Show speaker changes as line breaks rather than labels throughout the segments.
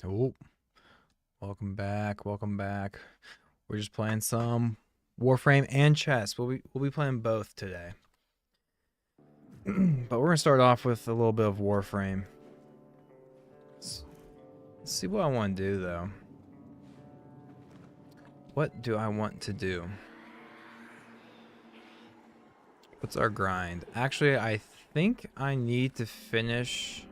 Oh, welcome back. Welcome back. We're just playing some Warframe and chess. We'll be playing both today. But we're gonna start off with a little bit of Warframe. Let's see what I want to do though. What do I want to do? What's our grind? Actually, I think I need to finish.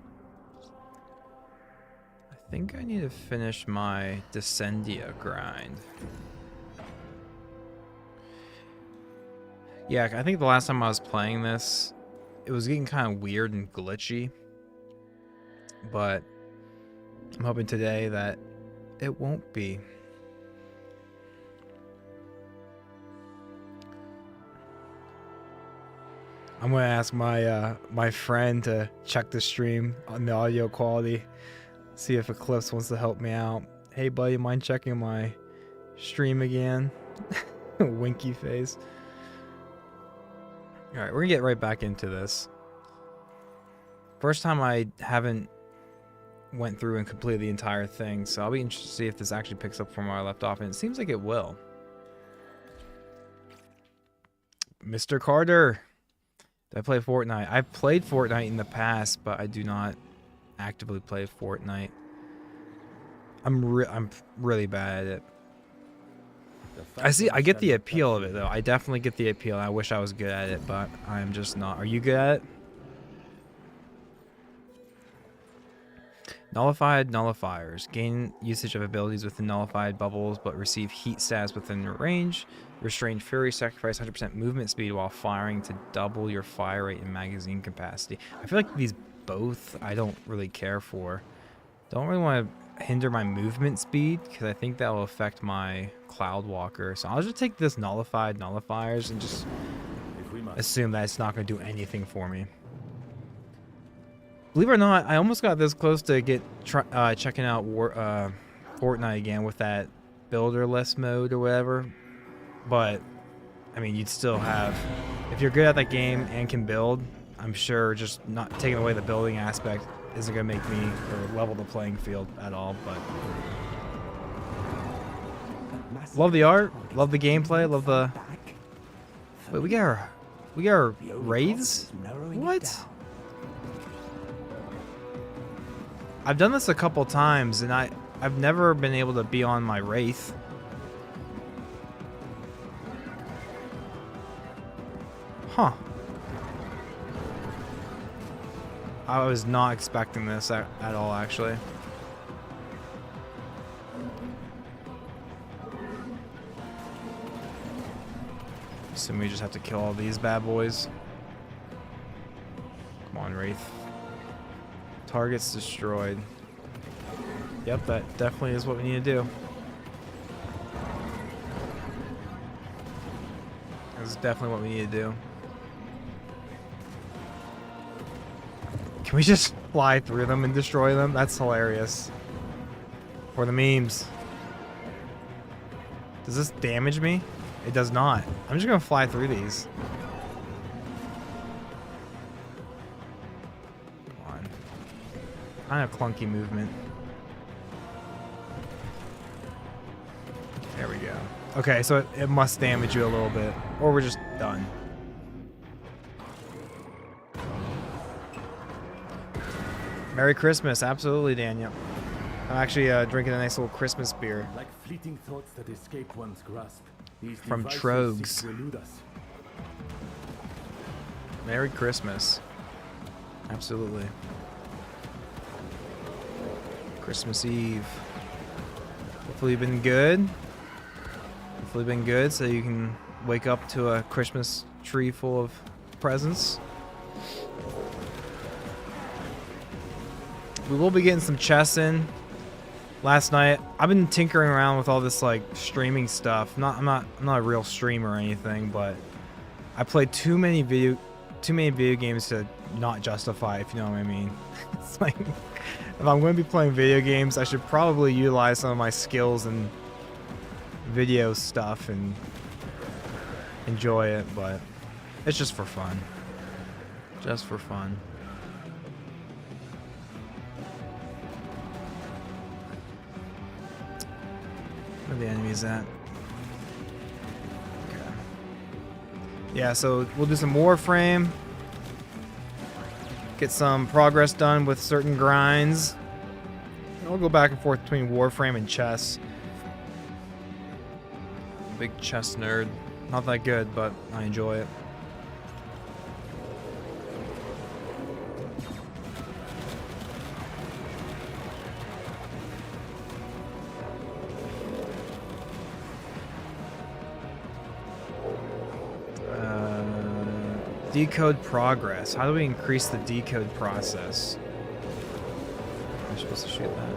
I think I need to finish my Descendia grind. Yeah, I think the last time I was playing this, it was getting kind of weird and glitchy. But I'm hoping today that it won't be. I'm gonna ask my friend to check the stream on the audio quality, see if Eclipse wants to help me out. Hey buddy, mind checking my stream again? Winky face. Alright, we're gonna get right back into this. First time I haven't went through and completed the entire thing, so I'll be interested to see if this actually picks up from where I left off, and it seems like it will. Mr. Carter! Did I play Fortnite? I've played Fortnite in the past, but I do not actively play Fortnite. I'm really bad at it. I get the appeal of it though. I definitely get the appeal. I wish I was good at it, but I'm just not. Are you good at it? Nullified nullifiers. Gain usage of abilities within nullified bubbles, but receive heat stats within your range. Restrained fury. Sacrifice 100% movement speed while firing to double your fire rate and magazine capacity. I feel like these both I don't really care for. Don't really want to hinder my movement speed because I think that will affect my Cloud Walker. So I'll just take this nullified nullifiers and just assume that it's not going to do anything for me. Believe it or not, I almost got this close to checking out Fortnite again with that builderless mode or whatever. But, I mean, you'd still have... If you're good at that game and can build, I'm sure just not taking away the building aspect isn't going to make me or level the playing field at all. But love the art, love the gameplay, love the... Wait, we got our raids? What? I've done this a couple times, and I've never been able to be on my Wraith. Huh. I was not expecting this at all, actually. So we just have to kill all these bad boys. Come on, Wraith. Targets destroyed. Yep, that definitely is what we need to do. That's definitely what we need to do. Can we just fly through them and destroy them? That's hilarious. For the memes. Does this damage me? It does not. I'm just gonna fly through these. Kind of clunky movement. There we go. Okay, so it must damage you a little bit, or we're just done. Merry Christmas, absolutely, Daniel. I'm actually drinking a nice little Christmas beer.
Like fleeting thoughts that escape one's grasp. These
From
devices
Trogs.
seek to elude us.
Merry Christmas. Absolutely. Christmas Eve. Hopefully you've been good. Hopefully been good so you can wake up to a Christmas tree full of presents. We will be getting some chess in. Last night, I've been tinkering around with all this like streaming stuff. I'm not a real streamer or anything, but I played too many video games to not justify, if you know what I mean. It's like, if I'm going to be playing video games, I should probably utilize some of my skills and video stuff and enjoy it, but it's just for fun. Just for fun. Where the enemies at? Okay. Yeah, so we'll do some Warframe. Get some progress done with certain grinds. I'll go back and forth between Warframe and chess. Big chess nerd. Not that good, but I enjoy it. Decode progress. How do we increase the decode process? I'm supposed to shoot that.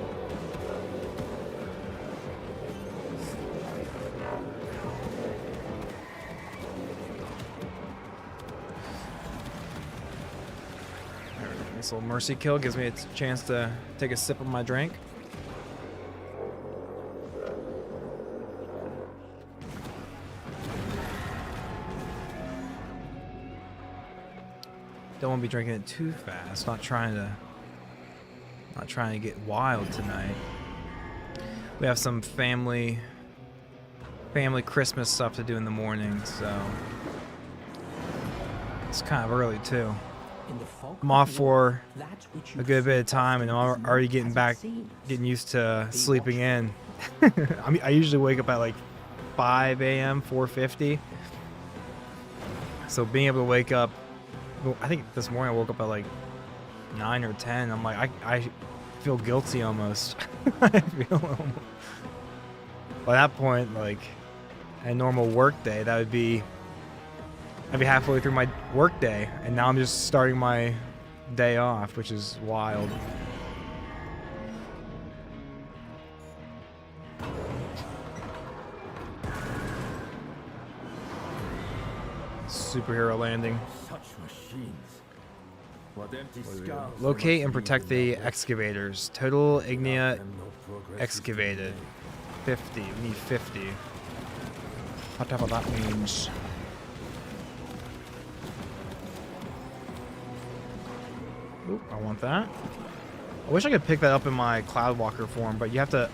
Nice little mercy kill gives me a chance to take a sip of my drink. Don't want to be drinking it too fast. Not trying to get wild tonight. We have some family Christmas stuff to do in the morning, so it's kind of early too. I'm off for a good bit of time, and I'm already getting used to sleeping in. I usually wake up at like 5 a.m., 4:50. So being able to wake up, I think this morning I woke up at like 9 or 10. I'm like, I feel guilty almost. I feel almost. By that point, like a normal work day, I'd be halfway through my work day, and now I'm just starting my day off, which is wild. Superhero landing.
Such machines. What empty skulls.
Locate and protect the excavators. Total Ignia excavated. 50. We need 50. Whatever that means. Oop, I want that. I wish I could pick that up in my Cloudwalker form, but I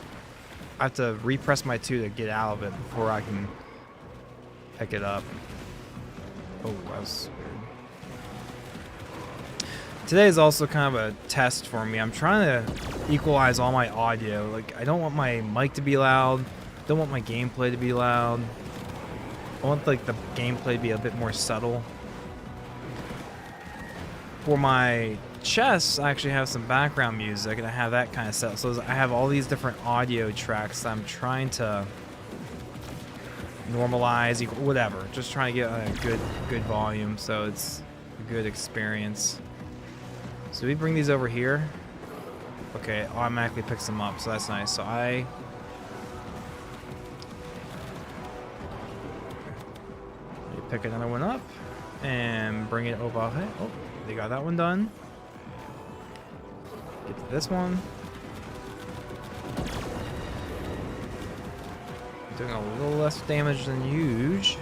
have to repress my 2 to get out of it before I can pick it up. Oh, that was weird. Today is also kind of a test for me. I'm trying to equalize all my audio. Like, I don't want my mic to be loud. Don't want my gameplay to be loud. I want like the gameplay to be a bit more subtle. For my chess, I actually have some background music, and I have that kind of set. So I have all these different audio tracks that I'm trying to normalize, whatever. Just trying to get a good volume, so it's a good experience. So we bring these over here. Okay, it automatically picks them up, so that's nice. So pick another one up and bring it over here. Oh, they got that one done. Get to this one. Doing a little less damage than usual.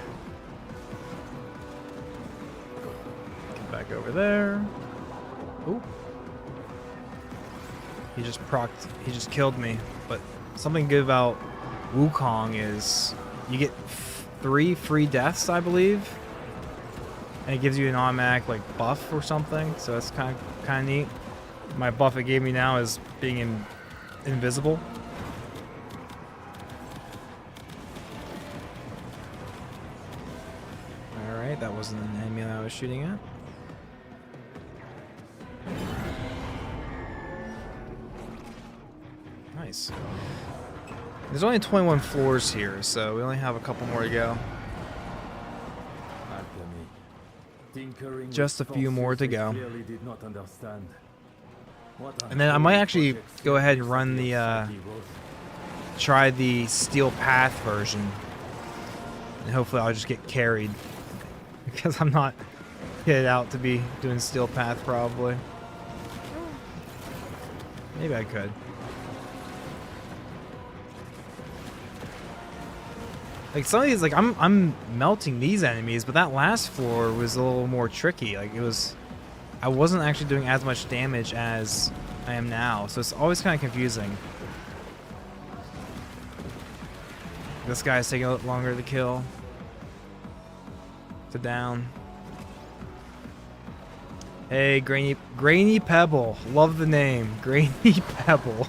Get back over there. Ooh. He just killed me. But something good about Wukong is you get 3 free deaths, I believe. And it gives you an automatic like buff or something. So it's kind of neat. My buff it gave me now is being invisible. Alright, that wasn't an enemy that I was shooting at. Nice. There's only 21 floors here, so we only have a couple more to go. Just a few more to go. And then I might actually go ahead and run the try the Steel Path version, and hopefully I'll just get carried because I'm not kitted out to be doing Steel Path probably. Maybe I could. Like some of these, like I'm melting these enemies, but that last floor was a little more tricky. Like I wasn't actually doing as much damage as I am now, so it's always kind of confusing. This guy's taking a little longer to kill. To down. Hey, Grainy Pebble. Love the name. Grainy Pebble.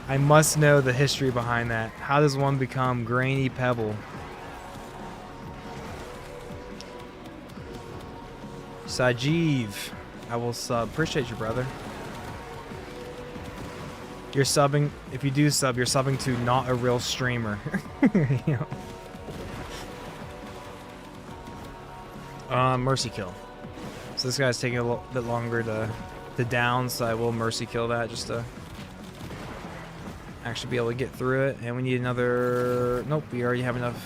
I must know the history behind that. How does one become Grainy Pebble? Sajiv. I will sub. Appreciate you, brother. You're subbing. If you do sub, you're subbing to not a real streamer. You know. Mercy kill. So this guy's taking a little bit longer to down, so I will mercy kill that just to actually be able to get through it. And we need another... Nope, we already have enough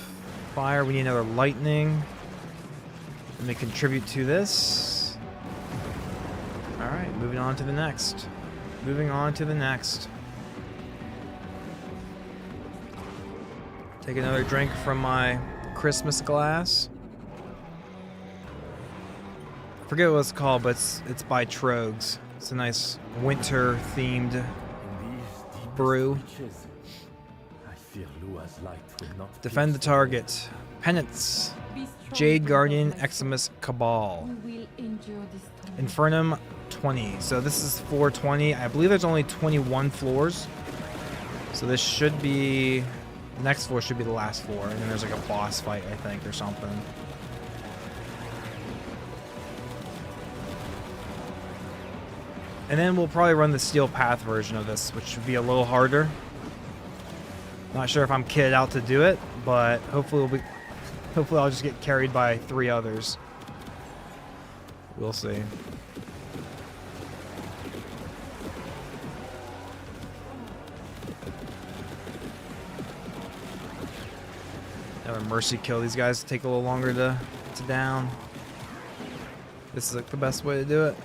fire. We need another lightning. Let me contribute to this. Alright, moving on to the next. Moving on to the next. Take another drink from my Christmas glass. I forget what it's called, but it's by Trogs. It's a nice winter-themed brew. Defend the target. Penance. Jade Guardian Eximus Cabal. Infernum 20. So this is floor 20. I believe there's only 21 floors. So this should be... The next floor should be the last floor. And then there's like a boss fight, I think, or something. And then we'll probably run the Steel Path version of this, which should be a little harder. Not sure if I'm kitted out to do it, but hopefully I'll just get carried by 3 others. We'll see. Another mercy kill. These guys take a little longer to down. This is like the best way to do it.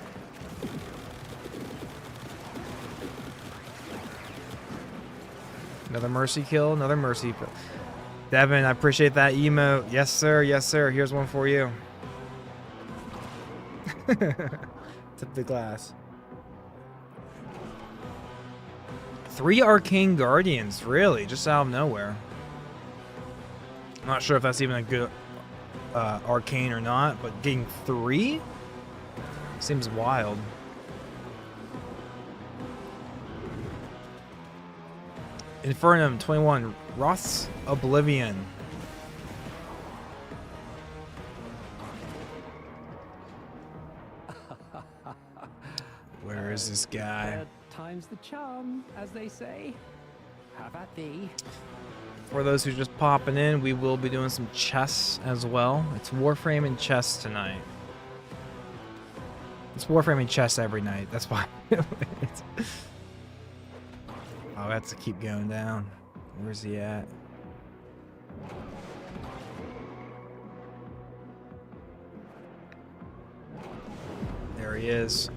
Another mercy kill, another mercy kill. Devin, I appreciate that emote. Yes, sir. Yes, sir. Here's one for you. Tip the glass. 3 Arcane Guardians, really? Just out of nowhere. I'm not sure if that's even a good arcane or not, but getting 3 seems wild. Infernum 21, Wrath's Oblivion. Where is this guy?
Time's the charm, as they say. Have at thee.
For those who are just popping in, we will be doing some chess as well. It's Warframe and Chess tonight. It's Warframe and Chess every night. That's why. Oh, I have to keep going down. Where's he at? There he is.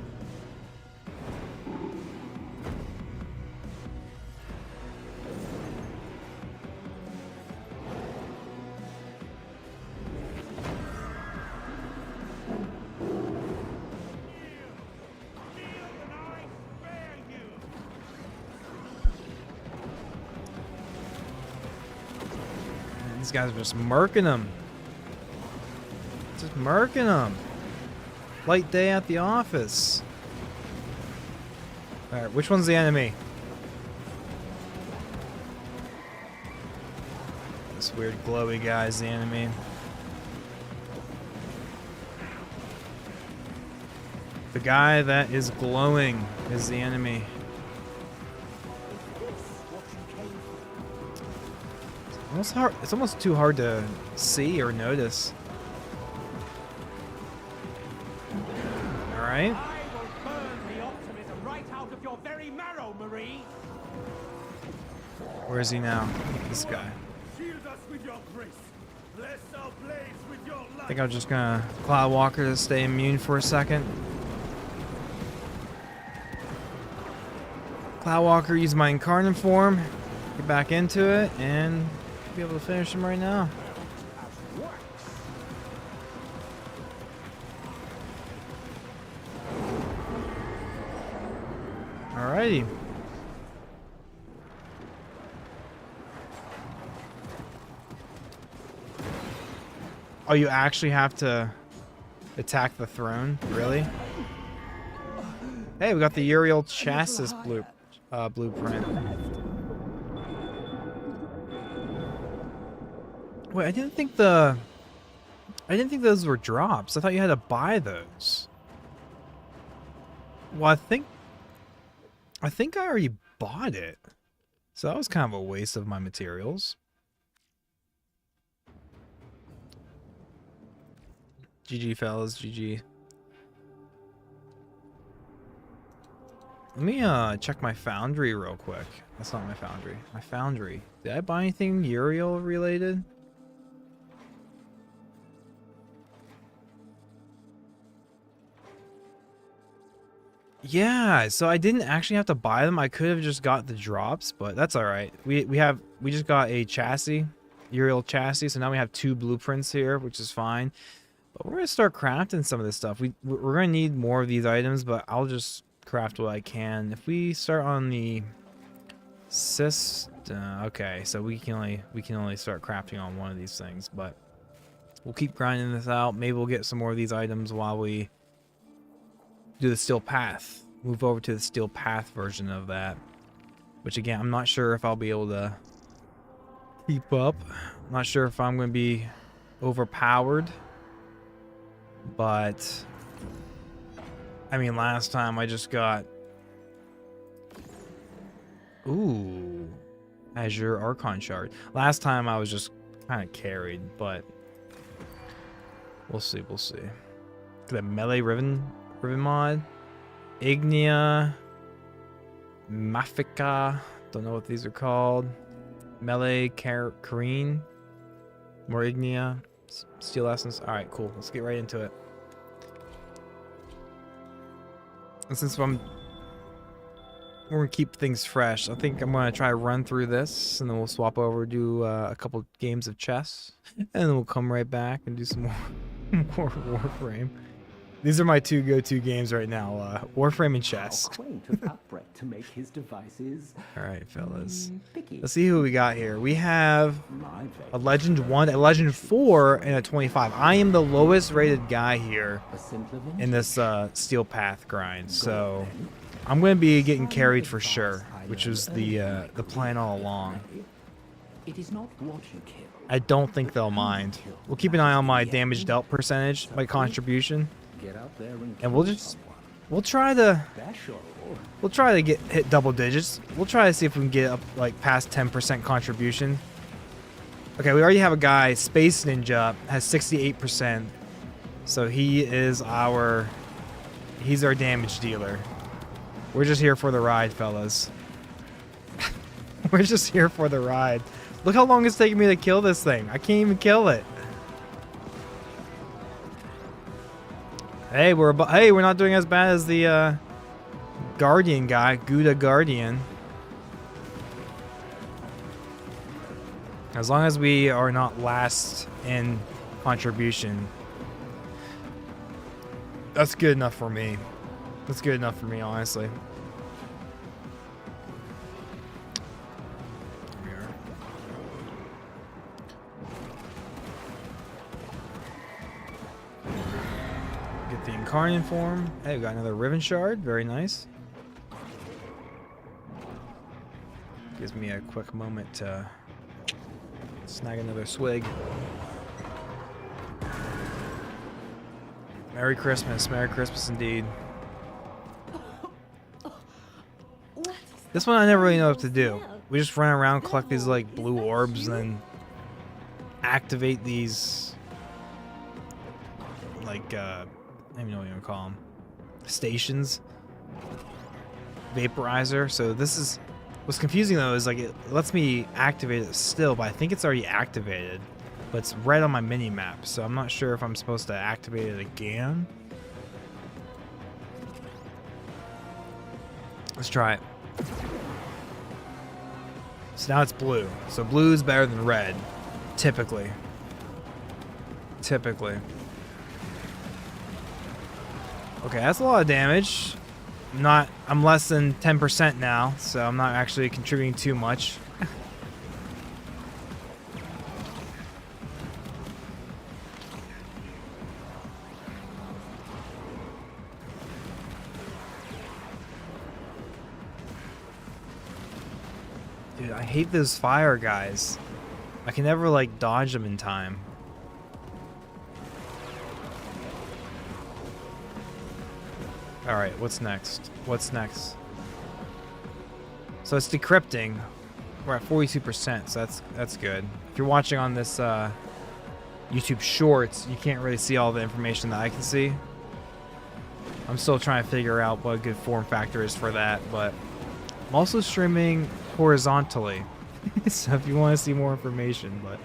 These guys are just murking him. Just murking him. Light day at the office. Alright, which one's the enemy? This weird glowy guy's the enemy. The guy that is glowing is the enemy. It's almost too hard to see or notice. All right.
I will burn the optimism right out of your very marrow, Marie.
Where is he now? This guy.
Shield us with your grace. Bless our blades with your light.
I think I'm just gonna Cloud Walker to stay immune for a second. Cloud Walker, use my Incarnate form, get back into it, and be able to finish him right now. Alrighty. Oh, you actually have to attack the throne? Really? Hey, we got the Uriel chassis blueprint. Wait, I didn't think those were drops. I thought you had to buy those. Well, I think I already bought it. So that was kind of a waste of my materials. GG fellas, GG. Let me check my foundry real quick. That's not my foundry. My foundry. Did I buy anything Uriel related? Yeah, so I didn't actually have to buy them. I could have just got the drops, but that's all right. We just got a chassis, Uriel chassis, so now we have 2 blueprints here, which is fine. But we're gonna start crafting some of this stuff. We're gonna need more of these items, but I'll just craft what I can. If we start on the okay, so we can only start crafting on one of these things, but we'll keep grinding this out. Maybe we'll get some more of these items while we do the steel path. Move over to the steel path version of that, which again, I'm not sure if I'll be able to keep up. I'm not sure if I'm going to be overpowered, but I mean, last time I just got Azure Archon shard. Last time I was just kind of carried, but we'll see. The melee ribbon mod, Ignia, Mafika, don't know what these are called. Melee, Kareen, more Ignia, Steel Essence. All right, cool. Let's get right into it. And since we're gonna keep things fresh, I think I'm gonna try to run through this, and then we'll swap over, do a couple games of chess, and then we'll come right back and do some more Warframe. These are my 2 go-to games right now, Warframe and chess.
To make his devices.
All right, fellas. Let's see who we got here. We have a Legend 1, a Legend 4, and a 25. I am the lowest rated guy here in this Steel Path grind, so I'm going to be getting carried for sure, which was the plan all along.
It is not what you kill.
I don't think they'll mind. We'll keep an eye on my damage dealt percentage, my contribution.
Get out there
And we'll try to hit double digits. We'll try to see if we can get up like past 10% contribution. Okay, we already have a guy, Space Ninja, has 68%. So he's our damage dealer. We're just here for the ride, fellas. We're just here for the ride. Look how long it's taking me to kill this thing. I can't even kill it. Hey, we're not doing as bad as the Guardian guy, Gouda Guardian. As long as we are not last in contribution, that's good enough for me. That's good enough for me, honestly. Get the Incarnate form. Hey, we got another Riven Shard. Very nice. Gives me a quick moment to snag another swig. Merry Christmas. Merry Christmas indeed. This one I never really know what to do. We just run around, collect these like blue orbs, and then activate these like I don't even know what you want to call them, stations, vaporizer. So this is what's confusing though, is like it lets me activate it still, but I think it's already activated, but it's red on my mini map, so I'm not sure if I'm supposed to activate it again. Let's try it. So now it's blue. So blue is better than red, typically. Okay, that's a lot of damage. I'm less than 10% now, so I'm not actually contributing too much. Dude, I hate those fire guys. I can never like dodge them in time. All right, what's next? What's next? So it's decrypting. We're at 42%, so that's good. If you're watching on this YouTube Shorts, you can't really see all the information that I can see. I'm still trying to figure out what a good form factor is for that, but I'm also streaming horizontally. So if you want to see more information, but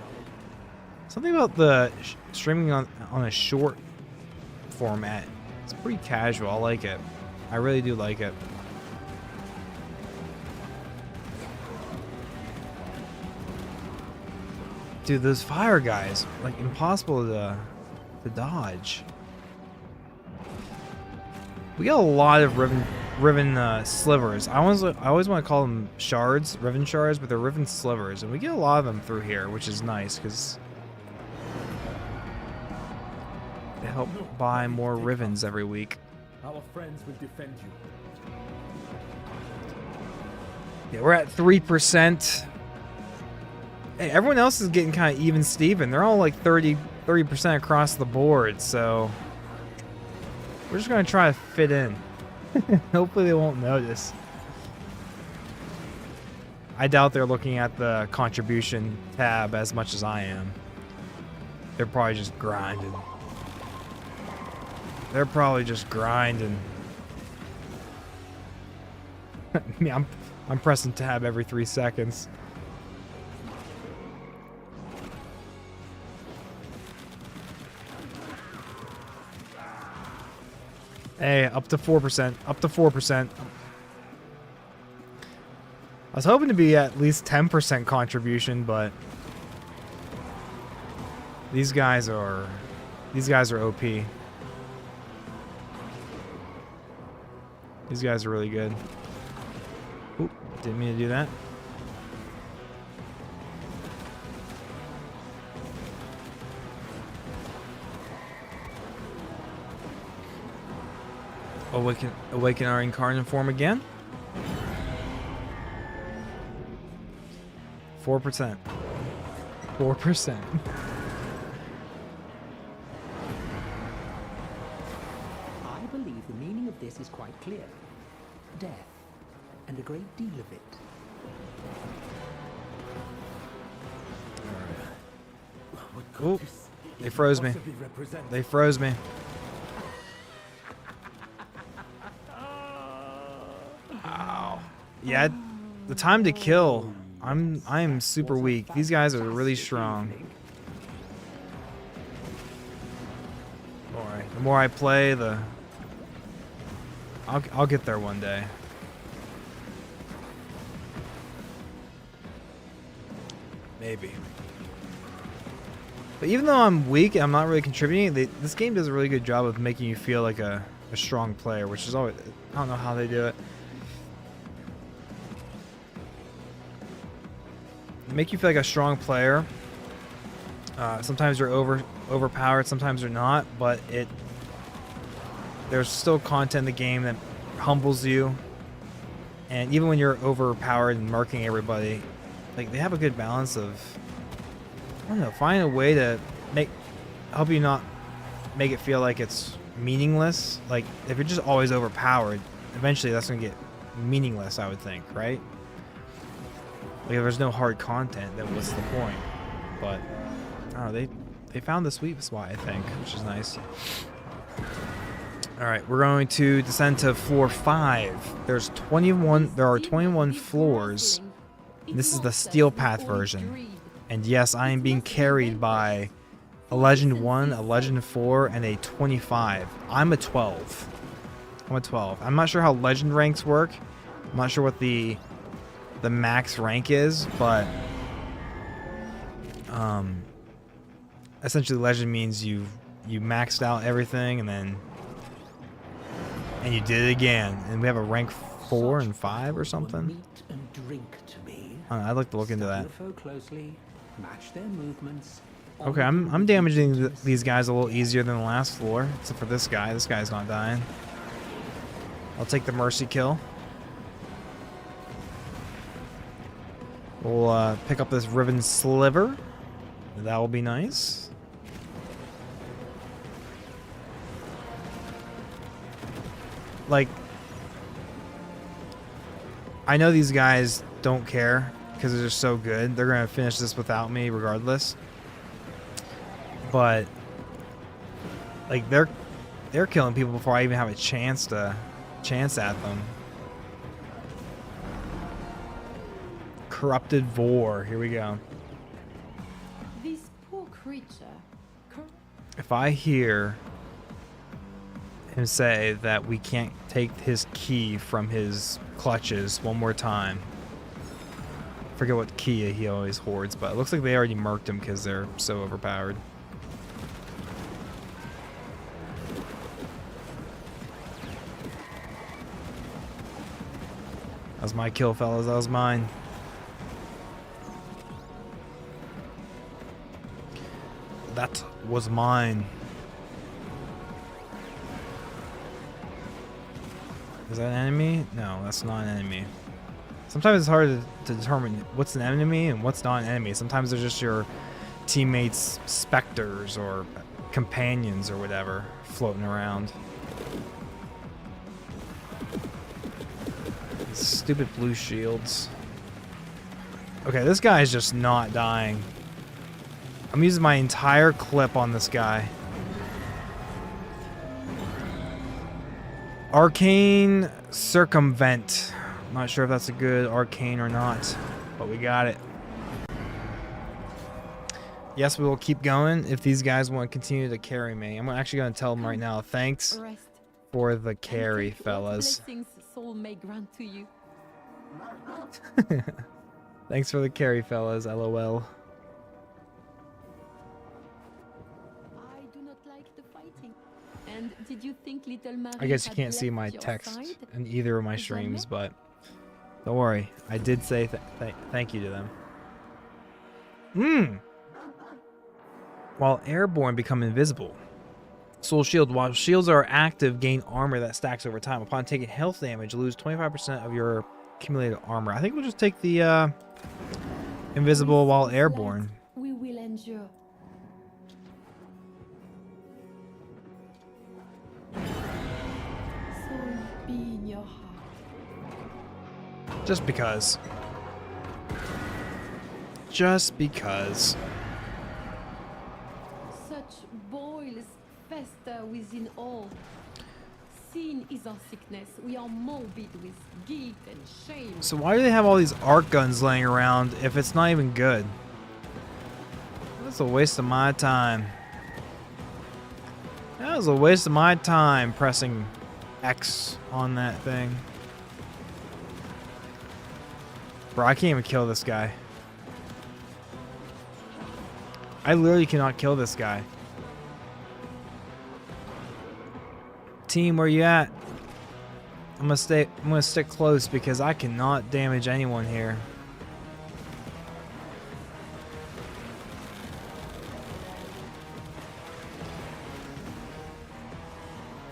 something about the streaming on a short format, it's pretty casual. I like it. I really do like it. Dude, those fire guys, like impossible to dodge. We got a lot of riven slivers. I always want to call them shards, riven shards, but they're riven slivers, and we get a lot of them through here, which is nice because they help buy more rivens every week.
Our friends will defend you.
Yeah, we're at 3%. Hey, everyone else is getting kind of even Steven. They're all like 30% across the board, so we're just gonna try to fit in. Hopefully they won't notice. I doubt they're looking at the contribution tab as much as I am. They're probably just grinding. They're probably just grinding. Me, I'm pressing tab every 3 seconds. Hey, up to 4%. Up to 4%. I was hoping to be at least 10% contribution, but these guys are OP. These guys are really good. Oop, didn't mean to do that. Awaken our incarnate form again. 4%. 4%.
I believe the meaning of this is quite clear. Death, and a great deal of it.
Oop, they froze me. They froze me. Ow. Yeah, the time to kill. I'm super weak. These guys are really strong. Alright, the more I play, the I'll get there one day. Maybe. But even though I'm weak and I'm not really contributing, this game does a really good job of making you feel like a strong player, which is always, I don't know how they do it. They make you feel like a strong player. Sometimes you're overpowered, sometimes you're not, but there's still content in the game that humbles you. And even when you're overpowered and marking everybody, like they have a good balance of, I don't know, find a way to help you not make it feel like it's meaningless. Like if you're just always overpowered, eventually that's gonna get meaningless, I would think, right? Like if there's no hard content, then what's the point? But I don't know, they found the sweet spot, I think, which is nice. All right, we're going to descend to floor 5. There are 21 floors. This is the Steel Path version. And yes, I am being carried by a Legend 1, a Legend 4, and a 25. I'm a 12. I'm a 12. I'm not sure how Legend ranks work. I'm not sure what the max rank is, but essentially Legend means you maxed out everything and you did it again. And we have a rank 4 and 5 or something.
Meat and drink to me.
I don't know, I'd like to look into that.
Study the foe closely, match their movements.
Okay, I'm damaging these guys a little easier than the last floor, except for this guy. This guy's not dying. I'll take the mercy kill. We'll pick up this riven sliver. That will be nice. Like, I know these guys don't care because they're just so good. They're gonna finish this without me regardless. But like they're killing people before I even have a chance at them. Corrupted Vor. Here we go.
This poor creature.
If I hear him say that we can't take his key from his clutches one more time. I forget what key he always hoards, but it looks like they already murked him because they're so overpowered. That was my kill, fellas. That was mine. That was mine. Is that an enemy? No, that's not an enemy. Sometimes it's hard to determine what's an enemy and what's not an enemy. Sometimes they're just your teammates' specters or companions or whatever floating around. These stupid blue shields. Okay, this guy is just not dying. I'm using my entire clip on this guy. Arcane Circumvent. I'm not sure if that's a good arcane or not, but we got it. Yes, we will keep going if these guys want to continue to carry me. I'm actually going to tell them right now, thanks
Rest.
for the carry,
And take what
fellas.
blessings soul may grant to you.
Thanks for the carry, fellas. LOL.
I do not like the fighting. And did you think little Marie
I guess you
had
can't see
left
my
your
text
side?
in either of my streams, but don't worry. I did say thank you to them. While airborne, become invisible. Soul Shield. While shields are active, gain armor that stacks over time. Upon taking health damage, lose 25% of your accumulated armor. I think we'll just take the invisible while airborne.
We will endure. Soul be in your heart.
Just because. Just because.
Such boils fester within all. Sin is our sickness. We are morbid with guilt and shame.
So why do they have all these arc guns laying around if it's not even good? That's a waste of my time. That was a waste of my time pressing X on that thing. Bro, I can't even kill this guy. I literally cannot kill this guy. Team, where you at? I'm gonna stick close because I cannot damage anyone here.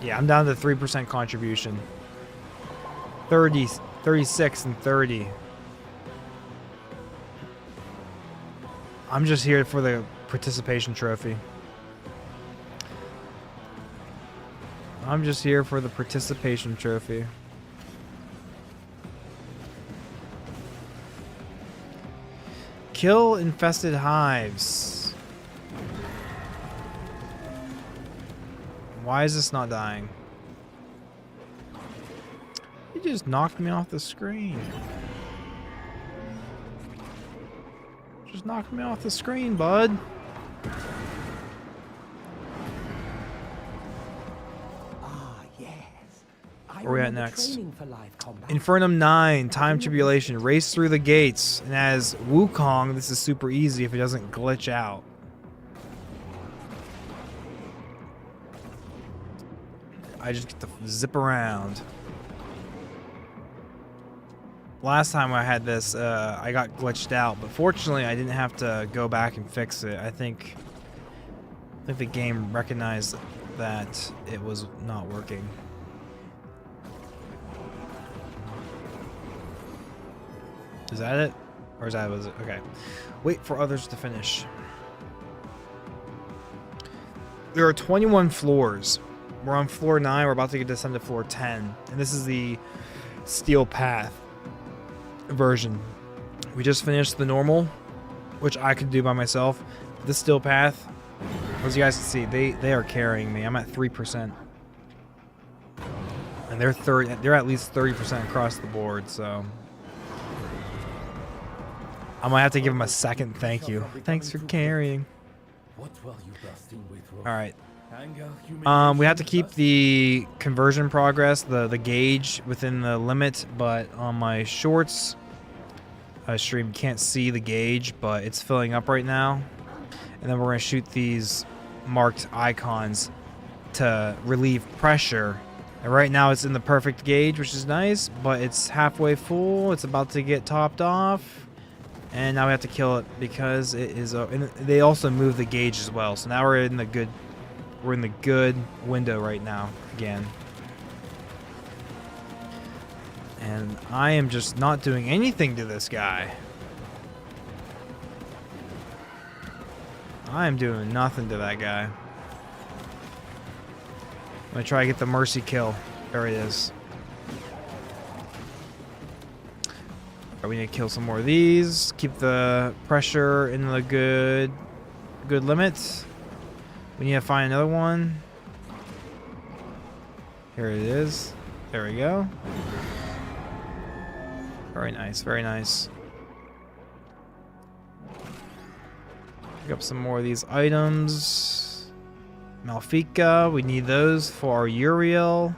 Yeah, I'm down to 3% contribution. 30, 36, and 30. I'm just here for the participation trophy. I'm just here for the participation trophy. Kill infested hives. Why is this not dying? You just knocked me off the screen. Just knocked me off the screen, bud.
Ah, yes. I
Where we at
remember
next?
training for live combat.
Infernum 9, Time Tribulation, race through the gates. And as Wukong, this is super easy if it doesn't glitch out. I just get to zip around. Last time I had this, I got glitched out, but fortunately I didn't have to go back and fix it. I think the game recognized that it was not working. Is that it? Or is that was it? Okay. Wait for others to finish. There are 21 floors. We're on floor 9. We're about to get descend to floor 10. And this is the steel path version. We just finished the normal, which I could do by myself. The steel path, as you guys can see, they are carrying me. I'm at 3%. And they're at least 30% across the board, so I might have to give them a second thank you. Thanks for carrying.
What were you bursting with, Rolf?
All right.
Anger,
We have to keep the conversion progress, the gauge within the limit, but on my shorts stream, you can't see the gauge, but it's filling up right now. And then we're going to shoot these marked icons to relieve pressure. And right now it's in the perfect gauge, which is nice, but it's halfway full. It's about to get topped off. And now we have to kill it because it is and they also move the gauge as well. So now we're in the good window right now again. And I am just not doing anything to this guy. I am doing nothing to that guy. I'm gonna try to get the mercy kill. There it is. Right, we need to kill some more of these. Keep the pressure in the good limits. We need to find another one. Here it is. There we go. Very nice, very nice. Pick up some more of these items. Malfika, we need those for our Uriel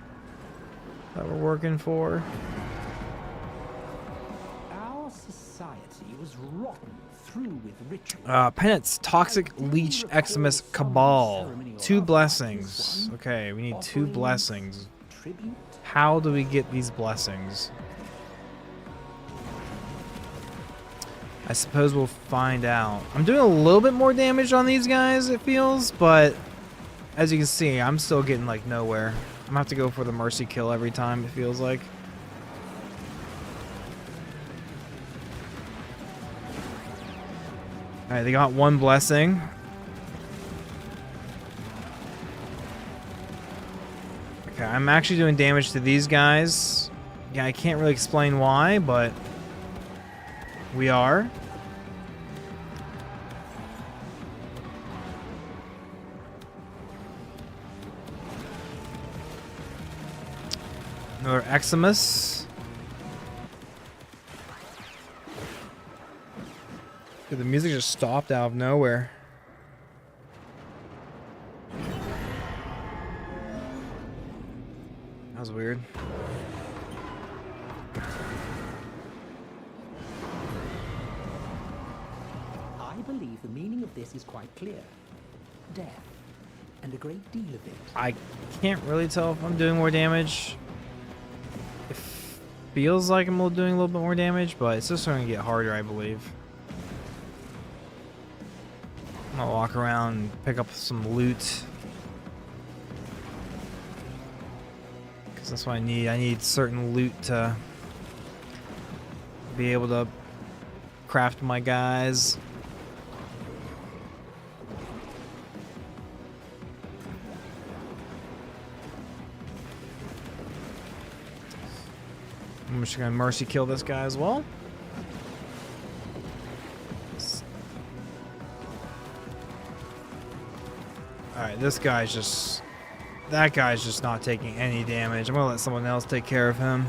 that we're working for.
Our society was rotten through with ritual.
Penance, Toxic Leech, Eximus, Cabal. 2 blessings. Okay, we need 2 blessings.
Tribute.
How do we get these blessings? I suppose we'll find out. I'm doing a little bit more damage on these guys, it feels, but as you can see, I'm still getting like nowhere. I'm gonna have to go for the mercy kill every time, it feels like. Alright, they got 1 blessing. Okay, I'm actually doing damage to these guys. Yeah, I can't really explain why, but we are. Another Eximus. Dude, the music just stopped out of nowhere. That was weird.
I believe the meaning of this is quite clear. Death, and a great deal of it.
I can't really tell if I'm doing more damage. It feels like I'm doing a little bit more damage, but it's just starting to get harder, I believe. I'm gonna walk around and pick up some loot. Because that's what I need. I need certain loot to be able to craft my guys. I'm just gonna mercy kill this guy as well. Alright, this guy's just... That guy's just not taking any damage. I'm gonna let someone else take care of him.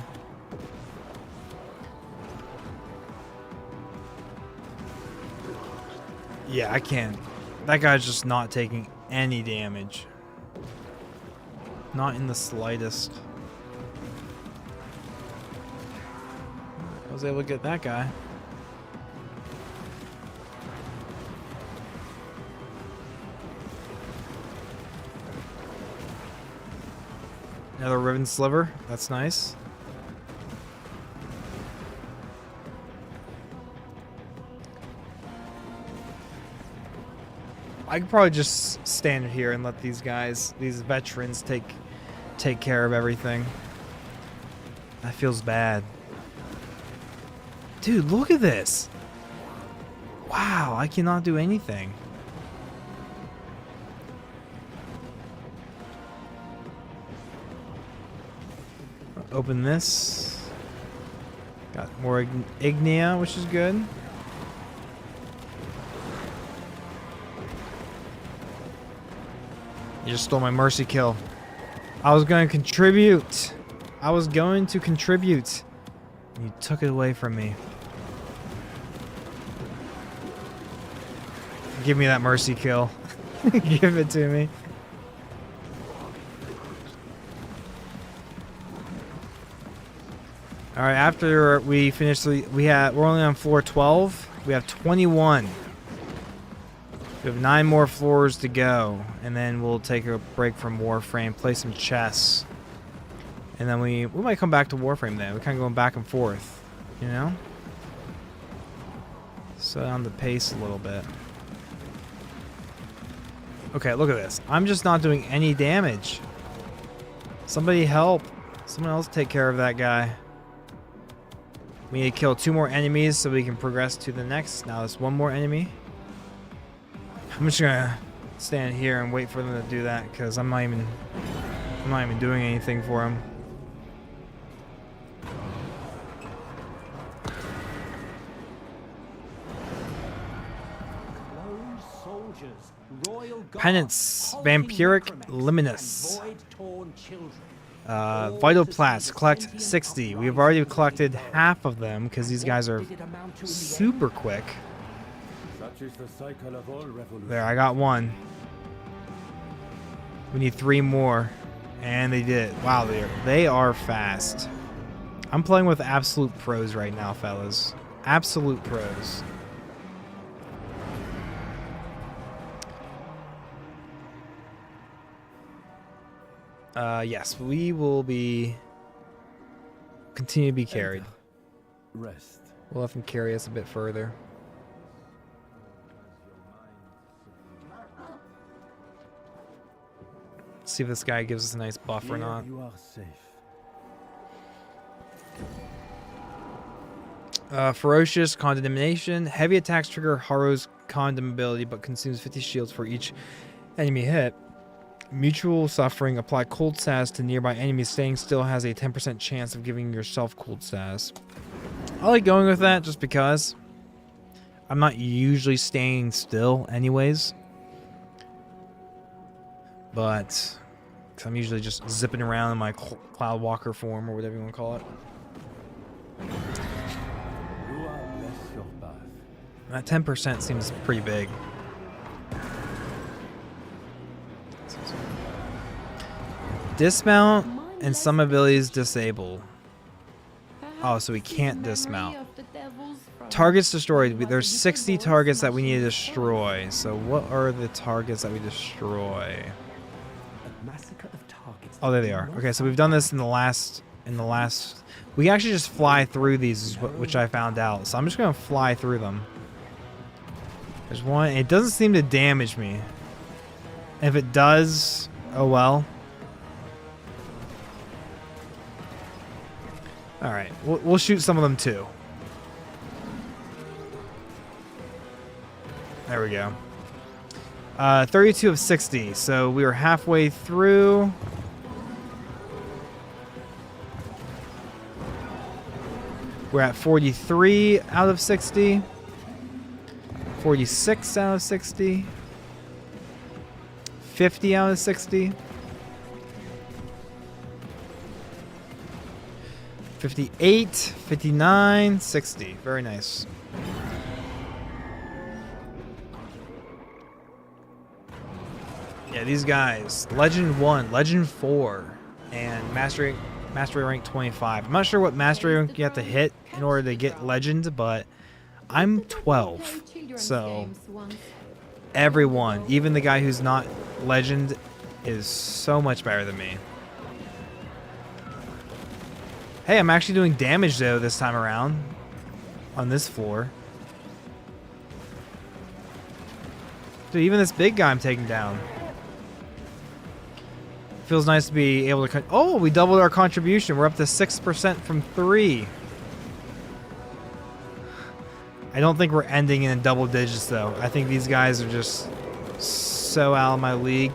Yeah, I can't. That guy's just not taking any damage. Not in the slightest. I was able to get that guy. Another ribbon sliver. That's nice. I could probably just stand here and let these guys, these veterans, take care of everything. That feels bad. Dude, look at this. Wow, I cannot do anything. Open this. Got more Ignia, which is good. You just stole my mercy kill. I was going to contribute. I was going to contribute. And you took it away from me. Give me that mercy kill. Give it to me. All right, after we finish, we're only on floor 12. We have 21. We have 9 more floors to go, and then we'll take a break from Warframe, play some chess, and then we might come back to Warframe. Then we're kind of going back and forth, you know. Slow down the pace a little bit. Okay, look at this. I'm just not doing any damage. Somebody help! Someone else take care of that guy. We need to kill 2 more enemies so we can progress to the next. Now there's 1 more enemy. I'm just gonna stand here and wait for them to do that because I'm not even doing anything for them. Penance, Vampiric Liminus. Vital Plats, collect 60. We've already collected half of them because these guys are super quick. There, I got 1. We need 3 more. And they did. Wow, they are fast. I'm playing with absolute pros right now, fellas. Absolute pros. Yes, we will continue to be carried.
Rest.
We'll have them carry us a bit further. See if this guy gives us a nice buff or not.
You are safe.
Ferocious Condemnation. Heavy attacks trigger Haro's Condemn ability, but consumes 50 shields for each enemy hit. Mutual Suffering. Apply cold status to nearby enemies. Staying still has a 10% chance of giving yourself cold status. I like going with that just because I'm not usually staying still anyways. But I'm usually just zipping around in my Cloud Walker form or whatever you want to call it. That 10% seems pretty big. Dismount and some abilities disable. Oh, so we can't dismount. Targets destroyed. There's 60 targets that we need to destroy. So what are the targets that we destroy? Oh, there they are. Okay, so we've done this in the last. We actually just fly through these, which I found out. So I'm just gonna fly through them. There's one. It doesn't seem to damage me. If it does, oh well. All right, we'll shoot some of them too. There we go. 32 of 60, so we were halfway through. We're at 43 out of 60. 46 out of 60. 50 out of 60. 58, 59, 60. Very nice. Yeah, these guys. Legend 1, Legend 4, and Mastery rank 25. I'm not sure what Mastery rank you have to hit in order to get Legend, but I'm 12. So everyone, even the guy who's not Legend, is so much better than me. Hey, I'm actually doing damage though this time around on this floor. Dude, even this big guy I'm taking down. Feels nice to be able to... Oh, we doubled our contribution. We're up to 6% from 3. I don't think we're ending in double digits, though. I think these guys are just so out of my league.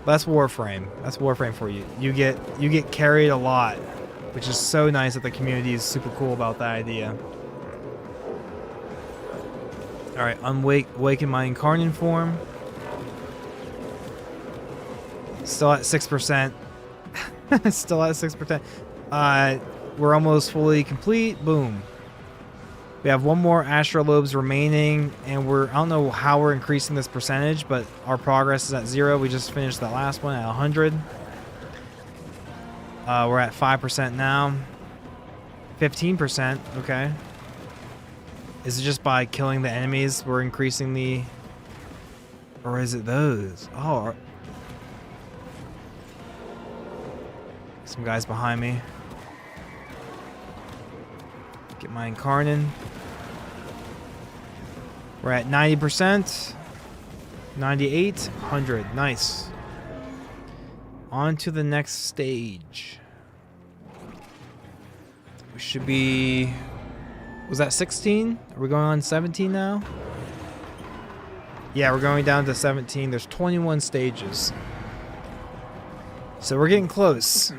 That's Warframe. That's Warframe for you. You get carried a lot, which is so nice that the community is super cool about that idea. All right, awaken my incarnate form. Still at 6%. Still at 6%. We're almost fully complete. Boom. We have one more astrolobes remaining, and I don't know how we're increasing this percentage, but our progress is at 0. We just finished that last one at 100. We're at 5% now. 15%. Okay. Is it just by killing the enemies we're increasing the... Or is it those? Oh. Some guys behind me. Get my incarnate. We're at 90%. 98. 100. Nice. On to the next stage. We should be... Was that 16? Are we going on 17 now? Yeah, we're going down to 17. There's 21 stages. So we're getting close.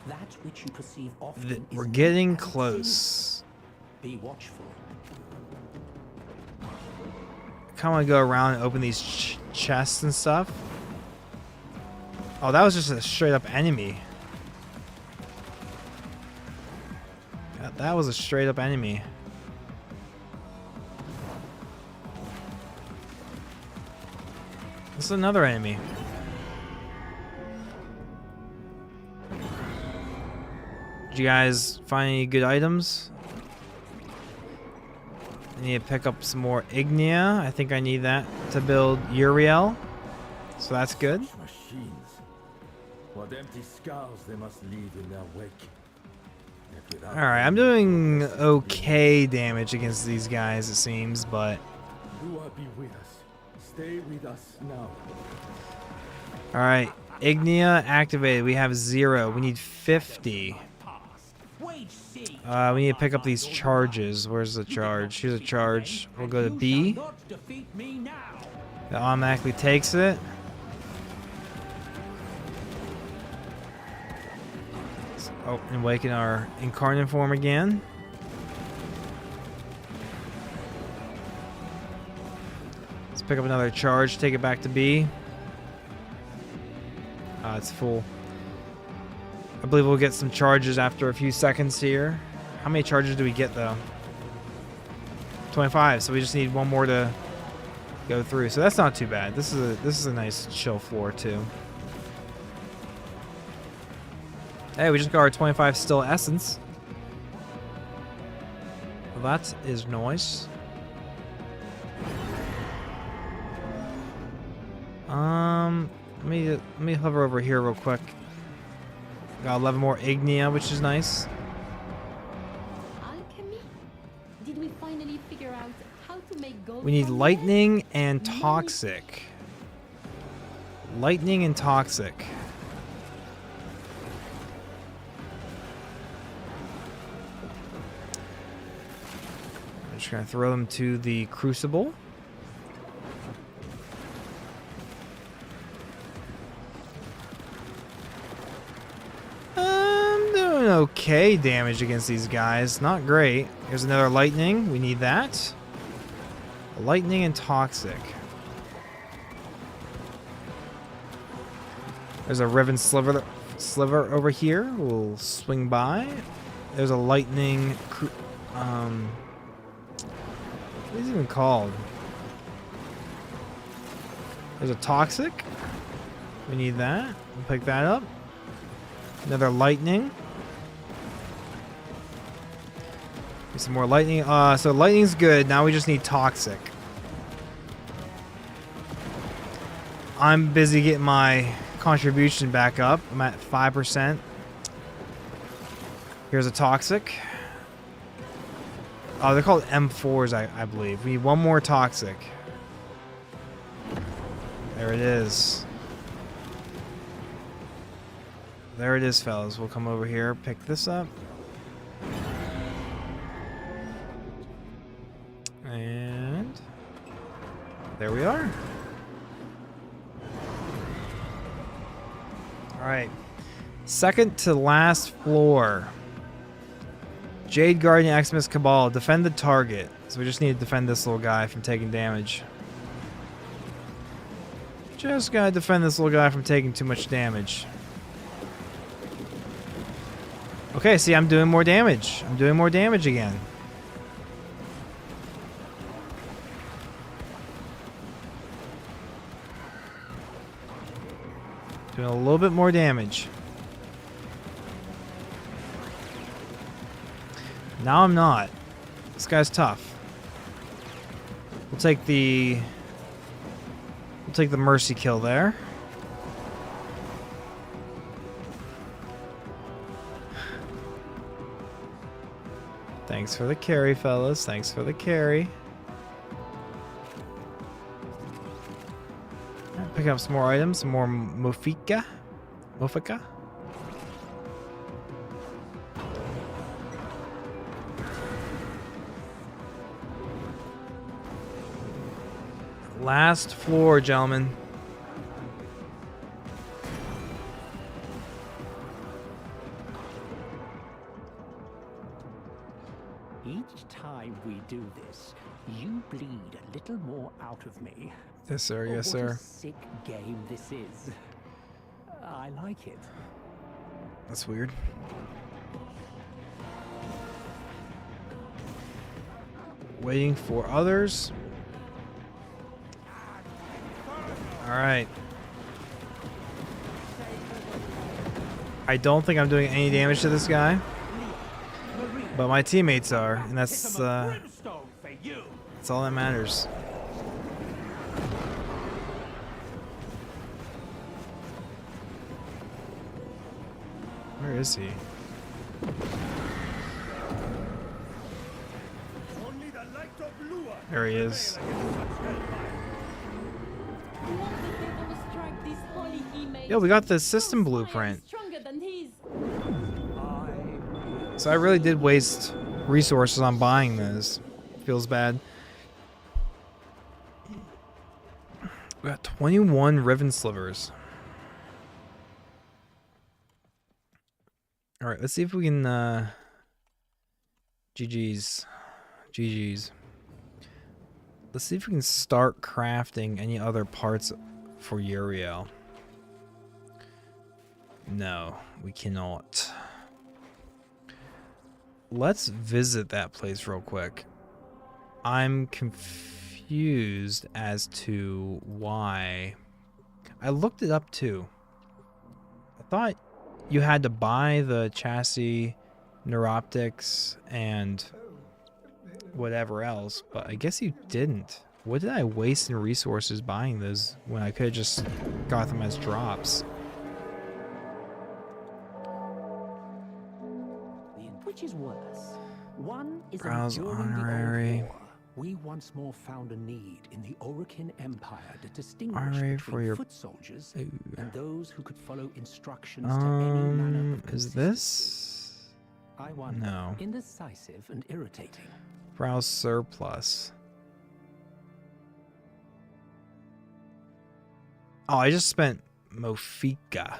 That which you perceive often
We're
is
getting
not
close.
Be watchful.
Kind of want to go around and open these chests and stuff. Oh, that was just a straight up enemy. That was a straight up enemy. This is another enemy. Did you guys find any good items? I need to pick up some more Ignia. I think I need that to build Uriel. So that's good.
Machines. What empty scars they must leave in their wake.
Alright, I'm doing okay damage against these guys, it seems, but...
You are be with us. Stay with us now.
Alright, Ignia activated. We have 0. We need 50. We need to pick up these charges. Where's the charge? Here's a charge. We'll go to B. That automatically takes it. Oh, and awaken our incarnate form again. Let's pick up another charge, take it back to B. It's full. I believe we'll get some charges after a few seconds here. How many charges do we get though? 25, so we just need one more to go through. So that's not too bad. This is a nice chill floor too. Hey, we just got our 25 still essence. Well, that is nice. Let me hover over here real quick. Got 11 more Ignia, which is nice.
Alchemy? Did we finally figure out how to make gold?
We need
from
lightning and toxic. Lightning and toxic. I'm just gonna throw them to the crucible. I'm doing okay damage against these guys. Not great. Here's another lightning. We need that. Lightning and toxic. There's a riven sliver over here. We'll swing by. There's a lightning. What is it even called? There's a toxic. We need that. We'll pick that up. Another lightning. Get some more lightning. So lightning's good. Now we just need toxic. I'm busy getting my contribution back up. I'm at 5%. Here's a toxic. Oh, they're called M4s, I believe. We need one more toxic. There it is. There it is, fellas. We'll come over here, pick this up. There we are. Alright. Second to last floor. Jade Guardian Xmas Cabal. Defend the target. So we just need to defend this little guy from taking damage. Just gotta defend this little guy from taking too much damage. Okay, see, I'm doing more damage. I'm doing more damage again. Doing a little bit more damage. Now I'm not. This guy's tough. We'll take the mercy kill there. Thanks for the carry, fellas. Thanks for the carry. Pick up some more items, some more Mofika. Mofika? Last floor, gentlemen.
Each time we do this, you bleed a little more out of me.
Yes, sir.
Oh,
Yes,
what
sir.
a sick game this is. I like it.
That's weird. Waiting for others. All right. I don't think I'm doing any damage to this guy, but my teammates are, and that's all that matters. Where is he?
Only the light of Lua
There he is. Yeah, we got the system blueprint. So I really did waste resources on buying this. Feels bad. We got 21 Riven Slivers. Alright, let's see if we can GG's. GG's. Let's see if we can start crafting any other parts for Uriel. No, we cannot. Let's visit that place real quick. I'm confused as to why. I looked it up too. I thought you had to buy the chassis, neuroptics, and whatever else, but I guess you didn't. What did I waste in resources buying those when I could have just got them as drops?
Which is worse? One is
Browse
enduring
honorary.
the old war. We once more found a need in the Orokin Empire to distinguish
Honorary
between
for your-
foot soldiers
Ooh.
and those who could follow instructions to any manner of
Is
consistency.
this?
I wonder,
No.
indecisive and irritating.
Browse surplus. Oh, I just spent Mofika.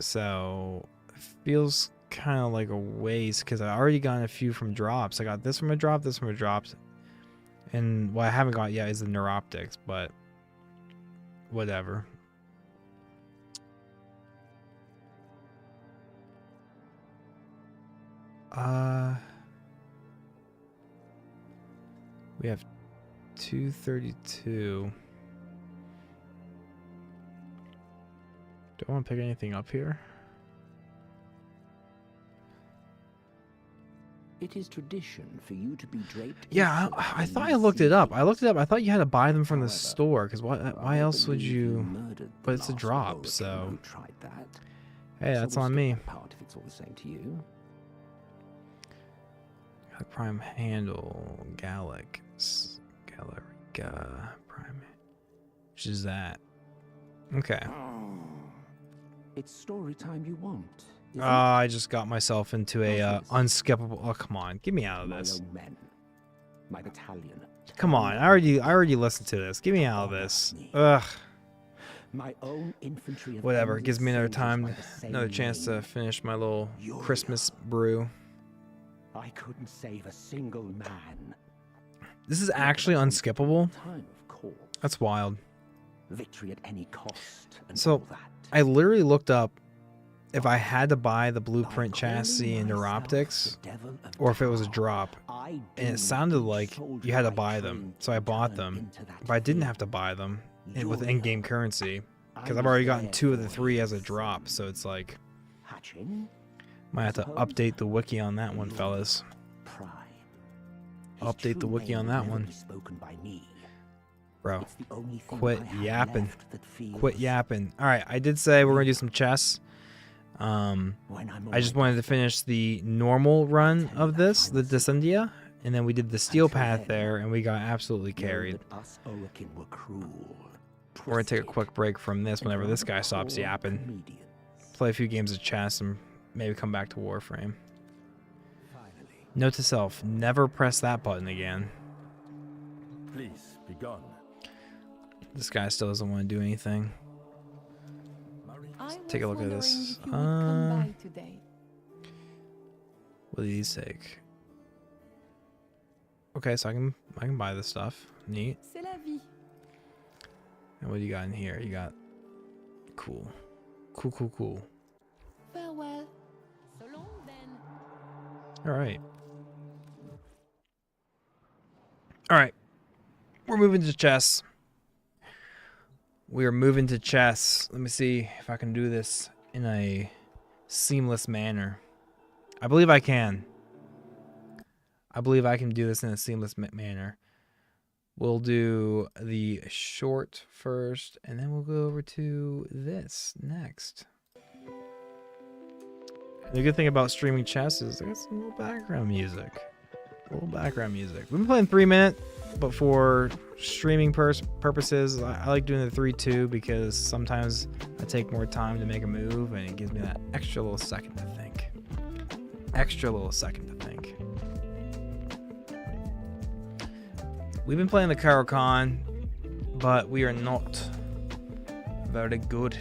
So, it feels kind of like a waste because I already got a few from drops. I got this from a drop, this from a drop. And what I haven't got yet is the neuroptics, but whatever. We have 232. Do I want to pick anything up here?
It is tradition for you to be draped. in
Yeah,
silk
I
when
thought
you
I looked it up.
see
I looked it up. I thought you had to buy them from the
However,
store, because why
I
else would
believe
you...
murdered the
But it's a
last
drop,
Orokin
so...
who tried that.
Hey,
So
that's
we'll
on
skip
me.
that part if it's all the same to you.
Prime Handle, Gallic, Galerica, Prime... Which is that? Okay.
It's story time you want. Is
I just got myself into a
How's this?
unskippable... Oh, come on. Get me out of
my
this.
young men? My battalion.
Come on, I already listened to this. Get me out of this. Ugh.
My own infantry of
Whatever. It
endless
gives me another
soldiers
time,
by the same
another chance to
name.
finish my little
You're
Christmas brew.
I couldn't save a single man.
This is actually unskippable.
Time, of course.
That's wild.
Victory at any cost and
So,
all that.
I literally looked up if I had to buy the blueprint chassis and neuroptics, or if it was a drop, and it sounded like you had to buy them, so I bought them, but I didn't have to buy them with in-game currency, because I've already gotten 2 of the 3 as a drop, so it's like, might have to update the wiki on that one, fellas. Update the wiki on that one. Bro, quit yapping. Quit yapping. Alright, I did say we're going to do some chess. I just wanted to finish the normal run of this, the Descendia, and then we did the steel path there, and we got absolutely carried. We're going to take a quick break from this whenever this guy stops yapping. Play a few games of chess and maybe come back to Warframe. Note to self, never press that button again.
Please, be gone.
This guy still doesn't want to do anything. Take a look at this.
If you would come by today.
What do these take? Okay, so I can buy this stuff. Neat.
C'est la vie.
And what do you got in here? You got cool. Cool.
Farewell. So long then.
Alright. Alright. We're moving to chess. We are moving to chess. Let me see if I can do this in a seamless manner. I believe I can. I believe I can do this in a seamless manner. We'll do the short first, and then we'll go over to this next. The good thing about streaming chess is there's some little background music. We've been playing 3 minute, but for streaming purposes, I like doing the 3-2 because sometimes I take more time to make a move, and it gives me that extra little second to think. We've been playing the Caro-Kann, but we are not very good.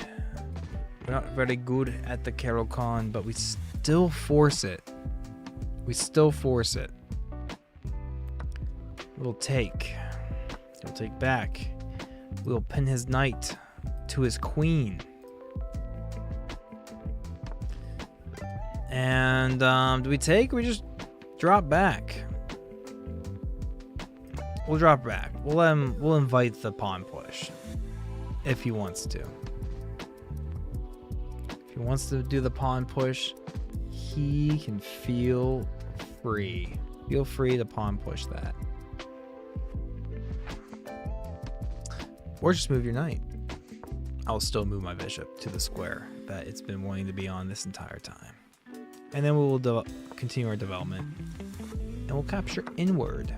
We're not very good at the Caro-Kann, but we still force it. We'll take back. We'll pin his knight to his queen. And do we take or we just drop back? We'll drop back. We'll invite the pawn push if he wants to. If he wants to do the pawn push, he can feel free. Feel free to pawn push that. Or just move your knight. I'll still move my bishop to the square that it's been wanting to be on this entire time. And then we will continue our development. And we'll capture inward.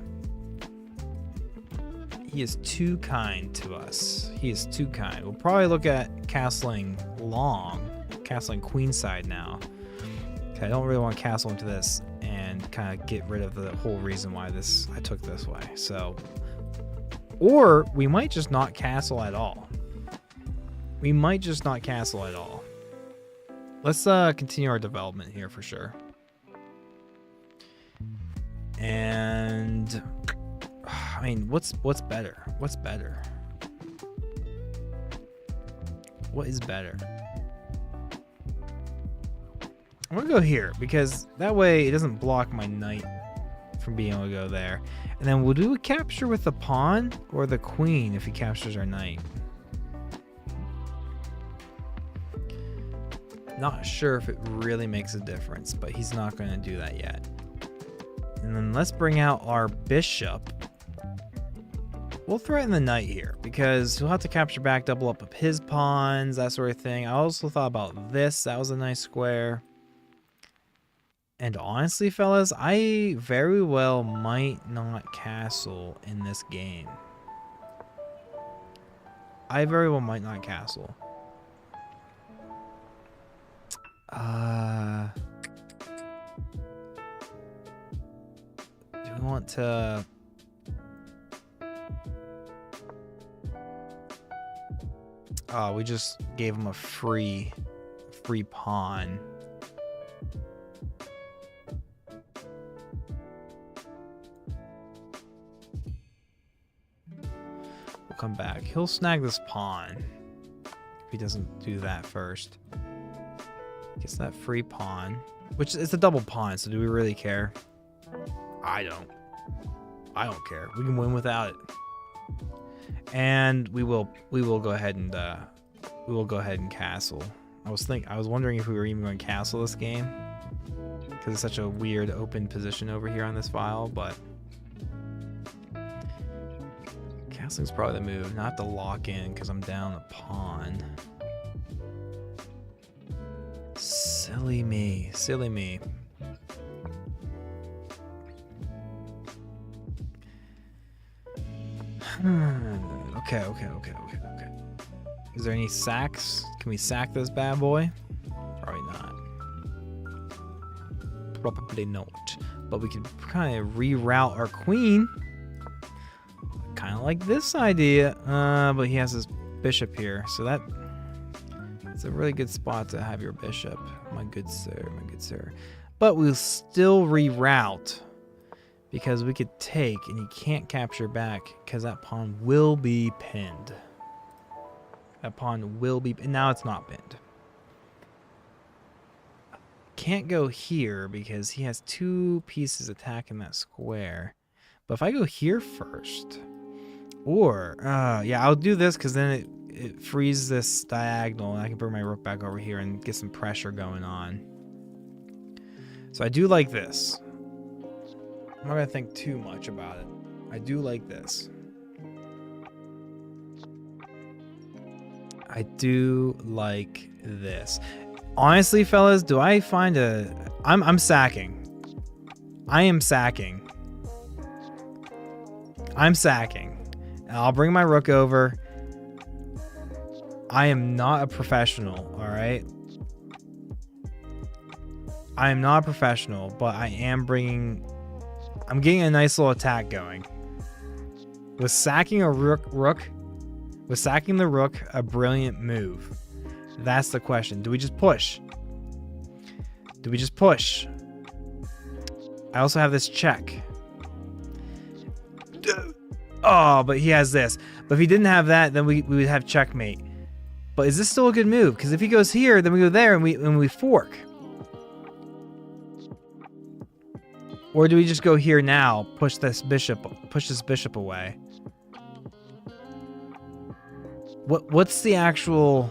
He is too kind to us. He is too kind. We'll probably look at castling queenside now. Okay, I don't really want to castle into this and kind of get rid of the whole reason why I took this way. So, or we might just not castle at all. Let's continue our development here for sure. And I mean, what's better? What is better? I'm gonna go here because that way it doesn't block my knight from being able to go there. And then we'll do a capture with the pawn or the queen if he captures our knight. Not sure if it really makes a difference, but he's not going to do that yet. And then let's bring out our bishop. We'll threaten the knight here because he'll have to capture back, double up his pawns, that sort of thing. I also thought about this. That was a nice square. And honestly, fellas, I very well might not castle in this game. I very well might not castle. Do we want to Oh, we just gave him a free pawn. We'll come back. He'll snag this pawn if he doesn't do that first. Gets that free pawn, which is a double pawn, so do we really care? I don't care. We can win without it. And we will go ahead and castle. I was wondering if we were even going to castle this game because it's such a weird open position over here on this file, but castling's probably the move. Now I have to lock in because I'm down a pawn. Silly me. Silly me. Okay. Is there any sacks? Can we sack this bad boy? Probably not. Probably not. But we can kind of reroute our queen. Kind of like this idea. But he has his bishop here. So it's a really good spot to have your bishop. My good sir, my good sir. But we'll still reroute. Because we could take, and he can't capture back, because that pawn will be pinned. That pawn will be, and now it's not pinned. Can't go here, because he has 2 pieces attacking that square. But if I go here first, or, yeah, I'll do this, because then it frees this diagonal, and I can bring my rook back over here and get some pressure going on. So I do like this. I'm not going to think too much about it. I do like this. I do like this. Honestly, fellas, do I find I'm sacking. I am sacking. I'm sacking. And I'll bring my rook over. I am not a professional, all right? I am not a professional, but I am bringing... I'm getting a nice little attack going. Was sacking a rook? Was sacking the rook a brilliant move? That's the question. Do we just push? Do we just push? I also have this check. Oh, but he has this. But if he didn't have that, then we would have checkmate. But is this still a good move? Because if he goes here, then we go there and we fork. Or do we just go here now, push this bishop away? What's the actual...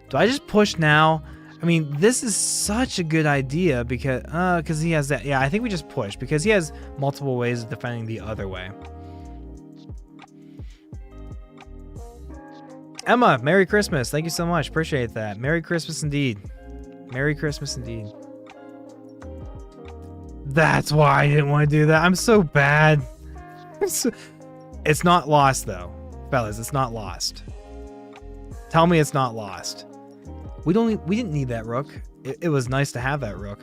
Do I just push now? I mean, this is such a good idea because he has that. Yeah, I think we just push because he has multiple ways of defending the other way. Emma, Merry Christmas. Thank you so much. Appreciate that. Merry Christmas indeed. Merry Christmas indeed. That's why I didn't want to do that. I'm so bad. It's not lost though. Fellas, it's not lost. Tell me it's not lost. We didn't need that rook. It was nice to have that rook.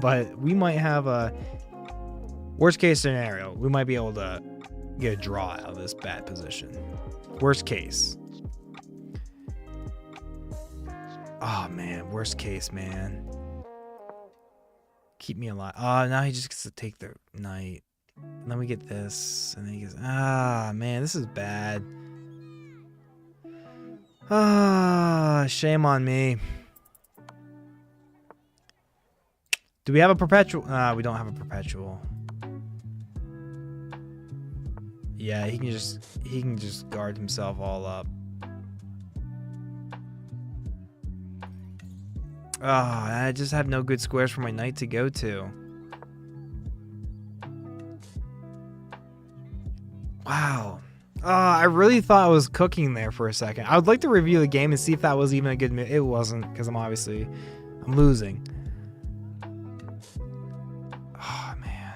But we might have a worst case scenario. We might be able to get a draw out of this bad position. Worst case. Oh man, worst case, man. Keep me alive. Oh, now he just gets to take the knight. And then we get this. And then he goes, ah, man, this is bad. Ah, shame on me. Do we have a perpetual? We don't have a perpetual. Yeah, he can just guard himself all up. Oh, I just have no good squares for my knight to go to. Wow. I really thought I was cooking there for a second. I would like to review the game and see if that was even a good move. It wasn't, because I'm losing. Oh, man.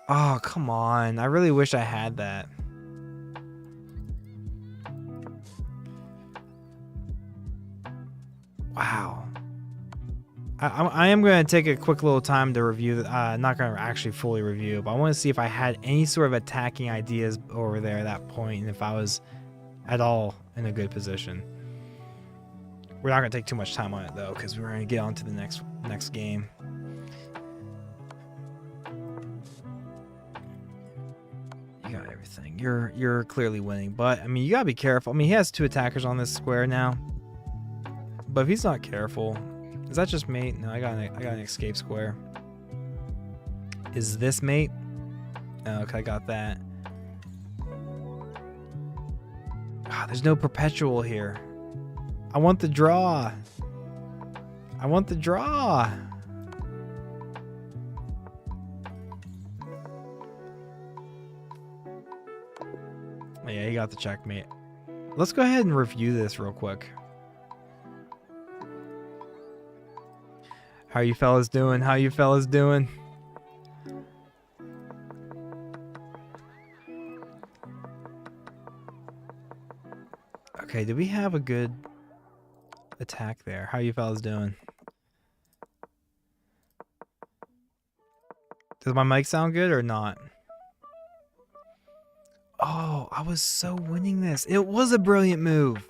Oh, come on. I really wish I had that. Wow. I am going to take a quick little time to review. Not going to actually fully review, but I want to see if I had any sort of attacking ideas over there at that point, and if I was at all in a good position. We're not going to take too much time on it though, because we're going to get on to the next game. You got everything. You're clearly winning, but I mean, you got to be careful. I mean, he has 2 attackers on this square now, but if he's not careful. Is that just mate? No, I got an escape square. Is this mate? Oh, okay, I got that. Ah, there's no perpetual here. I want the draw. I want the draw. Oh, yeah, you got the checkmate. Let's go ahead and review this real quick. How you fellas doing? How you fellas doing? Okay, do we have a good attack there? How you fellas doing? Does my mic sound good or not? Oh, I was so winning this. It was a brilliant move.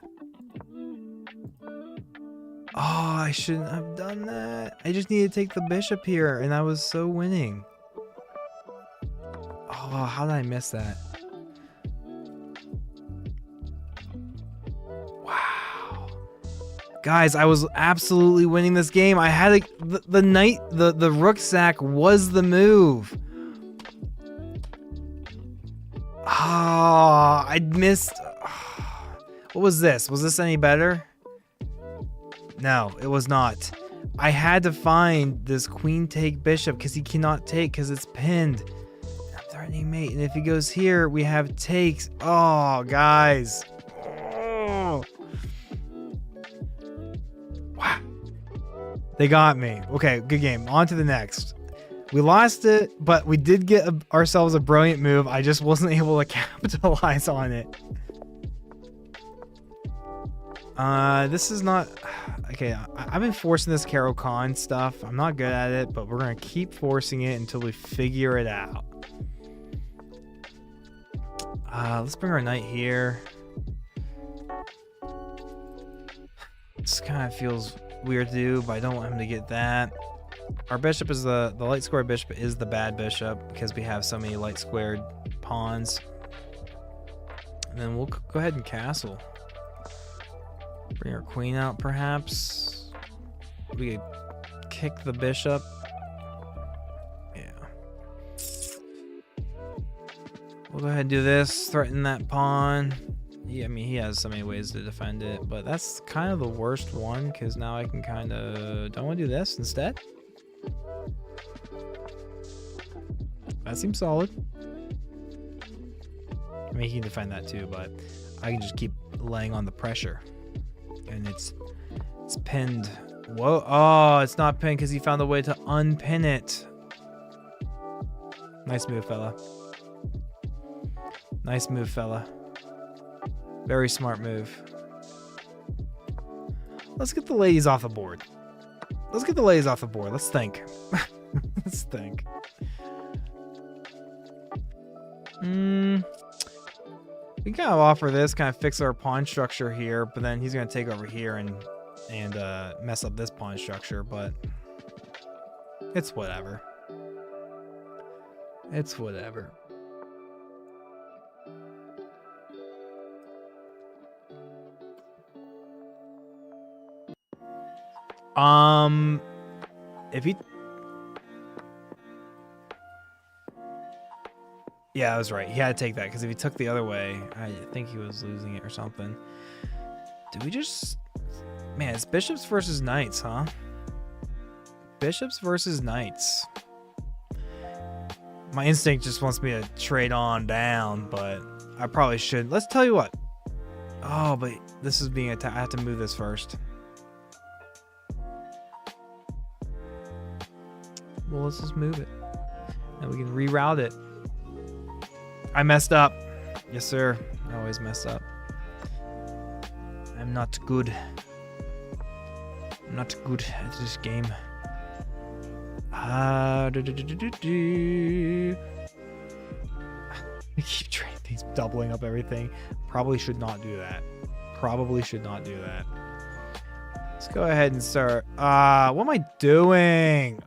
Oh, I shouldn't have done that. I just needed to take the bishop here, and I was so winning. Oh, how did I miss that? Wow. Guys, I was absolutely winning this game. I had the knight, the rook sack was the move. Oh, I missed. What was this? Was this any better? No, it was not. I had to find this queen take bishop because he cannot take because it's pinned. I'm threatening mate, and if he goes here, we have takes. Oh, guys. Oh. Wow. They got me. Okay, good game. On to the next. We lost it, but we did get ourselves a brilliant move. I just wasn't able to capitalize on it. This is not... Okay, I've been forcing this Caro Khan stuff. I'm not good at it, but we're going to keep forcing it until we figure it out. Let's bring our knight here. This kind of feels weird to do, but I don't want him to get that. Our bishop is the light square bishop is the bad bishop because we have so many light squared pawns. And then we'll go ahead and castle. Bring our queen out, perhaps. We could kick the bishop. Yeah. We'll go ahead and do this. Threaten that pawn. Yeah, I mean, he has so many ways to defend it, but that's kind of the worst one because now I can kind of... Don't want to do this instead? That seems solid. I mean, he can defend that too, but I can just keep laying on the pressure. And it's pinned. Whoa. Oh, it's not pinned because he found a way to unpin it. Nice move, fella. Nice move, fella. Very smart move. Let's get the ladies off the board. Let's get the ladies off the board. Let's think. Let's think. We kind of offer this, kind of fix our pawn structure here, but then he's going to take over here and mess up this pawn structure, but it's whatever. It's whatever. If he... Yeah, I was right. He had to take that because if he took the other way, I think he was losing it or something. Did we just... Man, it's bishops versus knights, huh? Bishops versus knights. My instinct just wants me to trade on down, but I probably should. Let's tell you what. Oh, but this is being attacked. I have to move this first. Well, let's just move it. And we can reroute it. I messed up. Yes, sir. I always mess up. I'm not good. I'm not good at this game. I keep trading things, doubling up everything. Probably should not do that. Probably should not do that. Let's go ahead and start. What am I doing?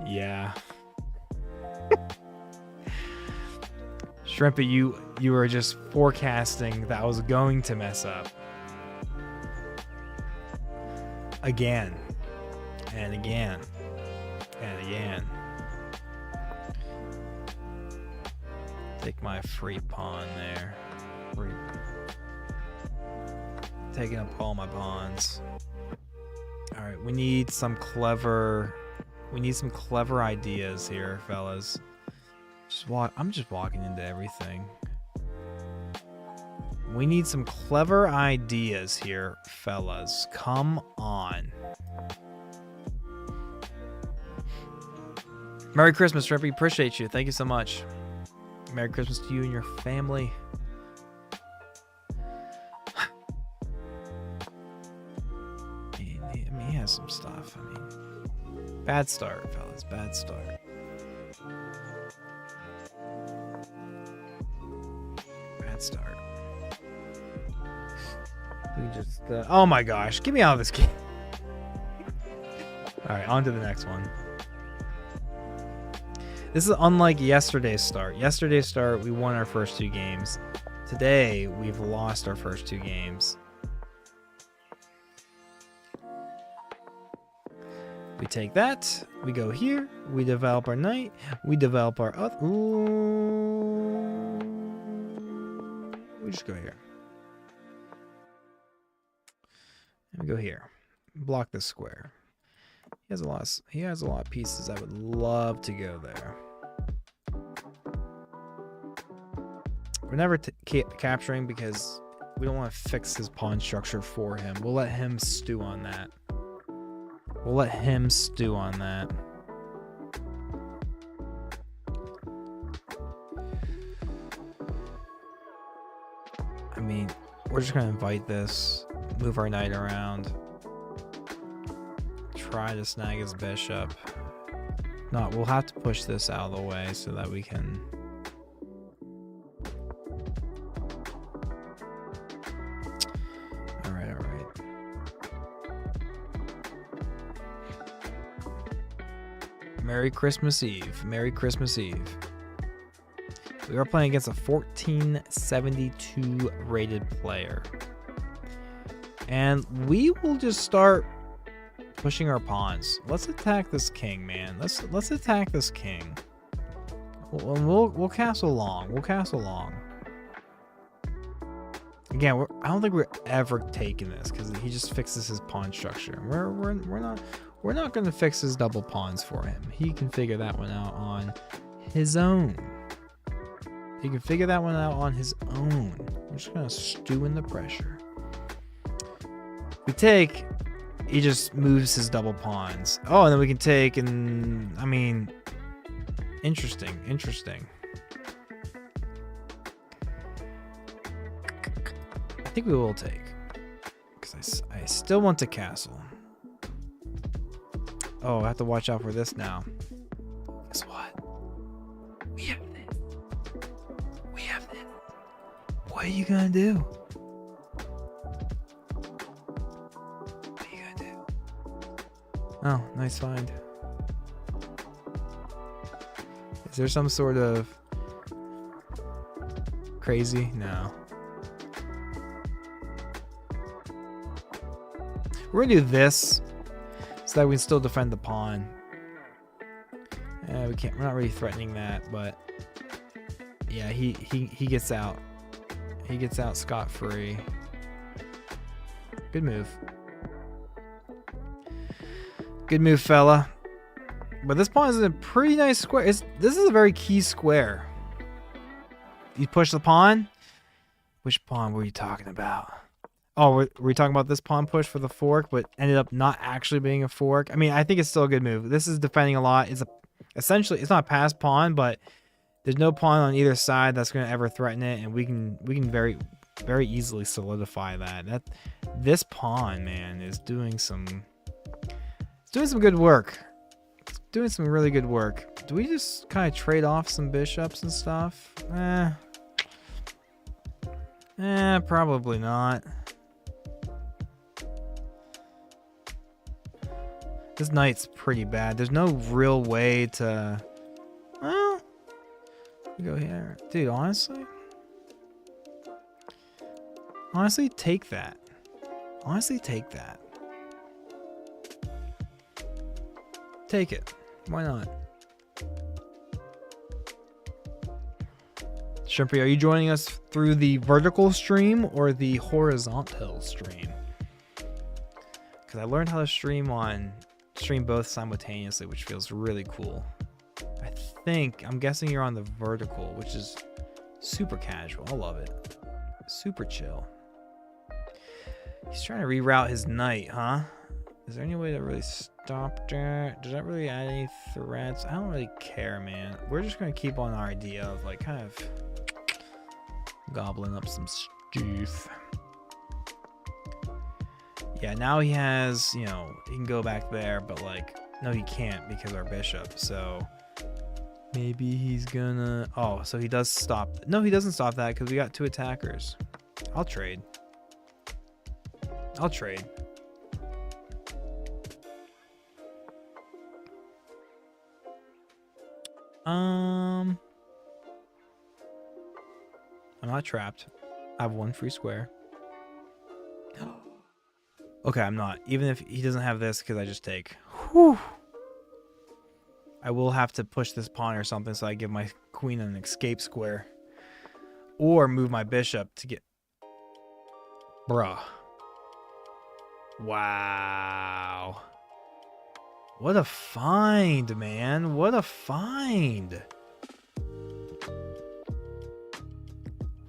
Yeah. Shrimpy, you were just forecasting that I was going to mess up. Again. And again. And again. Take my free pawn there. Taking up all my pawns. Alright, we need some clever ideas here, fellas. I'm just walking into everything. We need some clever ideas here, fellas. Come on. Merry Christmas, Shrimpy. Appreciate you. Thank you so much. Merry Christmas to you and your family. He has some stuff. I mean, bad start, fellas. Bad start. Bad start. We just. Oh my gosh! Get me out of this game. All right, on to the next one. This is unlike yesterday's start. Yesterday's start, we won our first 2 games. Today, we've lost our first 2 games. We take that. We go here. We develop our knight. We develop our other. Ooh. We just go here. And we go here. Block this square. He has a lot of pieces. I would love to go there. We're never capturing because we don't want to fix his pawn structure for him. We'll let him stew on that. I mean, we're just going to invite this, move our knight around, try to snag his bishop. No, we'll have to push this out of the way so that we can... Merry Christmas Eve. Merry Christmas Eve. We are playing against a 1472 rated player. And we will just start pushing our pawns. Let's attack this king, man. Let's attack this king. We'll castle long. We'll castle long. Again, I don't think we're ever taking this because he just fixes his pawn structure. We're not going to fix his double pawns for him. He can figure that one out on his own. We're just going to stew in the pressure. We take, he just moves his double pawns. Oh, and then we can take, and I mean, interesting. I think we will take, because I still want to castle. Oh, I have to watch out for this now. Guess what? We have this. What are you gonna do? Oh, nice find. Is there some sort of crazy? No. We're gonna do this so that we can still defend the pawn. We can't. We're not really threatening that, but yeah, he gets out. He gets out scot-free. Good move. Good move, fella. But this pawn is in a pretty nice square. This is a very key square. You push the pawn. Which pawn were you talking about? Oh, were we talking about this pawn push for the fork, but ended up not actually being a fork? I mean, I think it's still a good move. This is defending a lot. Essentially, it's not a pass pawn, but there's no pawn on either side that's going to ever threaten it, and we can very easily solidify that. This pawn, man, is doing some good work. It's doing some really good work. Do we just kind of trade off some bishops and stuff? Probably not. This knight's pretty bad. There's no real way to... Well, go here. Dude, honestly, take that. Honestly, take that. Take it. Why not? Shrimpy, are you joining us through the vertical stream or the horizontal stream? Because I learned how to stream both simultaneously, which feels really cool. I'm guessing you're on the vertical, which is super casual. I love it. Super chill. He's trying to reroute his knight, huh? Is there any way to really stop that? Does that really add any threats? I don't really care, man. We're just gonna keep on our idea of like kind of gobbling up some stuff. Yeah, now he has, you know, he can go back there, but like, no, he can't because our bishop. So maybe he's gonna... Oh, so he does stop. No, he doesn't stop that because we got 2 attackers. I'll trade. I'm not trapped. I have 1 free square. Okay, I'm not. Even if he doesn't have this, because I just take. Whew. I will have to push this pawn or something so I give my queen an escape square. Or move my bishop to get... Bruh. Wow. What a find, man. What a find.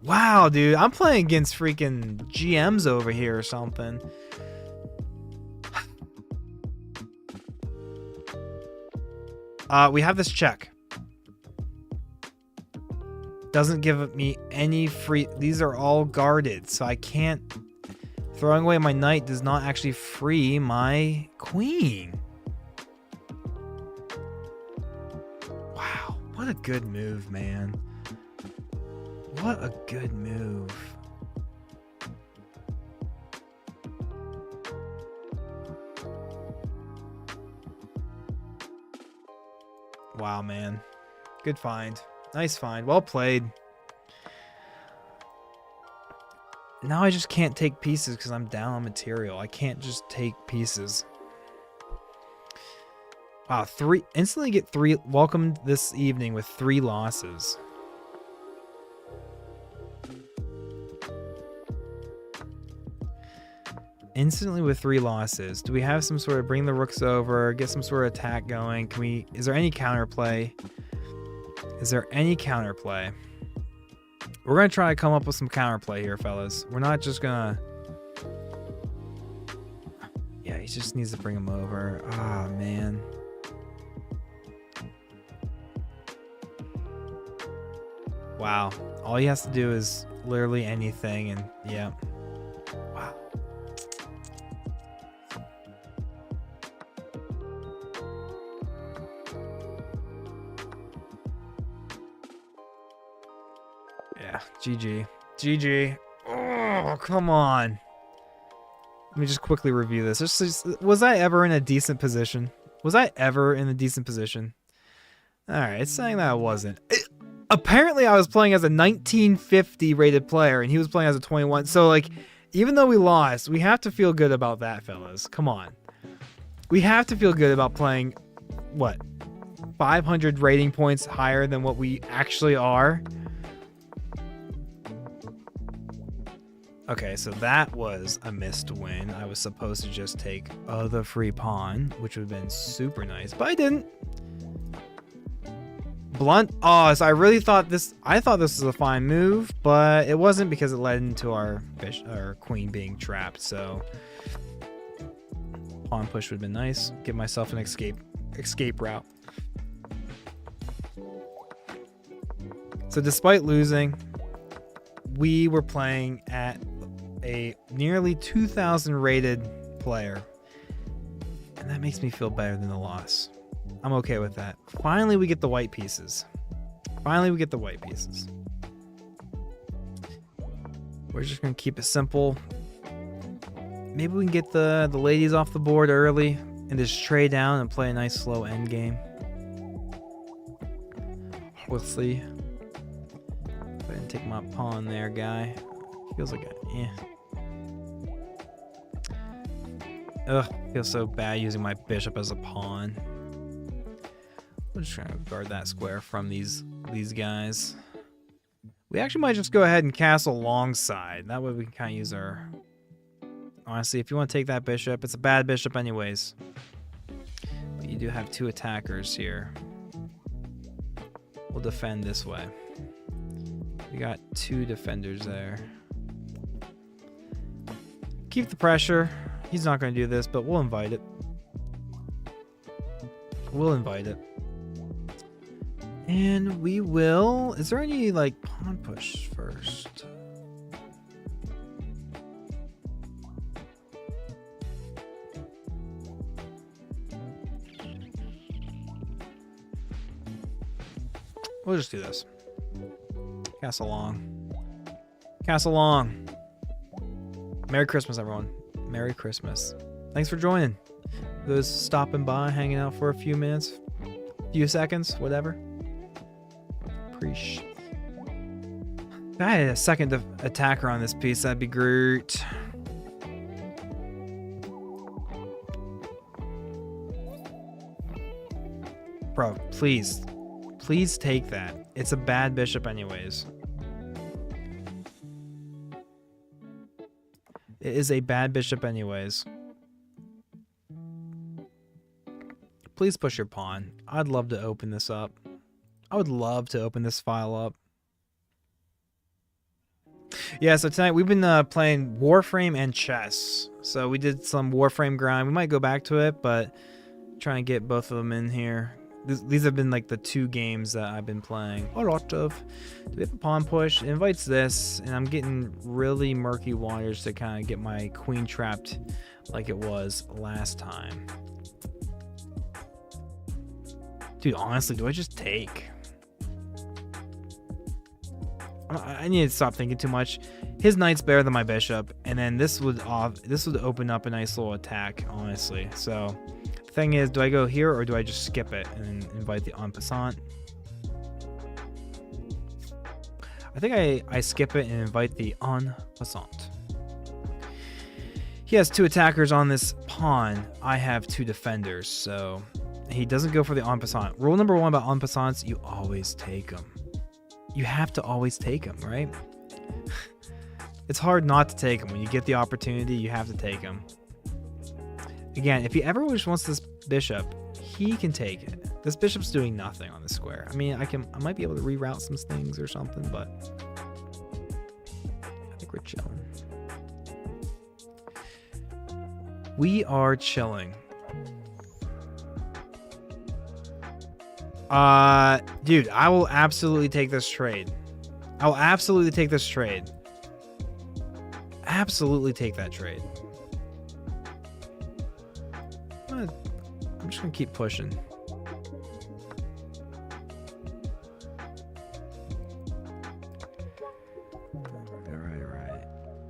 Wow, dude. I'm playing against freaking GMs over here or something. We have this check. Doesn't give me any free... These are all guarded, so I can't... Throwing away my knight does not actually free my queen. Wow, what a good move, man. What a good move. Wow, man. Good find. Nice find. Well played. Now I just can't take pieces because I'm down on material. I can't just take pieces. Wow, instantly get 3 welcomed this evening with 3 losses. Instantly with 3 losses. Do we have some sort of bring the rooks over, get some sort of attack going? Is there any counterplay? Is there any counterplay? We're going to try to come up with some counterplay here, fellas. We're not just going to... Yeah, he just needs to bring him over. Ah, man. Wow. All he has to do is literally anything, and yeah. Wow. Yeah, GG. GG. Oh, come on. Let me just quickly review this. Was I ever in a decent position? Was I ever in a decent position? Alright, it's saying that I wasn't. Apparently, I was playing as a 1950 rated player, and he was playing as a 21. So, like, even though we lost, we have to feel good about that, fellas. Come on. We have to feel good about playing, what, 500 rating points higher than what we actually are? Okay, so that was a missed win. I was supposed to just take the free pawn, which would have been super nice, but I didn't. Blunt. Oh, so I really thought this. I thought this was a fine move, but it wasn't because it led into our queen being trapped. So pawn push would have been nice. Give myself an escape route. So despite losing, we were playing at a nearly 2,000 rated player. And that makes me feel better than the loss. I'm okay with that. Finally, we get the white pieces. Finally, we get the white pieces. We're just going to keep it simple. Maybe we can get the ladies off the board early and just trade down and play a nice slow end game. We'll see. Go ahead and take my pawn there, guy. Feels like Ugh, feels so bad using my bishop as a pawn. I'm just trying to guard that square from these guys. We actually might just go ahead and castle alongside. That way we can kind of use our... Honestly, if you want to take that bishop, it's a bad bishop anyways. But you do have 2 attackers here. We'll defend this way. We got 2 defenders there. Keep the pressure. He's not going to do this, but we'll invite it. We'll invite it. And we will... Is there any, like, pawn push first? We'll just do this. Castle long. Castle long. Merry Christmas, everyone. Merry Christmas. Thanks for joining. Those stopping by, hanging out for a few minutes, few seconds, whatever. Appreciate. If I had a second attacker on this piece, that'd be great. Bro, please. Please take that. It's a bad bishop anyways. It is a bad bishop anyways. Please push your pawn. I'd love to open this up. I would love to open this file up. Yeah, so tonight we've been playing Warframe and chess. So we did some Warframe grind. We might go back to it, but trying to get both of them in here. These have been like the 2 games that I've been playing a lot of. Do we have a pawn push? It invites this, and I'm getting really murky waters to kind of get my queen trapped like it was last time. Dude, honestly, do I just take? I need to stop thinking too much. His knight's better than my bishop, and then this would open up a nice little attack, honestly. So the thing is, do I go here or do I just skip it and invite the en passant? I think I skip it and invite the en passant. He has 2 attackers on this pawn. I have 2 defenders, so he doesn't go for the en passant. Rule number 1 about en passants: you always take them. You have to always take them, right? It's hard not to take them. When you get the opportunity, you have to take them. Again, if he ever just wants this bishop, he can take it. This bishop's doing nothing on the square. I mean, I might be able to reroute some things or something, but I think we're chilling. We are chilling. Dude, I will absolutely take this trade. I will absolutely take this trade. Absolutely take that trade. I'm just gonna keep pushing.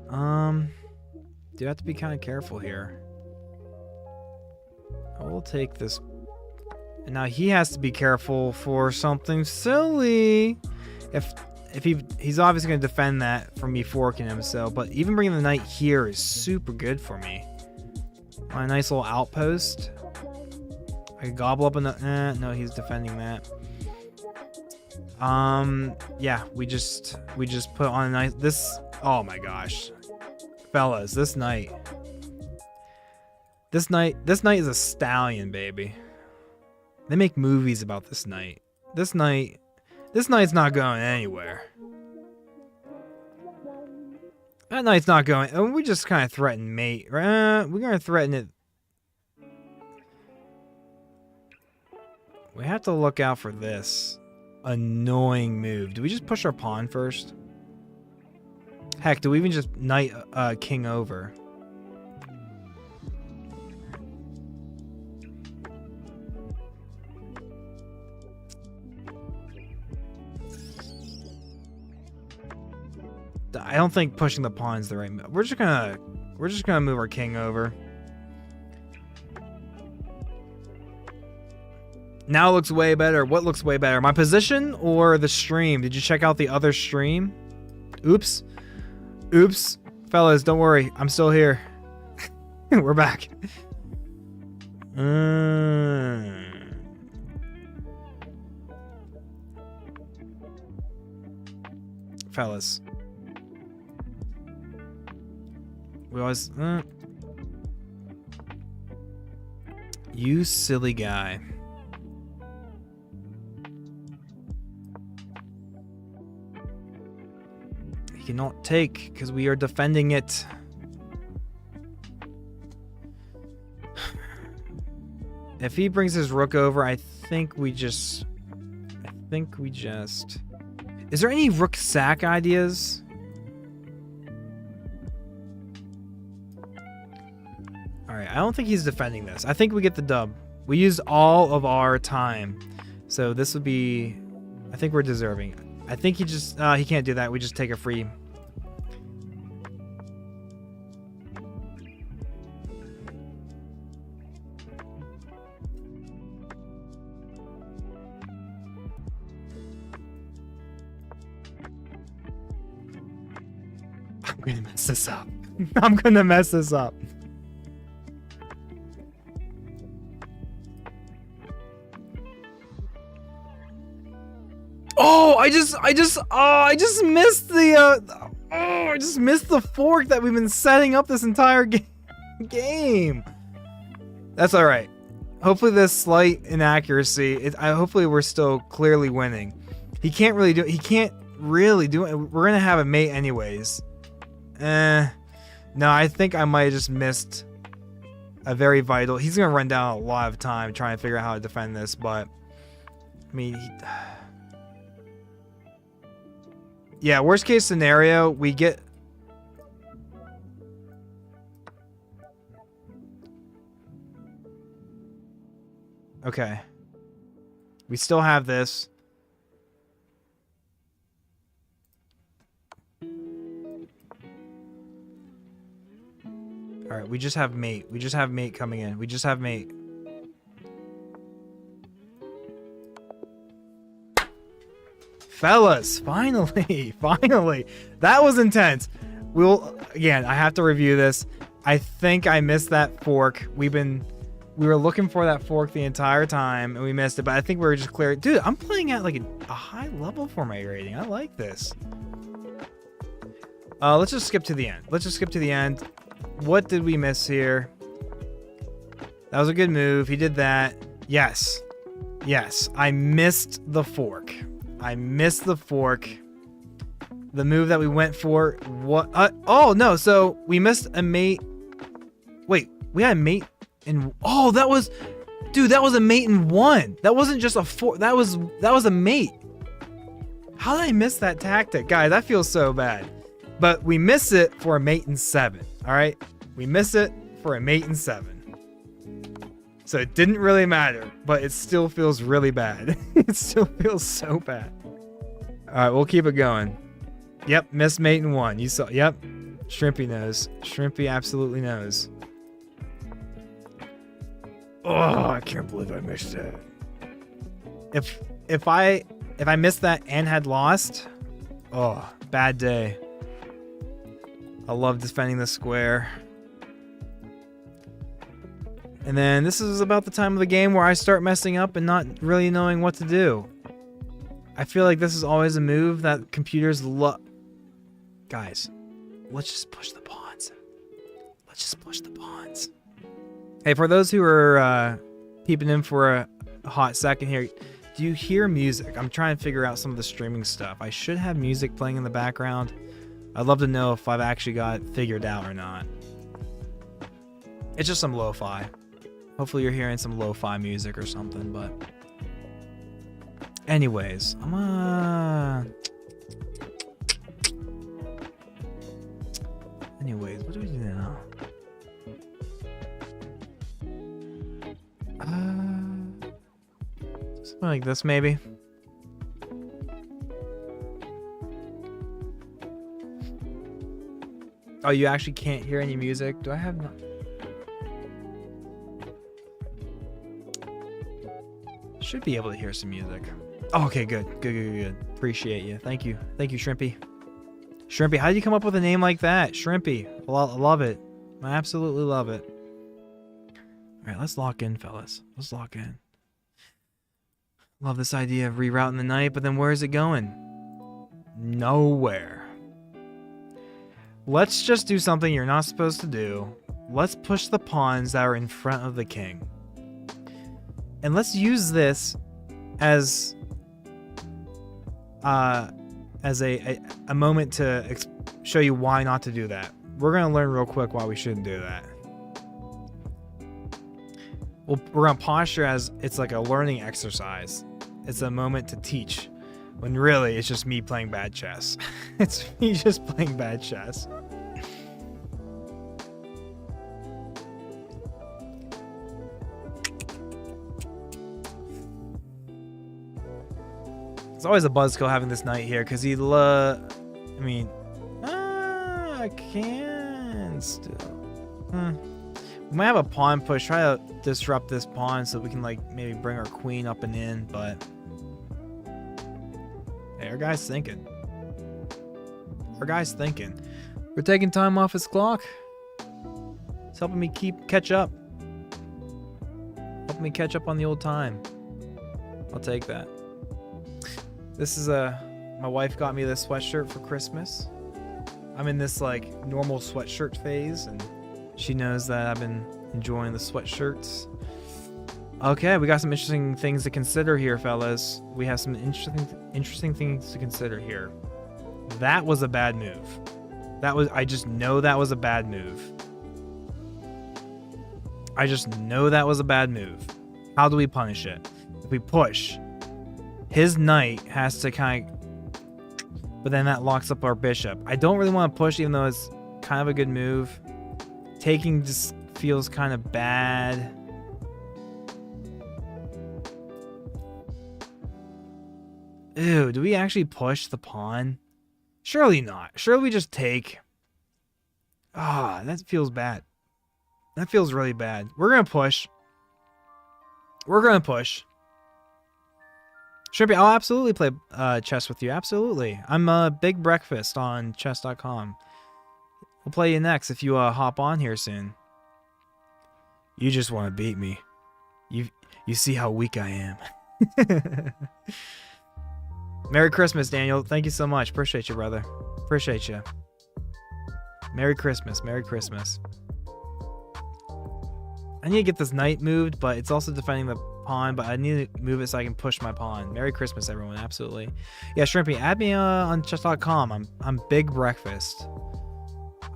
Right. Do have to be kind of careful here. I will take this. And now he has to be careful for something silly. If he's obviously going to defend that from me forking him, so, but even bringing the knight here is super good for me. My nice little outpost. I can gobble up no, he's defending that. Yeah, we just put on a nice oh my gosh. Fellas, this knight is a stallion, baby. They make movies about this knight. This knight's not going anywhere. That knight's not going. And we just kind of threaten mate. We're gonna threaten it. We have to look out for this annoying move. Do we just push our pawn first? Heck, do we even just knight king over? I don't think pushing the pawn's the right move. We're just gonna move our king over. Now it looks way better. What looks way better? My position or the stream? Did you check out the other stream? Oops. Oops. Fellas, don't worry. I'm still here. We're back. Fellas. We always... You silly guy. He cannot take, because we are defending it. If he brings his rook over, I think we just... Is there any rook sack ideas? Alright, I don't think he's defending this. I think we get the dub. We used all of our time. So this would be... I think we're deserving. I think he just... he can't do that. We just take a free... I'm gonna mess this up. I'm gonna mess this up. Oh, I just missed the I just missed the fork that we've been setting up this entire game. That's all right. Hopefully this slight inaccuracy, hopefully we're still clearly winning. He can't really do it. He can't really do it. We're going to have a mate anyways. No, I think I might have just missed a very vital. He's going to run down a lot of time trying to figure out how to defend this, but I mean, yeah, worst case scenario, we get... Okay. We still have this. Alright, we just have mate. We just have mate coming in. We just have mate. Fellas, finally, finally. That was intense. Again, I have to review this. I think I missed that fork. We were looking for that fork the entire time and we missed it, but I think we were just clear. Dude, I'm playing at like a high level for my rating. I like this. Let's just skip to the end. Let's just skip to the end. What did we miss here? That was a good move. He did that. Yes. Yes. I missed the fork. I missed the fork. The move that we went for. What? Oh, no. So we missed a mate. Wait, we had a mate in... Oh, that was... Dude, that was a mate in 1. That wasn't just a fork. That was a mate. How did I miss that tactic? Guys, that feels so bad. But we miss it for a mate in 7. All right? We miss it for a mate in 7. So it didn't really matter, but it still feels really bad. It still feels so bad. All right, we'll keep it going. Yep, missed mate in 1. You saw, yep. Shrimpy knows. Shrimpy absolutely knows. Oh, I can't believe I missed it. If I missed that and had lost, oh, bad day. I love defending the square. And then this is about the time of the game where I start messing up and not really knowing what to do. I feel like this is always a move that computers love. Guys, let's just push the pawns. Let's just push the pawns. Hey, for those who are peeping in for a hot second here, do you hear music? I'm trying to figure out some of the streaming stuff. I should have music playing in the background. I'd love to know if I've actually got it figured out or not. It's just some lo-fi. Hopefully you're hearing some lo-fi music or something, but... Anyways, Anyways, what do we do now? Something like this, maybe. Oh, you actually can't hear any music? Do I have no? Should be able to hear some music. Oh, okay, good. Appreciate you. Thank you, Shrimpy. Shrimpy, how did you come up with a name like that? Shrimpy. I love it. I absolutely love it. All right, let's lock in, fellas. Let's lock in. Love this idea of rerouting the knight, but then where is it going? Nowhere. Let's just do something you're not supposed to do. Let's push the pawns that are in front of the king. And let's use this as a moment to show you why not to do that. We're going to learn real quick why we shouldn't do that. We're going to posture as it's like a learning exercise. It's a moment to teach. When really, it's just me playing bad chess. It's me just playing bad chess. It's always a buzzkill having this knight here, because I can still. We might have a pawn push. Try to disrupt this pawn so we can, like, maybe bring our queen up and in, but... Hey, our guy's thinking. We're taking time off his clock. It's helping me catch up. Helping me catch up on the old time. I'll take that. This is my wife got me this sweatshirt for Christmas. I'm in this like normal sweatshirt phase, and she knows that I've been enjoying the sweatshirts. Okay, we got some interesting things to consider here, fellas. We have some interesting things to consider here. That was a bad move. I just know that was a bad move. How do we punish it? If we push, his knight has to kind of... But then that locks up our bishop. I don't really want to push, even though it's kind of a good move. Taking just feels kind of bad. Ew, do we actually push the pawn? Surely not. Surely we just take. Ah, that feels bad. That feels really bad. We're going to push. Shrimpy, I'll absolutely play chess with you. Absolutely. I'm a big breakfast on chess.com. We'll play you next if you hop on here soon. You just want to beat me. You see how weak I am. Merry Christmas, Daniel. Thank you so much. Appreciate you, brother. Appreciate you. Merry Christmas. Merry Christmas. I need to get this knight moved, but it's also defending the pawn, but I need to move it so I can push my pawn. Merry Christmas, everyone. Absolutely. Yeah, Shrimpy, add me on chess.com. I'm big breakfast.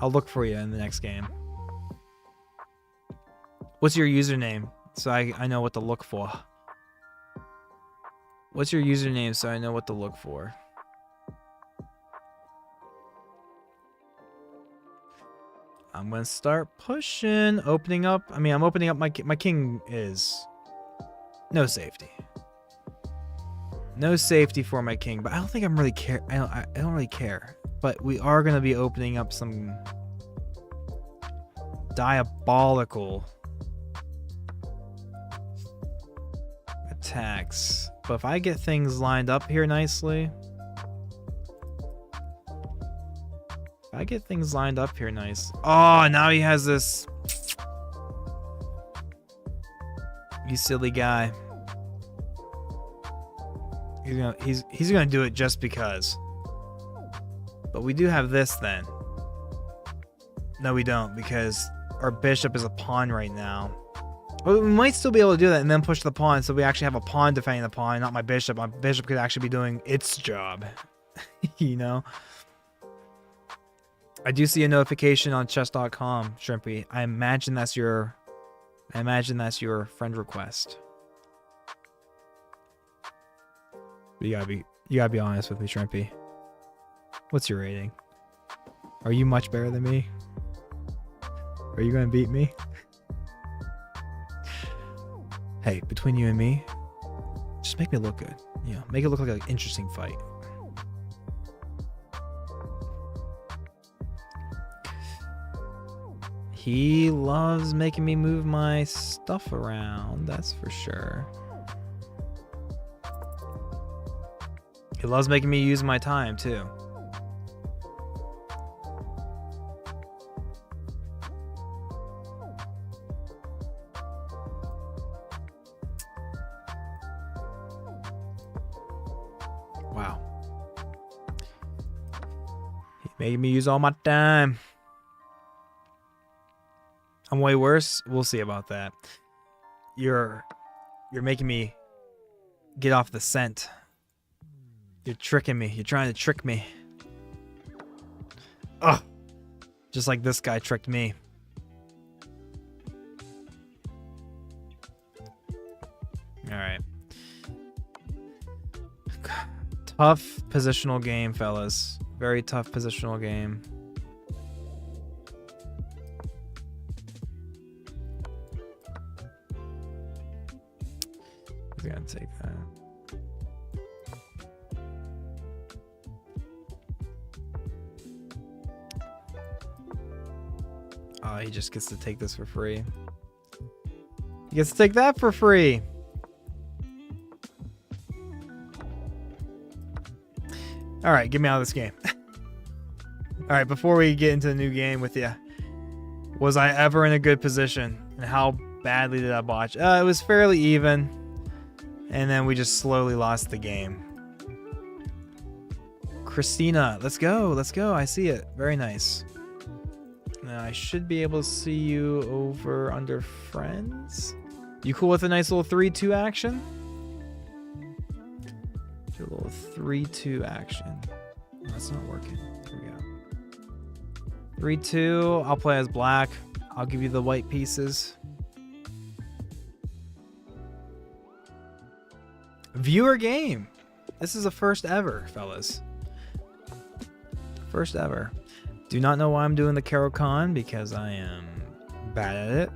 I'll look for you in the next game. What's your username so I know what to look for? What's your username so I know what to look for? I'm gonna start pushing, opening up. I mean, I'm opening up my king is no safety. No safety for my king, but I don't think I'm really care. I don't really care. But we are gonna be opening up some diabolical attacks. But if I get things lined up here nicely, oh, now he has this. You silly guy. He's gonna do it just because. But we do have this then. No, we don't, because our bishop is a pawn right now. But we might still be able to do that and then push the pawn, so we actually have a pawn defending the pawn, not my bishop. My bishop could actually be doing its job. You know? I do see a notification on chess.com, Shrimpy. I imagine that's your friend request. But you gotta be honest with me, Shrimpy. What's your rating? Are you much better than me? Are you gonna beat me? Hey, between you and me, just make me look good. You know, make it look like an interesting fight. He loves making me move my stuff around, that's for sure. He loves making me use my time, too. Wow. He made me use all my time. I'm way worse. We'll see about that. You're making me get off the scent. You're tricking me. You're trying to trick me. Ugh. Just like this guy tricked me. All right. Tough positional game, fellas. Very tough positional game. He's gonna take that. Oh, he just gets to take this for free. He gets to take that for free. All right, get me out of this game. All right, before we get into the new game with you, was I ever in a good position? And how badly did I botch? It was fairly even. And then we just slowly lost the game. Christina, let's go. Let's go. I see it. Very nice. Now, I should be able to see you over under friends. You cool with a nice little 3-2 action? Do a little 3-2 action. Oh, that's not working. Here we go. 3-2. I'll play as black. I'll give you the white pieces. Viewer game. This is a first ever, fellas. First ever. Do not know why I'm doing the Caro-Kann because I am bad at it.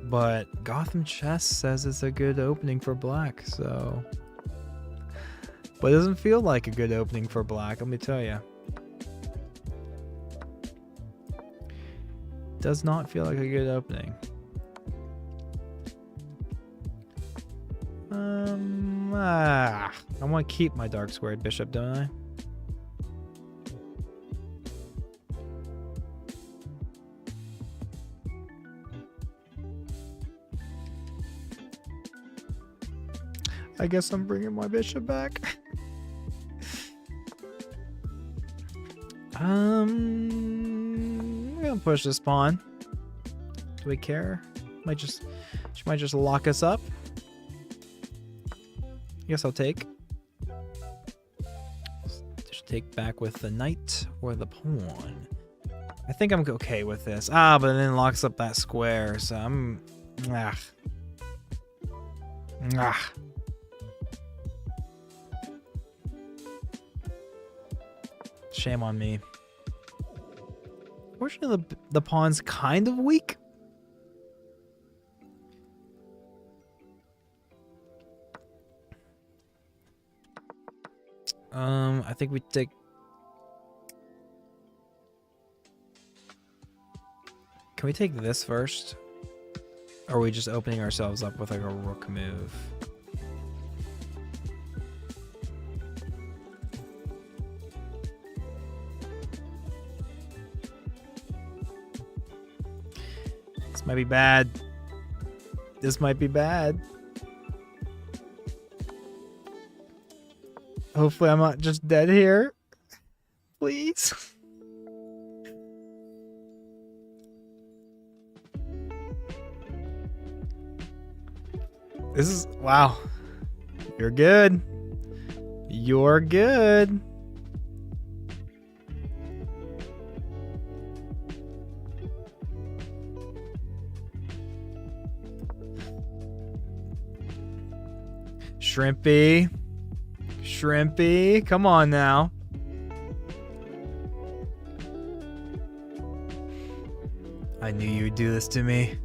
But Gotham Chess says it's a good opening for black, so. But it doesn't feel like a good opening for black, let me tell you. Does not feel like a good opening. I want to keep my dark squared bishop, don't I? I guess I'm bringing my bishop back. I'm gonna push this pawn. Do we care? She might just lock us up. Guess I'll take. Just take back with the knight or the pawn. I think I'm okay with this. But then it locks up that square, so I'm. Shame on me. Fortunately, the pawn's kind of weak. I think we take. Can we take this first? Or are we just opening ourselves up with like a rook move? This might be bad. This might be bad. Hopefully I'm not just dead here. Please. This is... Wow. You're good. You're good. Shrimpy. Shrimpy. Come on now. I knew you'd do this to me.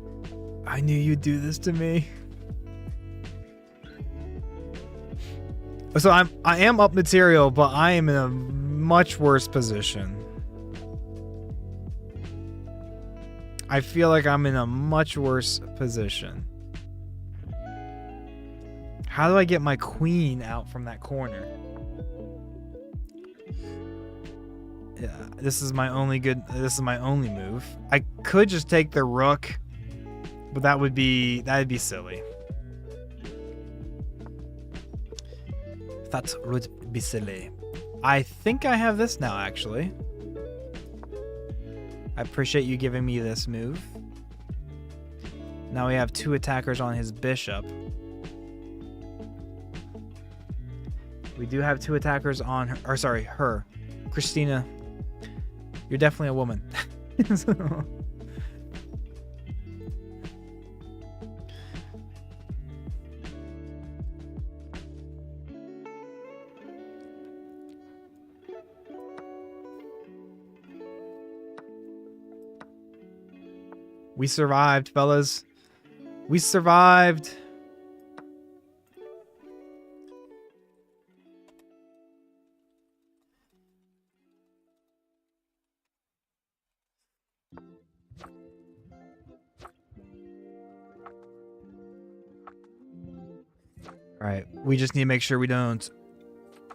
I knew you'd do this to me. So I am up material, but I am in a much worse position. I feel like I'm in a much worse position. How do I get my queen out from that corner? Yeah, this is my only move. I could just take the rook, but that'd be silly. That would be silly. I think I have this now, actually. I appreciate you giving me this move. Now we have 2 attackers on his bishop. We do have 2 attackers on her, or sorry, her. Christina, you're definitely a woman. We survived, fellas. We survived. All right, we just need to make sure we don't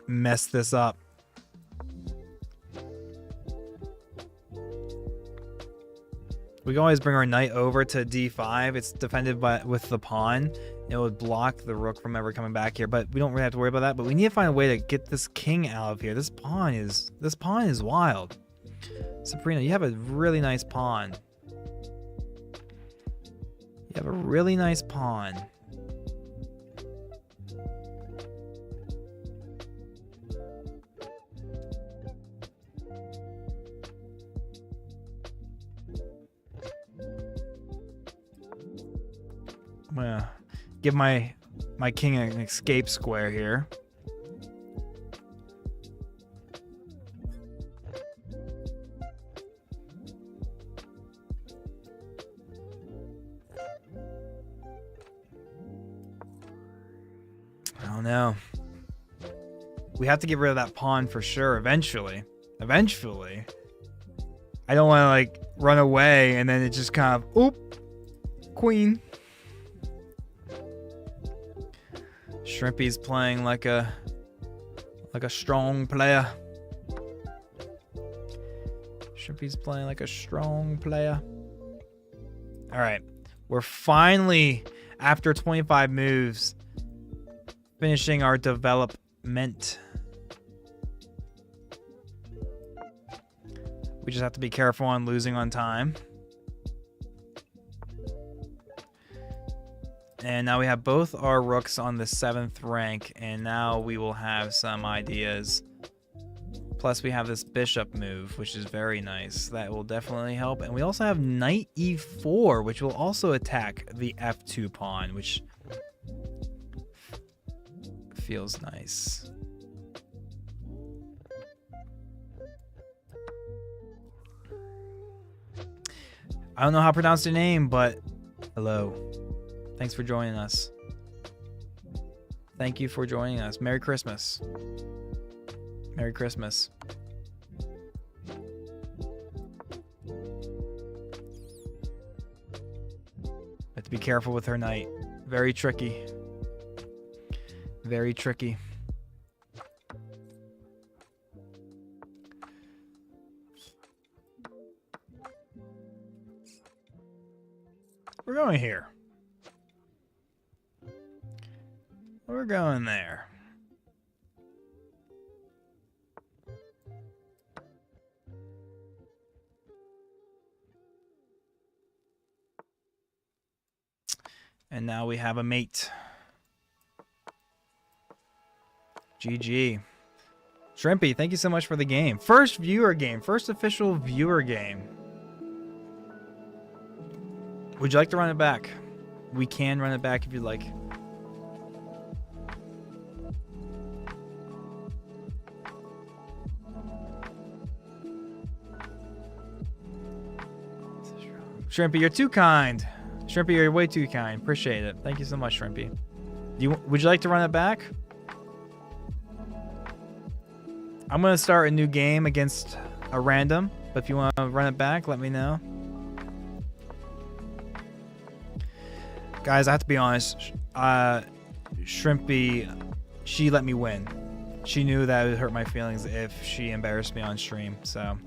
mess this up. We can always bring our knight over to d5. It's defended with the pawn. It would block the rook from ever coming back here, but we don't really have to worry about that. But we need to find a way to get this king out of here. This pawn is wild. Sabrina, you have a really nice pawn. You have a really nice pawn. I'm gonna give my king an escape square here. I don't know. We have to get rid of that pawn for sure eventually. Eventually. I don't want to like run away and then it just kind of oop, queen. Shrimpy's playing like a strong player. Shrimpy's playing like a strong player. All right, we're finally, after 25 moves, finishing our development. We just have to be careful on losing on time. And now we have both our rooks on the 7th rank, and now we will have some ideas. Plus we have this bishop move, which is very nice. That will definitely help. And we also have knight e4, which will also attack the f2 pawn, which feels nice. I don't know how to pronounce your name, but hello. Thanks for joining us. Thank you for joining us. Merry Christmas. Merry Christmas. Have to be careful with her knight. Very tricky. Very tricky. We're going here. We're going there. And now we have a mate. GG. Shrimpy, thank you so much for the game. First viewer game. First official viewer game. Would you like to run it back? We can run it back if you'd like. Shrimpy, you're too kind. Shrimpy, you're way too kind. Appreciate it. Thank you so much, Shrimpy. Would you like to run it back? I'm going to start a new game against a random, but if you want to run it back, let me know. Guys, I have to be honest. Shrimpy, she let me win. She knew that it would hurt my feelings if she embarrassed me on stream. So,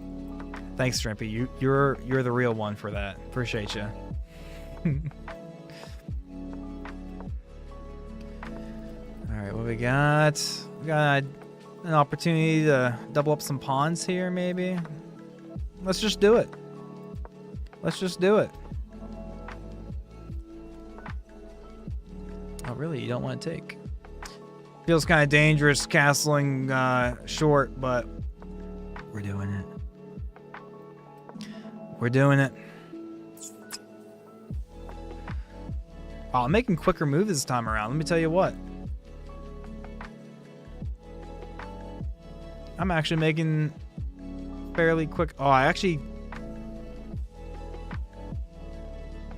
thanks, Shrimpy. You're the real one for that. Appreciate you. All right, what we got? We got an opportunity to double up some pawns here, maybe. Let's just do it. Let's just do it. Oh, really? You don't want to take? Feels kind of dangerous castling short, but we're doing it. We're doing it. Oh, I'm making quicker moves this time around. Let me tell you what. I'm actually making fairly quick. Oh, I actually...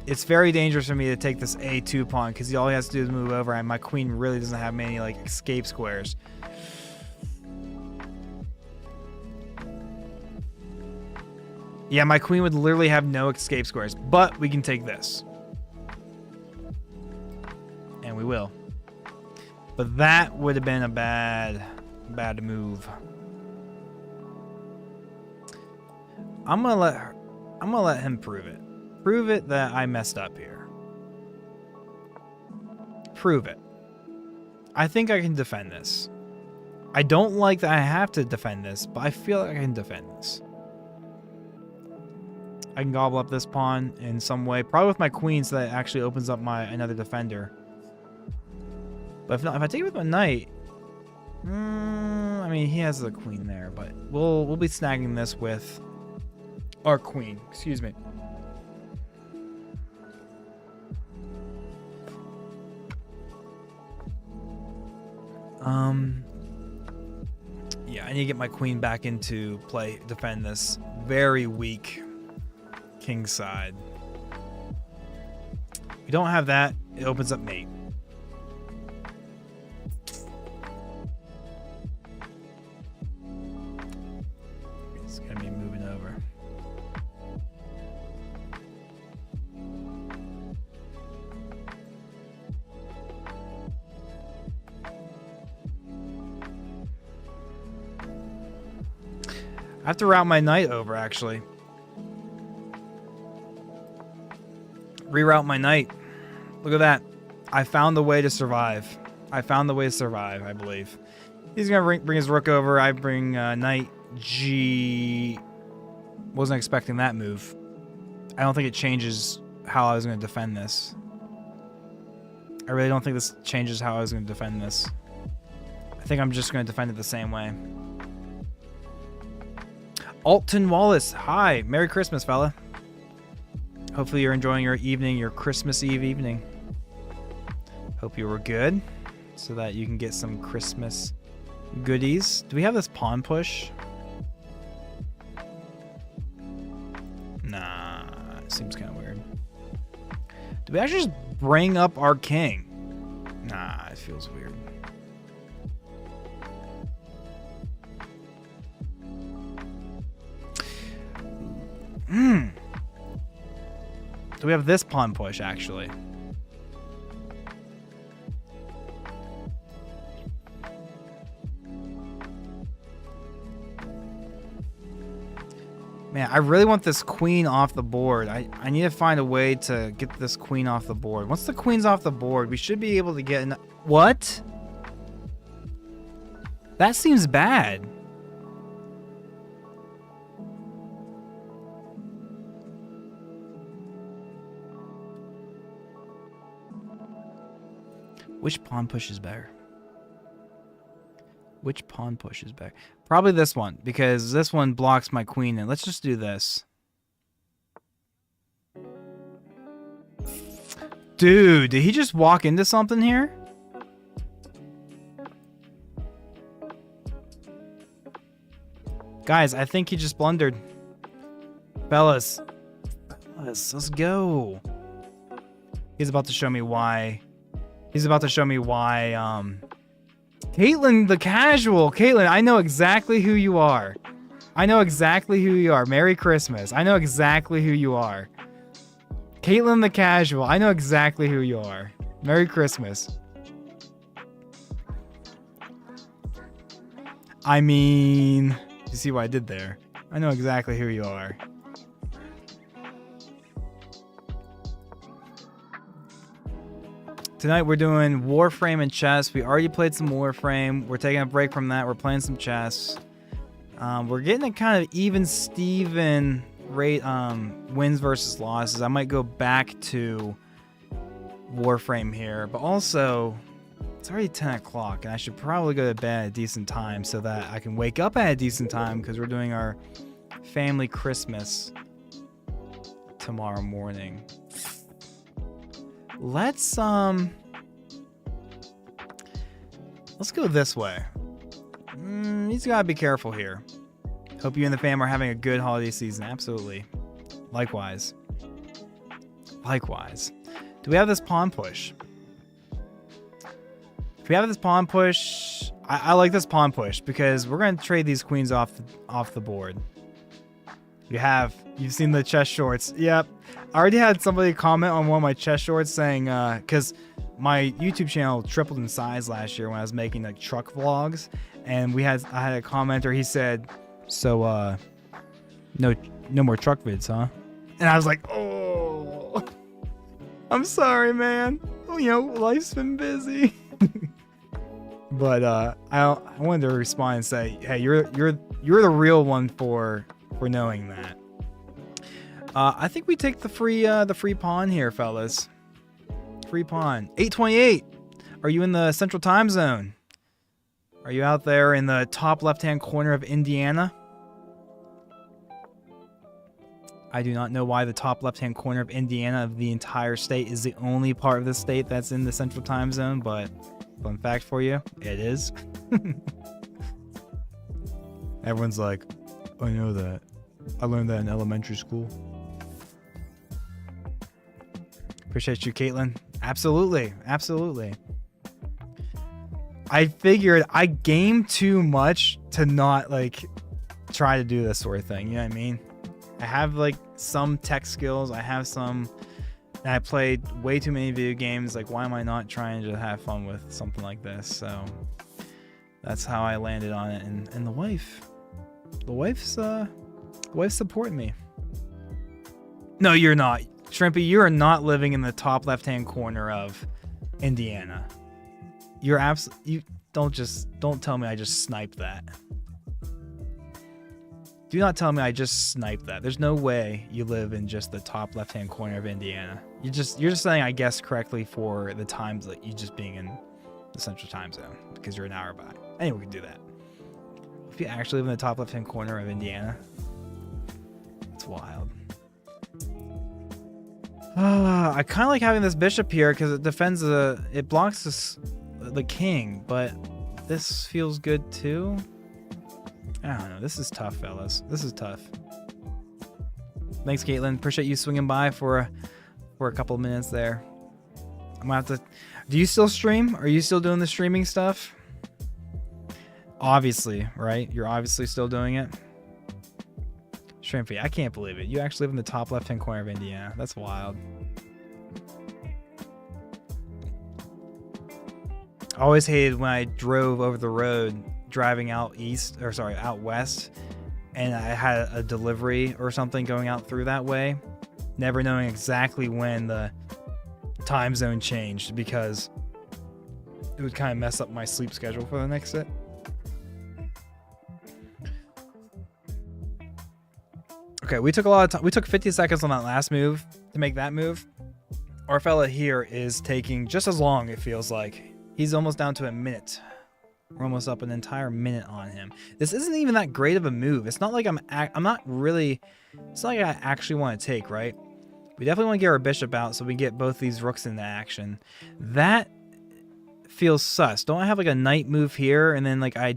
It's very dangerous for me to take this A2 pawn because all he has to do is move over and my queen really doesn't have many like escape squares. Yeah, my queen would literally have no escape squares, but we can take this. And we will. But that would have been a bad move. I'm gonna let him prove it. Prove it that I messed up here. Prove it. I think I can defend this. I don't like that I have to defend this, but I feel like I can defend this. I can gobble up this pawn in some way, probably with my queen, so that it actually opens up another defender. But if not, if I take it with my knight, I mean he has the queen there, but we'll be snagging this with our queen. Excuse me. Yeah, I need to get my queen back into play, defend this very weak king side. We don't have that. It opens up mate. It's gonna be moving over. I have to route my knight over, actually. Reroute my knight. Look at that. I found the way to survive. I found the way to survive, I believe. He's going to bring his rook over. I bring knight G. Wasn't expecting that move. I don't think it changes how I was going to defend this. I really don't think this changes how I was going to defend this. I think I'm just going to defend it the same way. Alton Wallace, hi. Merry Christmas, fella. Hopefully you're enjoying your evening, your Christmas Eve evening. Hope you were good so that you can get some Christmas goodies. Do we have this pawn push? Nah, it seems kind of weird. Do we actually just bring up our king? Nah, it feels weird. Do we have this pawn push, actually? Man, I really want this queen off the board. I need to find a way to get this queen off the board. Once the queen's off the board, we should be able to get... What? That seems bad. Which pawn push is better? Which pawn push is better? Probably this one, because this one blocks my queen in. Let's just do this. Dude, did he just walk into something here? Guys, I think he just blundered. Fellas, Let's go. He's about to show me why. He's about to show me why. Caitlin the casual. Caitlin, I know exactly who you are. I know exactly who you are. Merry Christmas. I know exactly who you are. Caitlin the casual. I know exactly who you are. Merry Christmas. I mean, you see what I did there? I know exactly who you are. Tonight we're doing Warframe and chess. We already played some Warframe. We're taking a break from that. We're playing some chess. We're getting a kind of even Steven rate wins versus losses. I might go back to Warframe here, but also it's already 10 o'clock and I should probably go to bed at a decent time so that I can wake up at a decent time because we're doing our family Christmas tomorrow morning. Let's go this way. He's gotta be careful here. Hope you and the fam are having a good holiday season. Absolutely. Likewise. Likewise. Do we have this pawn push? If we have this pawn push, I like this pawn push because we're gonna trade these queens off the board. You've seen the chess shorts. Yep. I already had somebody comment on one of my chess shorts saying, because my YouTube channel tripled in size last year when I was making like truck vlogs, and I had a commenter. He said, "So, no more truck vids, huh?" And I was like, "Oh, I'm sorry, man. You know, life's been busy." But I wanted to respond and say, "Hey, you're the real one for knowing that." I think we take the free pawn here, fellas. Free pawn. 828. Are you in the Central Time Zone? Are you out there in the top left-hand corner of Indiana? I do not know why the top left-hand corner of Indiana of the entire state is the only part of the state that's in the Central Time Zone, but fun fact for you, it is. Everyone's like, I know that. I learned that in elementary school. Appreciate you, Caitlin. Absolutely. Absolutely. I figured I game too much to not like try to do this sort of thing. You know what I mean? I have like some tech skills. I have some. And I played way too many video games. Like, why am I not trying to have fun with something like this? So that's how I landed on it. And the wife's supporting me. No, you're not. Shrimpy, you are not living in the top left-hand corner of Indiana. You're you don't tell me I just sniped that. Do not tell me I just sniped that. There's no way you live in just the top left-hand corner of Indiana. You're just saying I guessed correctly for the times that you just being in the Central Time Zone because you're an hour back. Anyway, we can do that. If you actually live in the top left-hand corner of Indiana, it's wild. I kind of like having this bishop here because it defends it blocks the king, but this feels good too. I don't know. This is tough, fellas. This is tough. Thanks, Caitlin. Appreciate you swinging by for a couple of minutes there. I'm gonna have to. Do you still stream? Are you still doing the streaming stuff? Obviously, right? You're obviously still doing it. Shrimpy, I can't believe it. You actually live in the top left-hand corner of Indiana. That's wild. I always hated when I drove over the road driving out west, and I had a delivery or something going out through that way, never knowing exactly when the time zone changed because it would kind of mess up my sleep schedule for the next set. Okay, we took a lot of time. We took 50 seconds on that last move to make that move. Our fella here is taking just as long, it feels like. He's almost down to a minute. We're almost up an entire minute on him. This isn't even that great of a move. It's not like it's not like I actually want to take, right? We definitely want to get our bishop out so we get both these rooks into action. That feels sus. Don't I have like a knight move here and then like I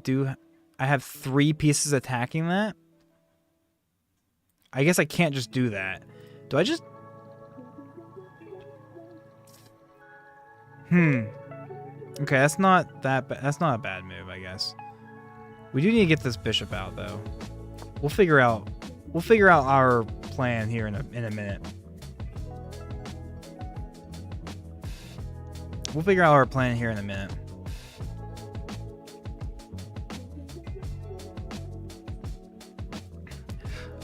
have 3 pieces attacking that? I guess I can't just do that Do I just... Okay, that's not that bad. That's not a bad move, I guess. We do need to get this bishop out, though. We'll figure out our plan here in a minute. We'll figure out our plan here in a minute.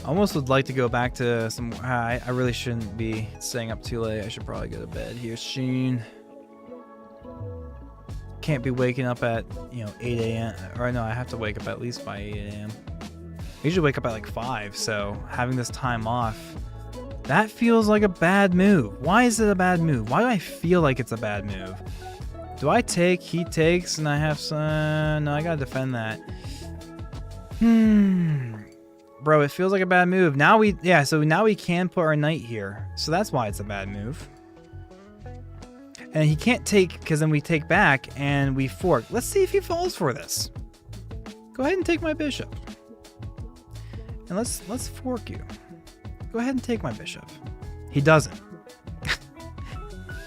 I almost would like to go back to some... I really shouldn't be staying up too late. I should probably go to bed here soon. Can't be waking up at, 8 a.m. Or no, I have to wake up at least by 8 a.m. I usually wake up at like 5, so having this time off, that feels like a bad move. Why is it a bad move? Why do I feel like it's a bad move? Do I take? He takes, and I have some... No, I gotta defend that. Bro, it feels like a bad move. Now we can put our knight here. So that's why it's a bad move. And he can't take, because then we take back and we fork. Let's see if he falls for this. Go ahead and take my bishop. And let's fork you. Go ahead and take my bishop. He doesn't.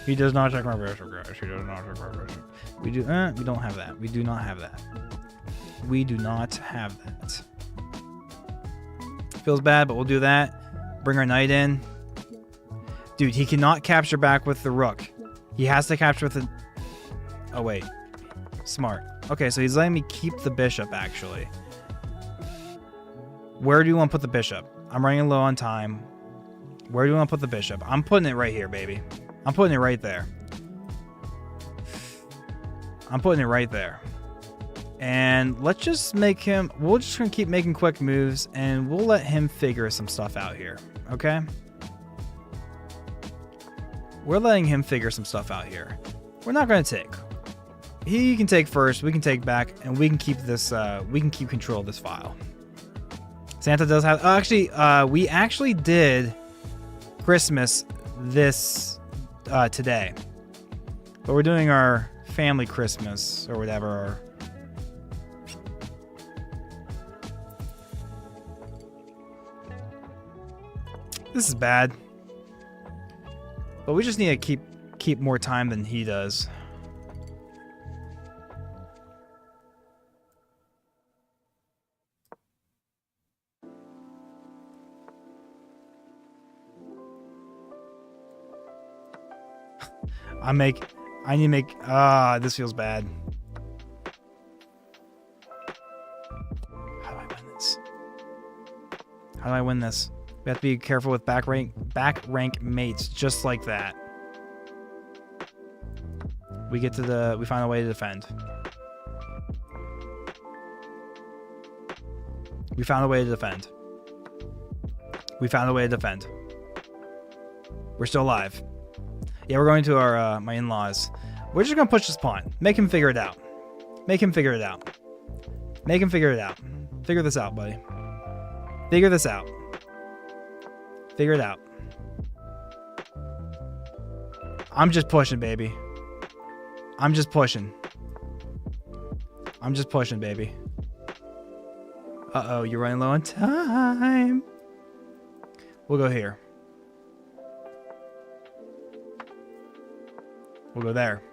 He does not take my bishop, guys. He does not take my bishop. We don't have that. We do not have that. We do not have that. Feels bad, but we'll do that. Bring our knight in. Dude, he cannot capture back with the rook. He has to capture with the... Oh, wait. Smart. Okay, so he's letting me keep the bishop, actually. Where do you want to put the bishop? I'm running low on time. Where do you want to put the bishop? I'm putting it right here, baby. I'm putting it right there. I'm putting it right there. And let's just make him... We're just going to keep making quick moves, and we'll let him figure some stuff out here. Okay? We're letting him figure some stuff out here. We're not going to take. He can take first, we can take back, and we can keep this... we can keep control of this file. Santa does have... we actually did Christmas this... today. But we're doing our family Christmas, or whatever... This is bad. But we just need to keep more time than he does. I need to make this feels bad. How do I win this? How do I win this? We have to be careful with back rank mates, just like that. We find a way to defend. We found a way to defend. We found a way to defend. We're still alive. Yeah, we're going to our my in-laws. We're just gonna push this pawn. Make him figure it out. Make him figure it out. Make him figure it out. Figure this out, buddy. Figure this out. Figure it out. I'm just pushing, baby. I'm just pushing. I'm just pushing, baby. Uh-oh, you're running low on time. We'll go here. We'll go there.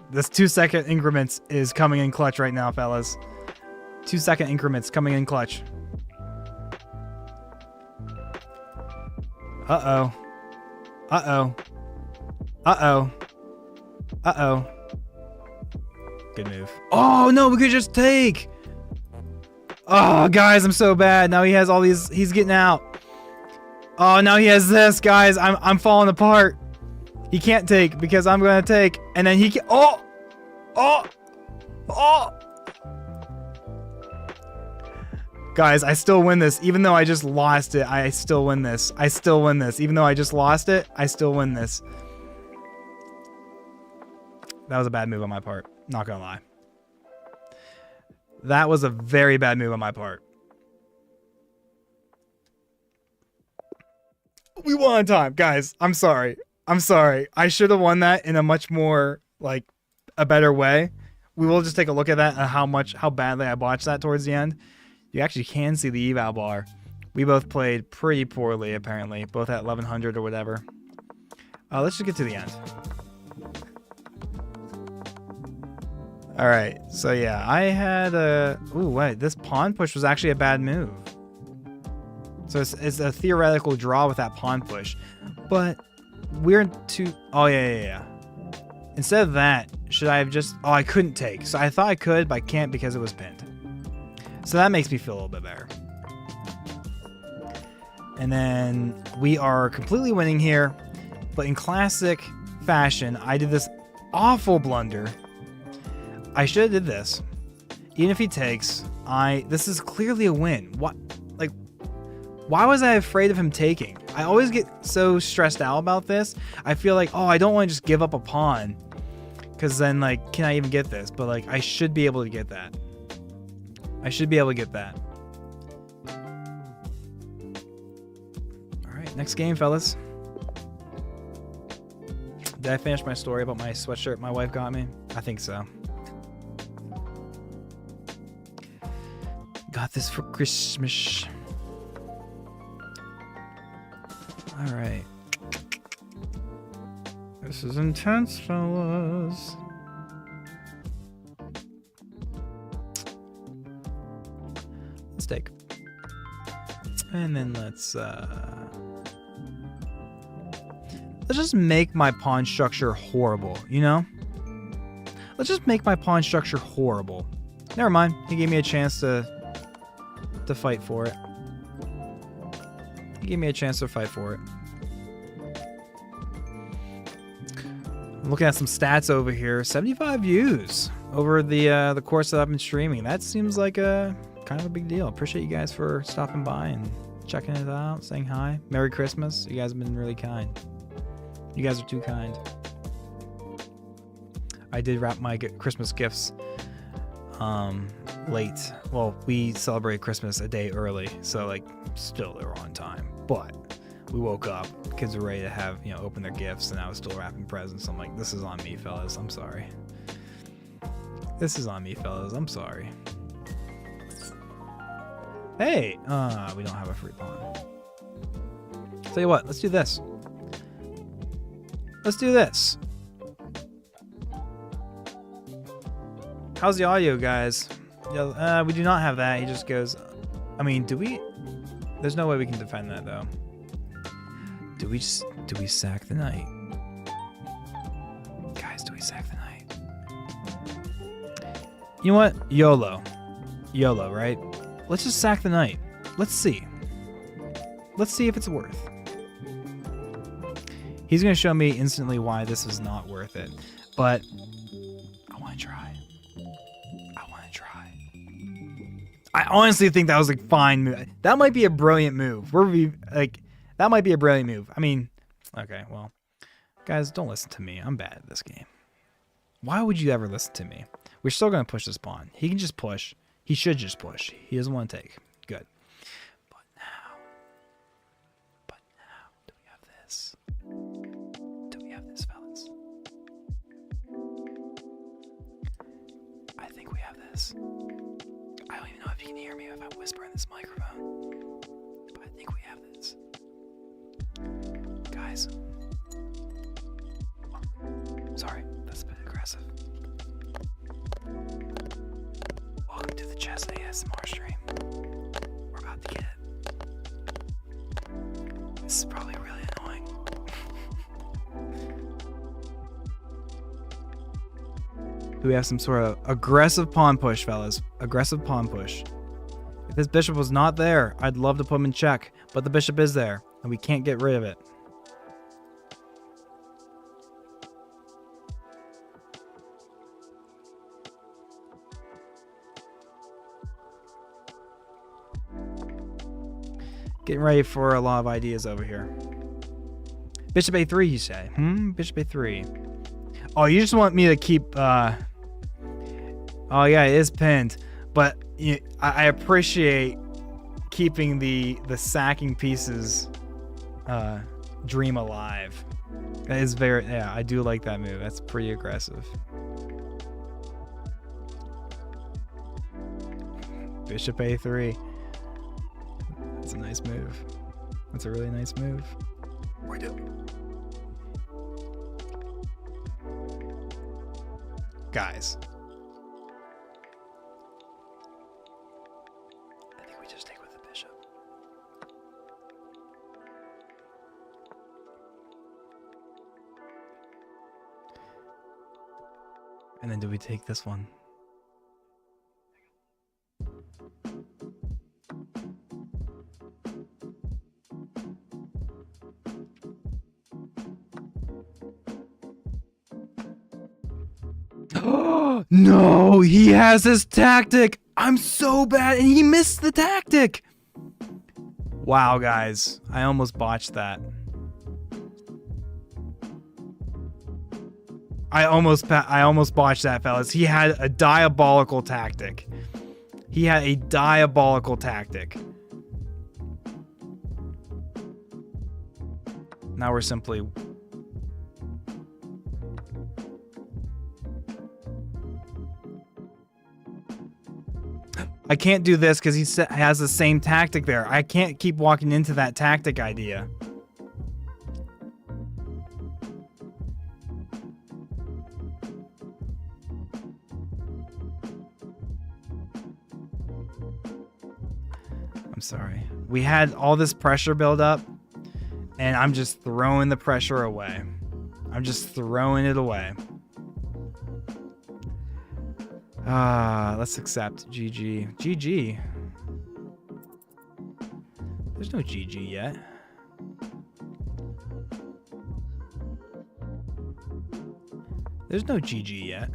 This 2-second increments is coming in clutch right now, fellas. 2-second increments coming in clutch. Uh-oh. Uh-oh. Uh-oh. Uh-oh. Good move. Oh, no, we could just take. Oh, guys, I'm so bad. Now he has all these. He's getting out. Oh, now he has this, guys. I'm falling apart. He can't take because I'm going to take. And then he can... Oh! Oh! Oh! Guys, I still win this. Even though I just lost it, I still win this. I still win this. Even though I just lost it, I still win this. That was a bad move on my part. Not gonna lie. That was a very bad move on my part. We won on time. Guys, I'm sorry. I'm sorry. I should have won that in a much more, like, a better way. We will just take a look at that and how badly I botched that towards the end. You actually can see the eval bar. We both played pretty poorly, apparently. Both at 1100 or whatever. Let's just get to the end. Alright, so yeah, I had a... Ooh, wait, this pawn push was actually a bad move. So it's a theoretical draw with that pawn push. But we're too... Oh, yeah. Instead of that, should I have just... Oh, I couldn't take. So I thought I could, but I can't because it was pinned. So that makes me feel a little bit better. And then we are completely winning here. But in classic fashion, I did this awful blunder. I should have did this. Even if he takes, this is clearly a win. What, like, why was I afraid of him taking? I always get so stressed out about this. I feel like, oh, I don't want to just give up a pawn, because then, like, can I even get this? But like, I should be able to get that. I should be able to get that. All right, next game, fellas. Did I finish my story about my sweatshirt my wife got me? I think so. Got this for Christmas. All right. This is intense, fellas. Let's take. And then let's just make my pawn structure horrible, you know? Let's just make my pawn structure horrible. Never mind. He gave me a chance to fight for it. He gave me a chance to fight for it. I'm looking at some stats over here. 75 views over the course that I've been streaming. That seems like a kind of a big deal. Appreciate you guys for stopping by and checking it out, saying hi. Merry Christmas. You guys have been really kind. You guys are too kind. I did wrap my Christmas gifts late. Well, we celebrate Christmas a day early, so like still they were on time. But we woke up, kids were ready to have, you know, open their gifts, and I was still wrapping presents. I'm like, this is on me, fellas. I'm sorry. This is on me, fellas. I'm sorry. Hey, we don't have a free pawn. Tell you what, let's do this. Let's do this. How's the audio, guys? Yeah, we do not have that. He just goes... I mean, do we... There's no way we can defend that, though. Do we sack the knight? Guys, do we sack the knight? You know what? YOLO. YOLO, right? Let's just sack the knight. Let's see. Let's see if it's worth. He's going to show me instantly why this is not worth it. But I want to try. I honestly think that was a fine move. That might be a brilliant move. That might be a brilliant move. I mean, okay, well, guys, don't listen to me. I'm bad at this game. Why would you ever listen to me? We're still going to push this pawn. He can just push. He should just push. He doesn't want to take. Good. But now, do we have this? Do we have this, fellas? I think we have this. I don't even know if you can hear me if I whisper in this microphone, but I think we have this. Guys. Sorry, that's a bit aggressive. Welcome to the Chess ASMR stream. We're about to get it. This is probably really annoying. Do we have some sort of aggressive pawn push, fellas? Aggressive pawn push. If this bishop was not there, I'd love to put him in check, but the bishop is there, and we can't get rid of it. Getting ready for a lot of ideas over here. Bishop a3, you say? Bishop a3. Oh, you just want me to keep... Oh, yeah, it is pinned. But I appreciate keeping the sacking pieces dream alive. That is very... Yeah, I do like that move. That's pretty aggressive. Bishop a3. That's a nice move. That's a really nice move. We do. Guys. I think we just take with the bishop. And then do we take this one? No, he has his tactic. I'm so bad, and he missed the tactic. Wow, guys, I almost botched that. I almost botched that, fellas. He had a diabolical tactic. He had a diabolical tactic. Now we're simply... I can't do this because he has the same tactic there. I can't keep walking into that tactic idea. I'm sorry. We had all this pressure build up, and I'm just throwing the pressure away. I'm just throwing it away. Let's accept GG. GG. There's no GG yet. There's no GG yet.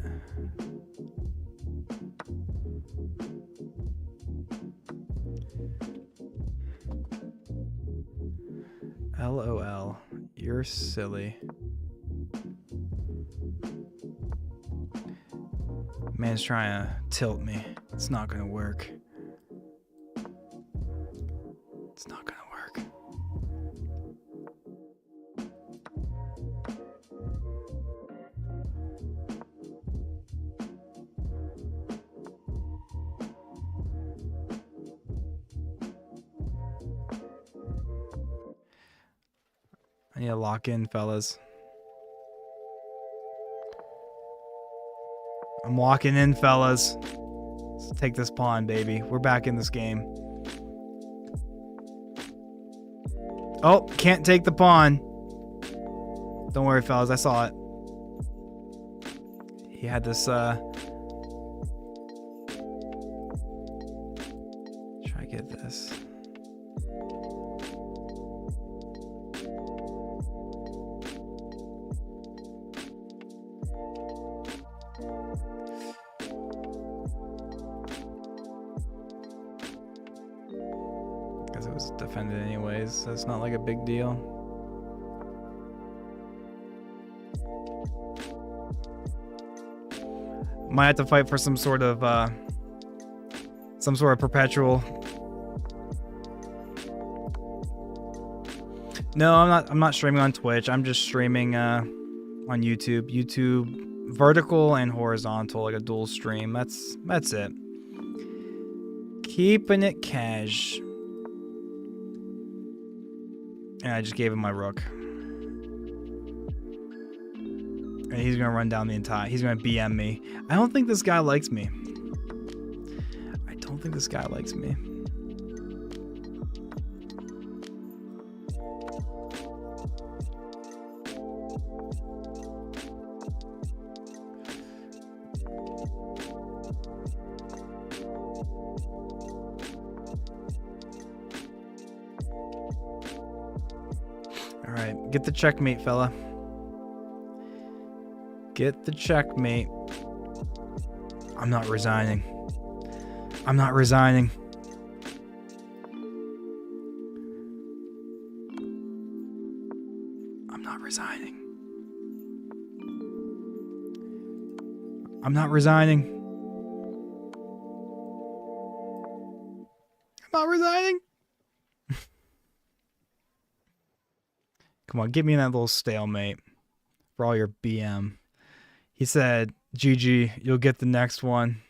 LOL. You're silly. Man's trying to tilt me. It's not gonna work. It's not gonna work. I need to lock in, fellas. I'm walking in, fellas. Let's take this pawn, baby. We're back in this game. Oh, can't take the pawn. Don't worry, fellas. I saw it. He had this, try to get this. Because it was defended anyways, so it's not like a big deal. Might have to fight for some sort of perpetual. No, I'm not streaming on Twitch. I'm just streaming on YouTube. YouTube vertical and horizontal, like a dual stream. That's it. Keeping it cash. And I just gave him my rook. And he's gonna run down the entire. He's gonna BM me. I don't think this guy likes me. I don't think this guy likes me. All right, get the checkmate, fella. Get the checkmate. I'm not resigning. I'm not resigning. I'm not resigning. I'm not resigning. I'm not resigning. Come on, get me in that little stalemate for all your BM. He said, GG, you'll get the next one.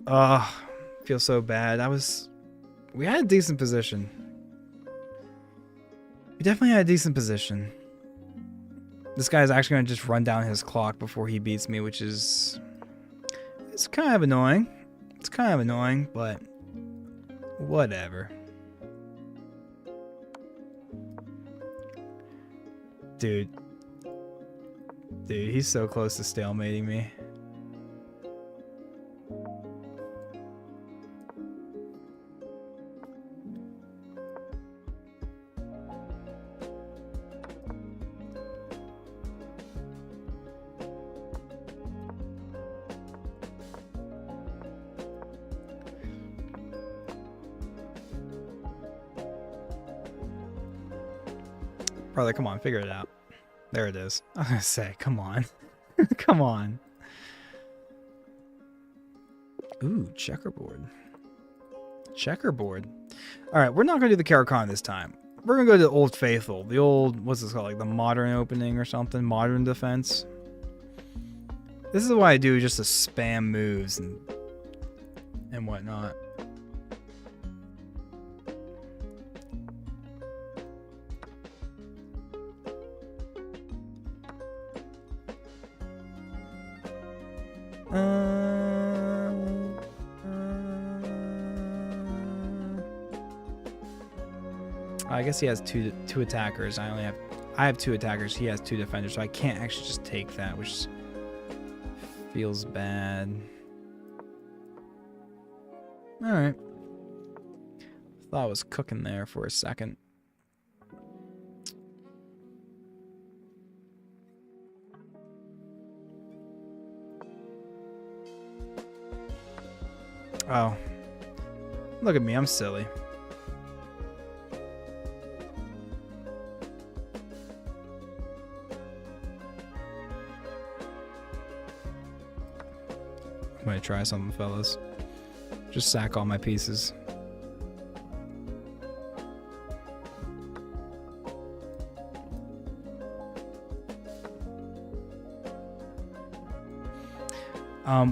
Feel so bad. We had a decent position. We definitely had a decent position. This guy's actually going to just run down his clock before he beats me, which is... It's kind of annoying. It's kind of annoying, but... Whatever. Dude. Dude, he's so close to stalemating me. Brother, come on, figure it out. There it is. I was gonna say, come on. Come on. Ooh, checkerboard. Checkerboard. Alright, we're not gonna do the Caracan this time. We're gonna go to the Old Faithful. The old, what's this called? Like the modern opening or something? Modern defense. This is what I do just to spam moves and whatnot. I guess he has two attackers. I have two attackers. He has two defenders, so I can't actually just take that, which feels bad. All right. Thought I was cooking there for a second. Oh. Look at me, I'm silly. I'm gonna try something, fellas. Just sack all my pieces.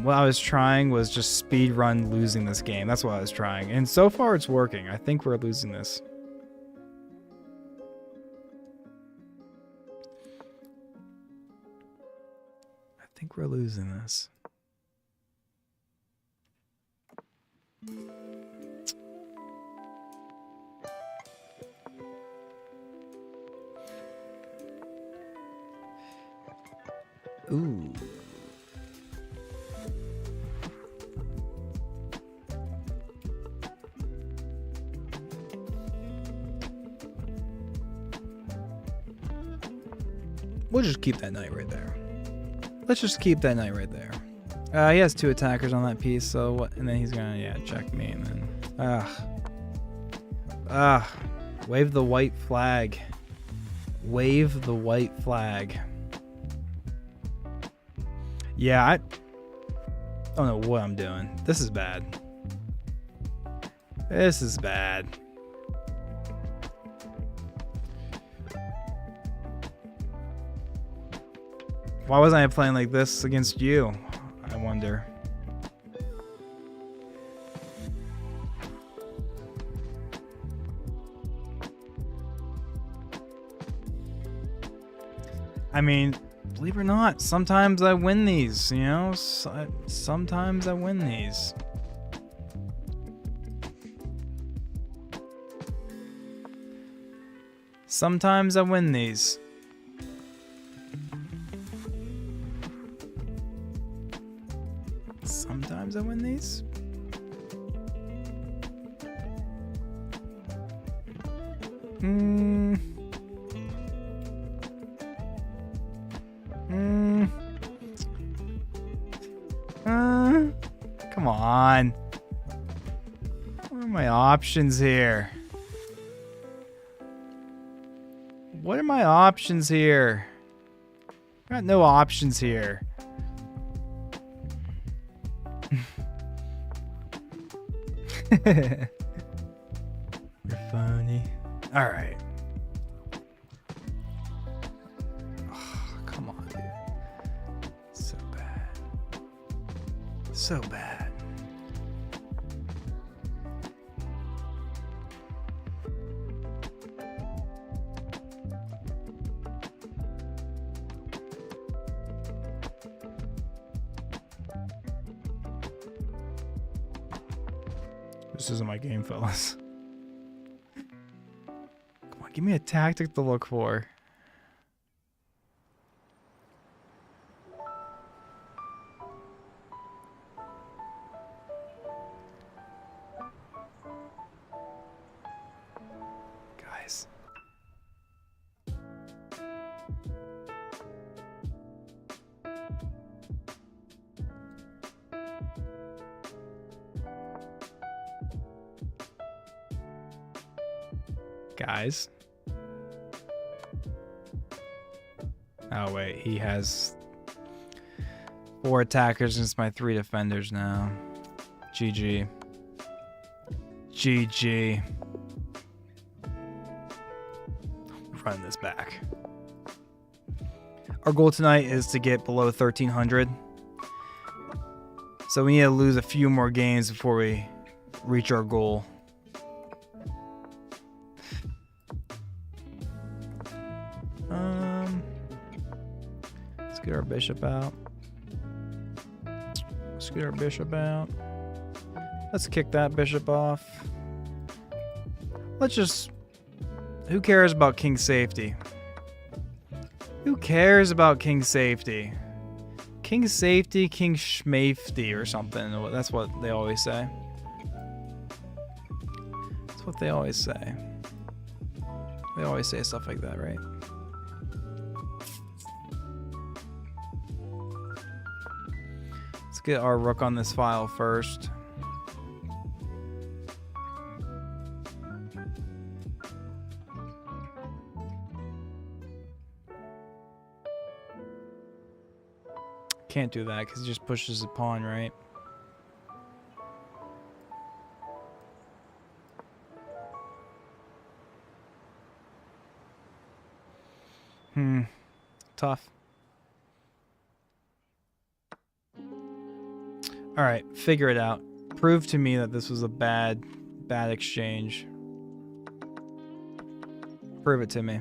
What I was trying was just speed run losing this game. That's what I was trying. And so far it's working. I think we're losing this. I think we're losing this. Ooh. We'll just keep that knight right there. Let's just keep that knight right there. He has two attackers on that piece, so what? And then he's gonna, yeah, check me, and then, wave the white flag. Wave the white flag. Yeah, I don't know what I'm doing. This is bad. This is bad. Why wasn't I playing like this against you? I wonder. I mean, believe it or not, sometimes I win these, you know? Sometimes I win these. Sometimes I win these. Sometimes I win these. Come on. What are my options here? What are my options here? Got no options here. You're funny. All right. Oh, come on, dude. So bad. So bad. This isn't my game, fellas. Come on, give me a tactic to look for. Guys. Guys. Oh wait, he has 4 attackers against my 3 defenders now. GG. GG. Run this back. Our goal tonight is to get below 1300. So we need to lose a few more games before we reach our goal. Let's get our bishop out. Let's get our bishop out. Let's kick that bishop off. Let's just... Who cares about king safety? Who cares about king safety? King safety, king schmafety or something. That's what they always say. That's what they always say. They always say stuff like that, right? Let's get our rook on this file first. Can't do that because it just pushes the pawn, right? Tough. All right, figure it out. Prove to me that this was a bad exchange. Prove it to me.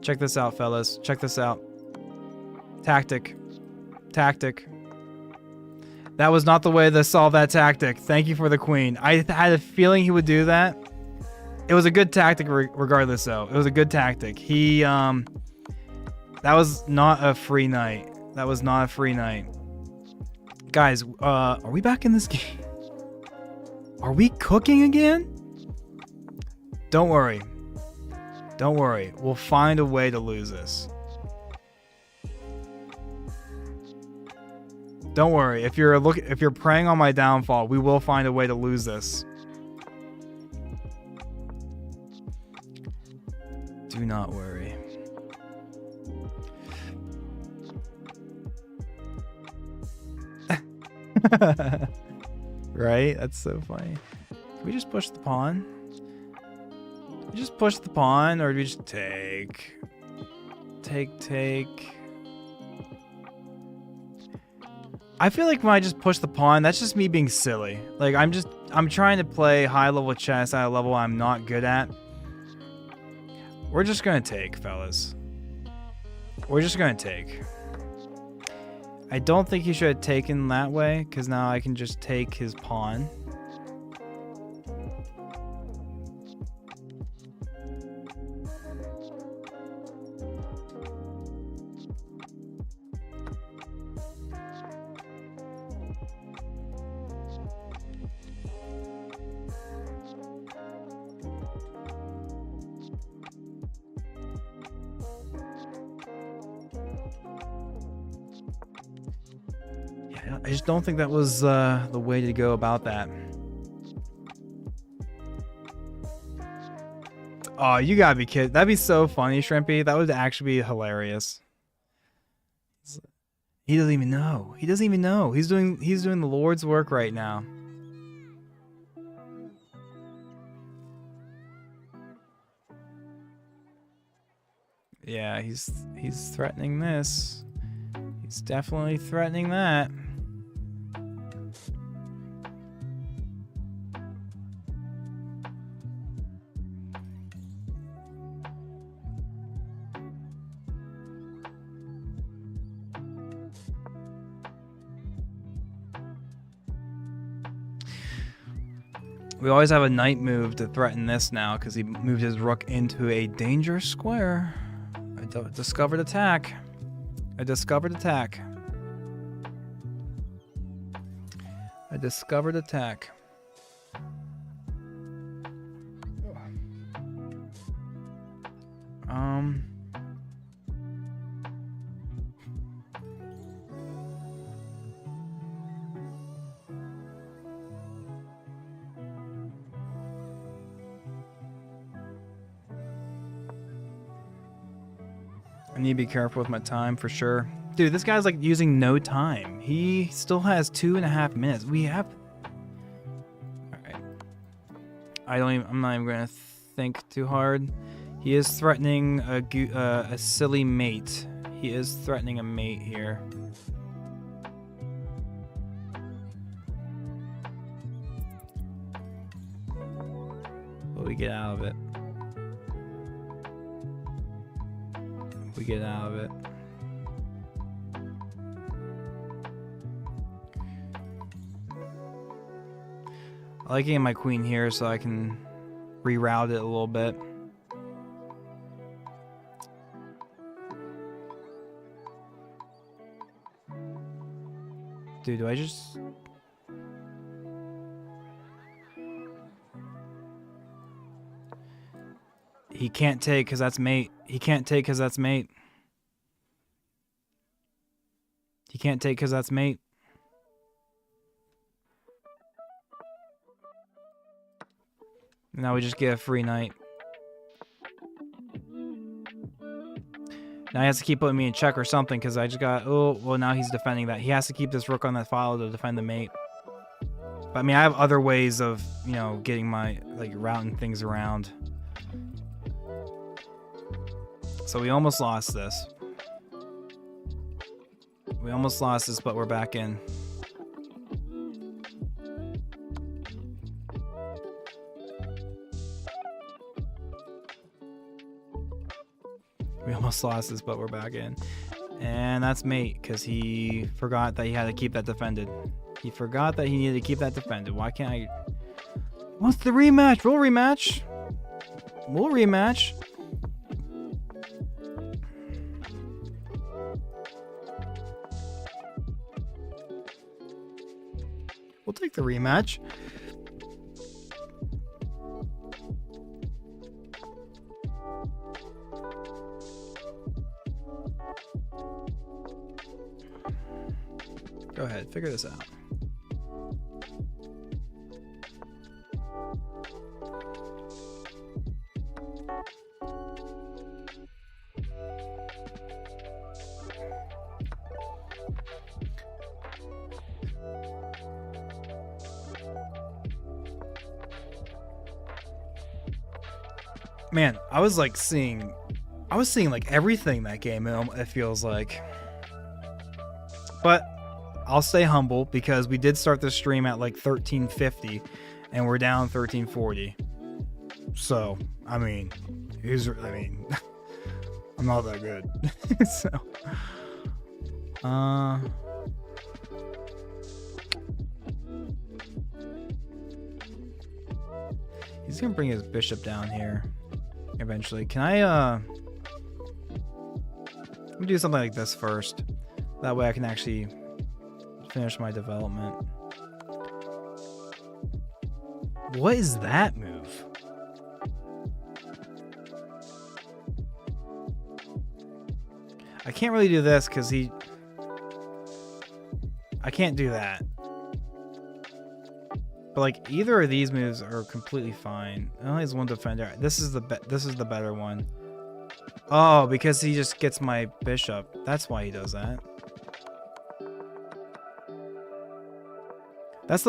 Check this out, fellas. Check this out. Tactic. Tactic. That was not the way to solve that tactic. Thank you for the queen. I had a feeling he would do that. It was a good tactic regardless, though. It was a good tactic. He, that was not a free night. That was not a free night. Guys, are we back in this game? Are we cooking again? Don't worry. Don't worry. We'll find a way to lose this. Don't worry. If you're preying on my downfall, we will find a way to lose this. Do not worry. Right? That's so funny. Can we just push the pawn? We just push the pawn, or do we just take? Take. I feel like when I just push the pawn, that's just me being silly. Like, I'm trying to play high-level chess at a level I'm not good at. We're just gonna take, fellas. We're just gonna take. I don't think he should have taken that way, because now I can just take his pawn. I just don't think that was the way to go about that. Oh, you gotta be kidding. That'd be so funny, Shrimpy. That would actually be hilarious. He doesn't even know. He doesn't even know. He's doing the Lord's work right now. Yeah, he's threatening this. He's definitely threatening that. We always have a knight move to threaten this now because he moved his rook into a dangerous square. I discovered attack. I discovered attack. I discovered attack. I need to be careful with my time for sure. Dude, this guy's like using no time. He still has 2.5 minutes. We have... Alright. I'm not even gonna think too hard. He is threatening a silly mate. He is threatening a mate here. But we get out of it. We get out of it. I like getting my queen here so I can reroute it a little bit. Dude, do I just... He can't take because that's mate. He can't take because that's mate. He can't take because that's mate. Now we just get a free knight. Now he has to keep putting me in check or something because I just got... Oh, well, now he's defending that. He has to keep this rook on that file to defend the mate. But, I mean, I have other ways of, you know, getting my... like, routing things around. So we almost lost this. We almost lost this, but we're back in. We almost lost this, but we're back in. And that's mate, because he forgot that he had to keep that defended. He forgot that he needed to keep that defended. Why can't I... What's the rematch? We'll rematch. We'll rematch. We'll take the rematch. Go ahead, figure this out. Man, I was seeing like everything that game, it feels like. But I'll stay humble because we did start the stream at like 1350 and we're down 1340. So, I mean, I'm not that good. So, he's gonna bring his bishop down here eventually. Can I, let me do something like this first. That way I can actually finish my development. What is that move? I can't really do this because I can't do that. But like either of these moves are completely fine. It only has one defender. This is the better one. Oh, because he just gets my bishop. That's why he does that. That's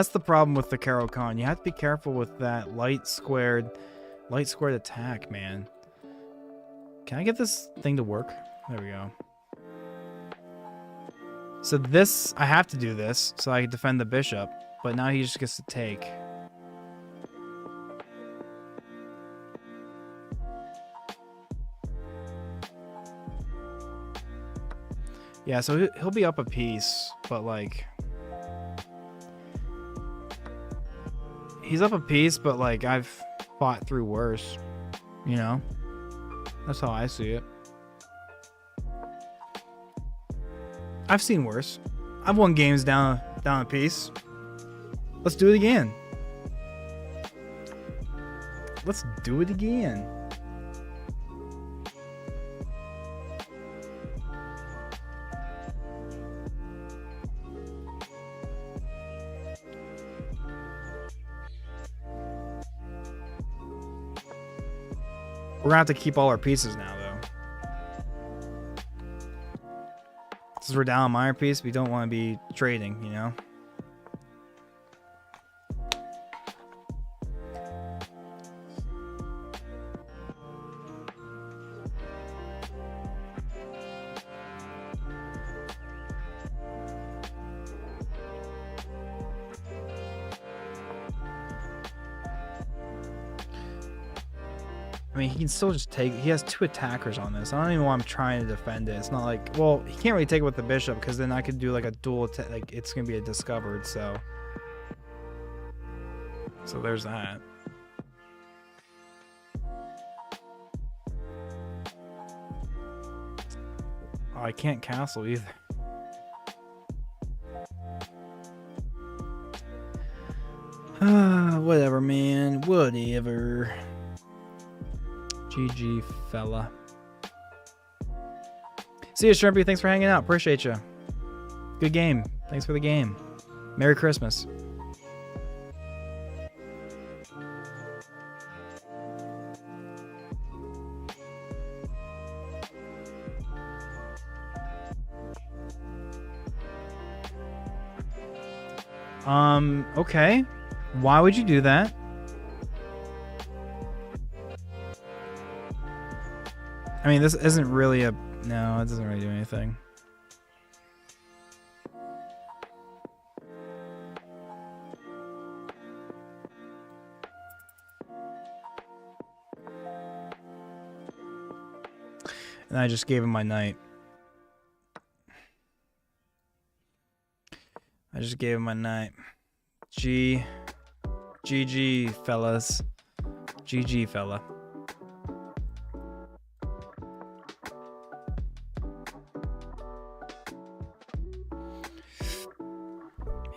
the problem with the Caro Kann. You have to be careful with that light squared attack, man. Can I get this thing to work? There we go. So this, I have to do this so I can defend the bishop, but now he just gets to take. Yeah, so he'll be up a piece, but like... he's up a piece, but like I've fought through worse. You know, that's how I see it. I've seen worse. I've won games down a piece. Let's do it again. Let's do it again. We're gonna have to keep all our pieces now, though. Since we're down a minor piece, we don't want to be trading, you know? I mean, he can still just take... He has 2 attackers on this. I don't even want him trying to defend it. It's not like... Well, he can't really take it with the bishop, because then I could do like a dual attack. Like, it's going to be a discovered, so... So there's that. Oh, I can't castle either. Whatever, man. Whatever. GG, fella. See you, Shrimpy. Thanks for hanging out. Appreciate you. Good game. Thanks for the game. Merry Christmas. Okay. Why would you do that? I mean, this isn't really a... No, it doesn't really do anything. And I just gave him my knight. I just gave him my knight. GG, fellas. GG, fella.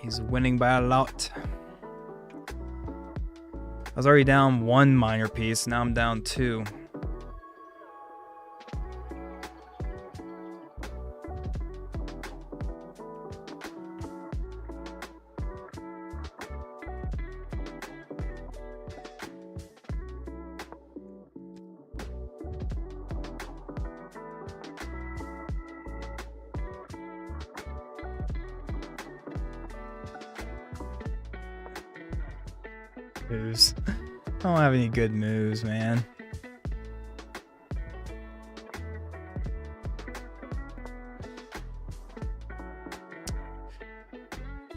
He's winning by a lot. I was already down 1 minor piece. Now I'm down 2. Moves. I don't have any good moves, man.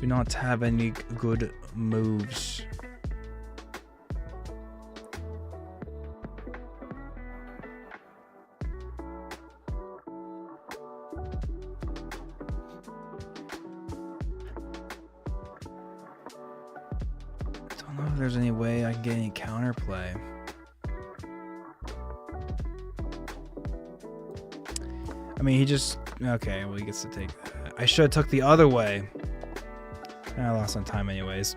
Do not have any good moves. If there's any way I can get any counterplay. I mean, he just... Okay, well, he gets to take that. I should have took the other way. I lost on time anyways.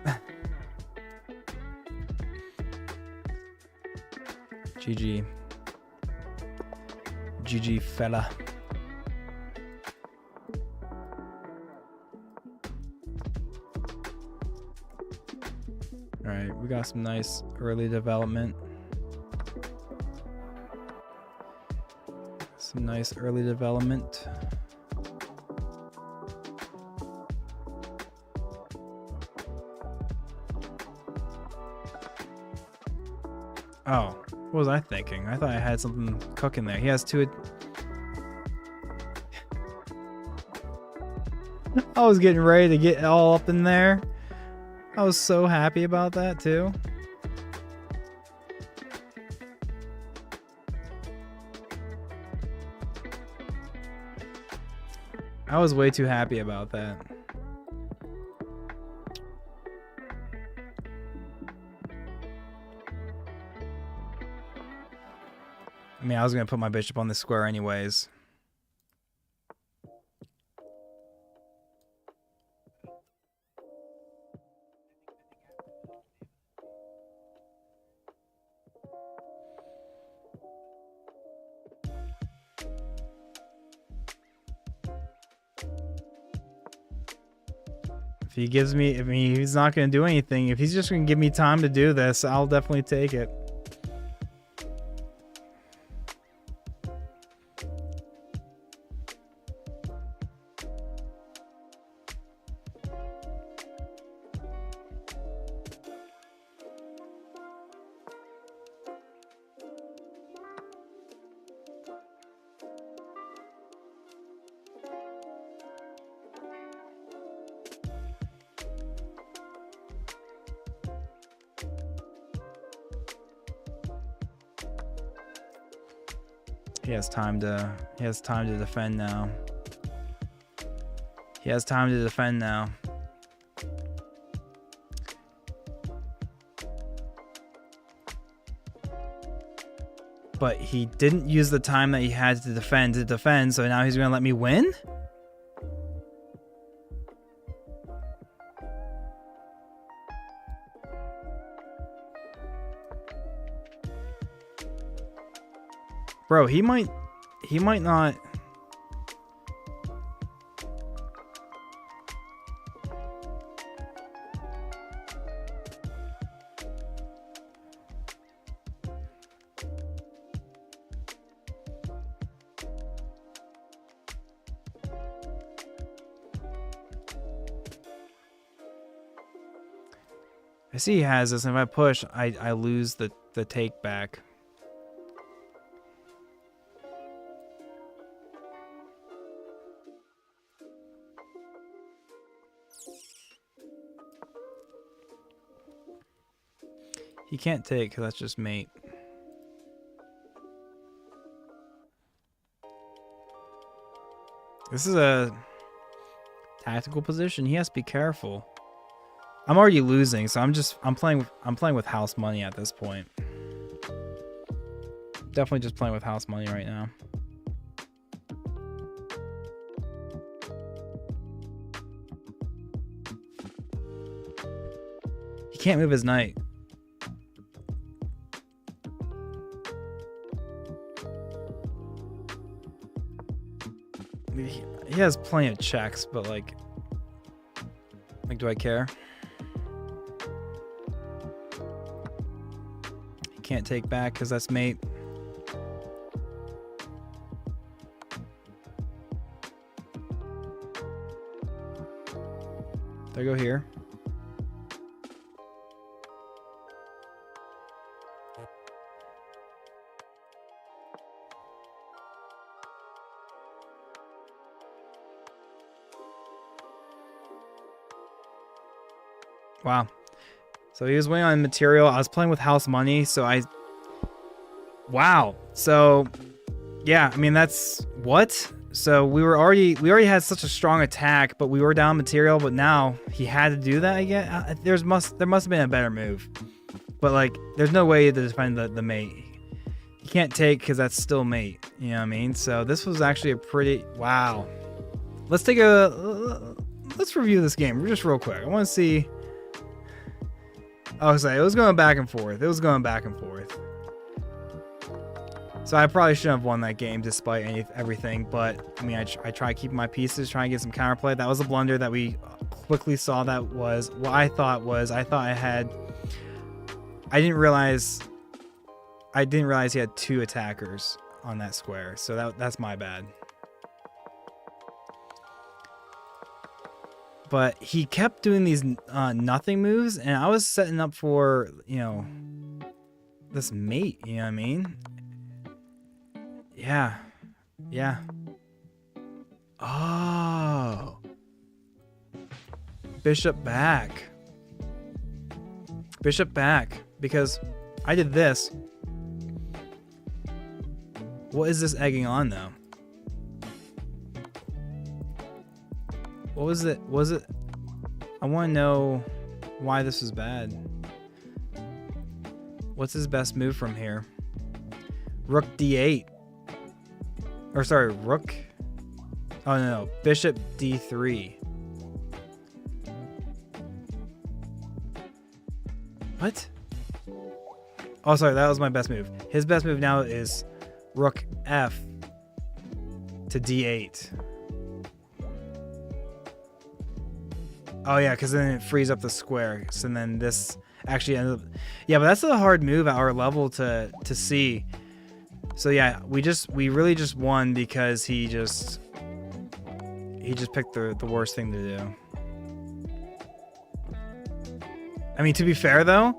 GG. GG, fella. Alright, we got some nice early development. Some nice early development. Oh, what was I thinking? I thought I had something cooking there. He has 2... I was getting ready to get all up in there. I was so happy about that too. I was way too happy about that. mean, I was going to put my bishop on this square anyways. If he gives me, I mean, he's not going to do anything. If he's just going to give me time to do this, I'll definitely take it. He has time to defend now. He has time to defend now. But he didn't use the time that he had to defend, so now he's going to let me win? Bro, he might not. I see he has this, and if I push, I lose the take back. He can't take because that's just mate. This is a tactical position. He has to be careful. I'm already losing, so I'm playing with house money at this point. Definitely just playing with house money right now. He can't move his knight. He has plenty of checks, but like do I care? He can't take back because that's mate. There I go here. Wow. So he was winning on material. I was playing with house money, so wow. So yeah, I mean that's what? So we already had such a strong attack, but we were down material, but now he had to do that again. There must have been a better move. But like there's no way to defend the mate. You can't take because that's still mate. You know what I mean? So this was actually a pretty wow. Let's review this game just real quick. I want to see. I was like, it was going back and forth. So I probably shouldn't have won that game despite everything. But I mean, I try keeping my pieces, try and get some counterplay. That was a blunder that we quickly saw. That was what I thought I didn't realize he had two attackers on that square. So that's my bad. But he kept doing these nothing moves, and I was setting up for, you know, this mate, you know what I mean? Yeah. Yeah. Oh. Bishop back. Bishop back, because I did this. What is this egging on, though? What was it? Was it? I want to know why this is bad. What's his best move from here? Rook d8. Or sorry, rook. Oh no, bishop d3. What? Oh, sorry, that was my best move. His best move now is rook f to d8. Oh yeah, because then it frees up the square. So then this actually ends up... Yeah, but that's a hard move at our level to see. So yeah, we really just won because he just picked the worst thing to do. I mean, to be fair though,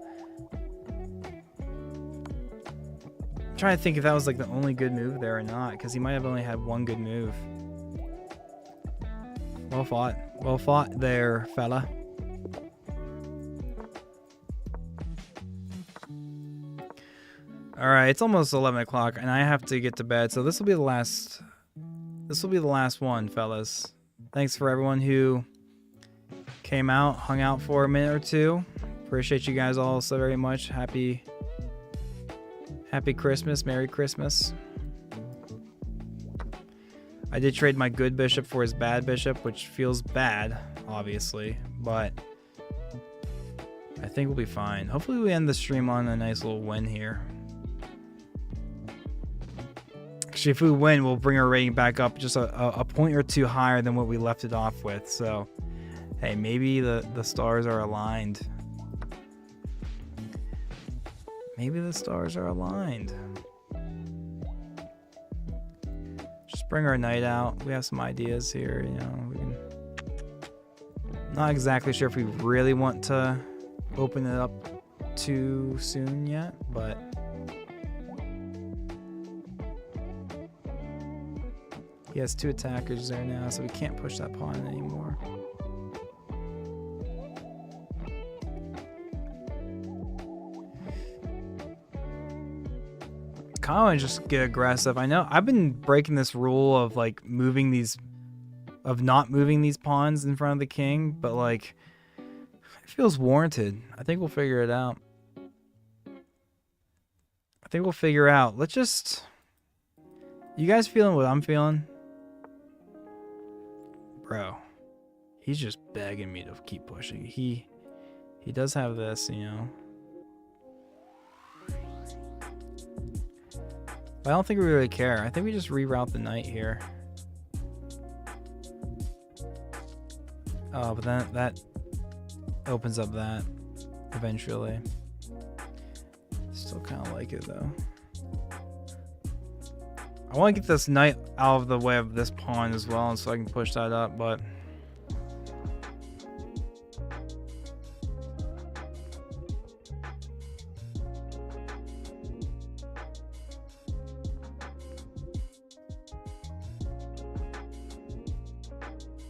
I'm trying to think if that was like the only good move there or not, because he might have only had one good move. Well fought there, fella. All right, it's almost 11 o'clock, and I have to get to bed. So this will be the last. This will be the last one, fellas. Thanks for everyone who came out, hung out for a minute or two. Appreciate you guys all so very much. Happy Christmas, Merry Christmas. I did trade my good bishop for his bad bishop, which feels bad, obviously, but I think we'll be fine. Hopefully we end the stream on a nice little win here. Actually, if we win, we'll bring our rating back up just a point or two higher than what we left it off with. So, hey, maybe the stars are aligned. Maybe the stars are aligned. Just bring our knight out. We have some ideas here, you know. We can... Not exactly sure if we really want to open it up too soon yet, but he has two attackers there now, so we can't push that pawn anymore. Kind of want to just get aggressive. I know I've been breaking this rule of like not moving these pawns in front of the king, but like it feels warranted. I think we'll figure it out. Let's just... You guys feeling what I'm feeling? Bro, he's just begging me to keep pushing. He does have this, you know. But I don't think we really care. I think we just reroute the knight here. Oh, but then that opens up that eventually. Still kind of like it though. I want to get this knight out of the way of this pawn as well, so I can push that up, but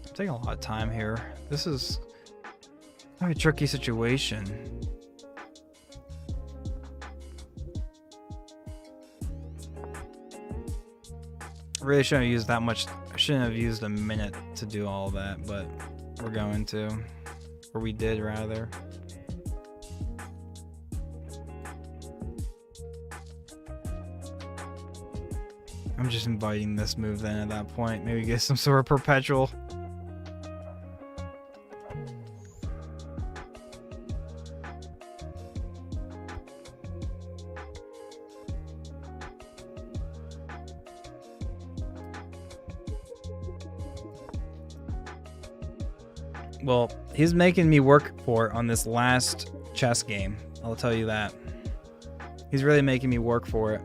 I'm taking a lot of time here. This is a very tricky situation. I really shouldn't have used that much. I shouldn't have used a minute to do all that, but we're going to. Or we did, rather. I'm just inviting this move then at that point. Maybe get some sort of perpetual. Well, he's making me work for it on this last chess game. I'll tell you that. He's really making me work for it.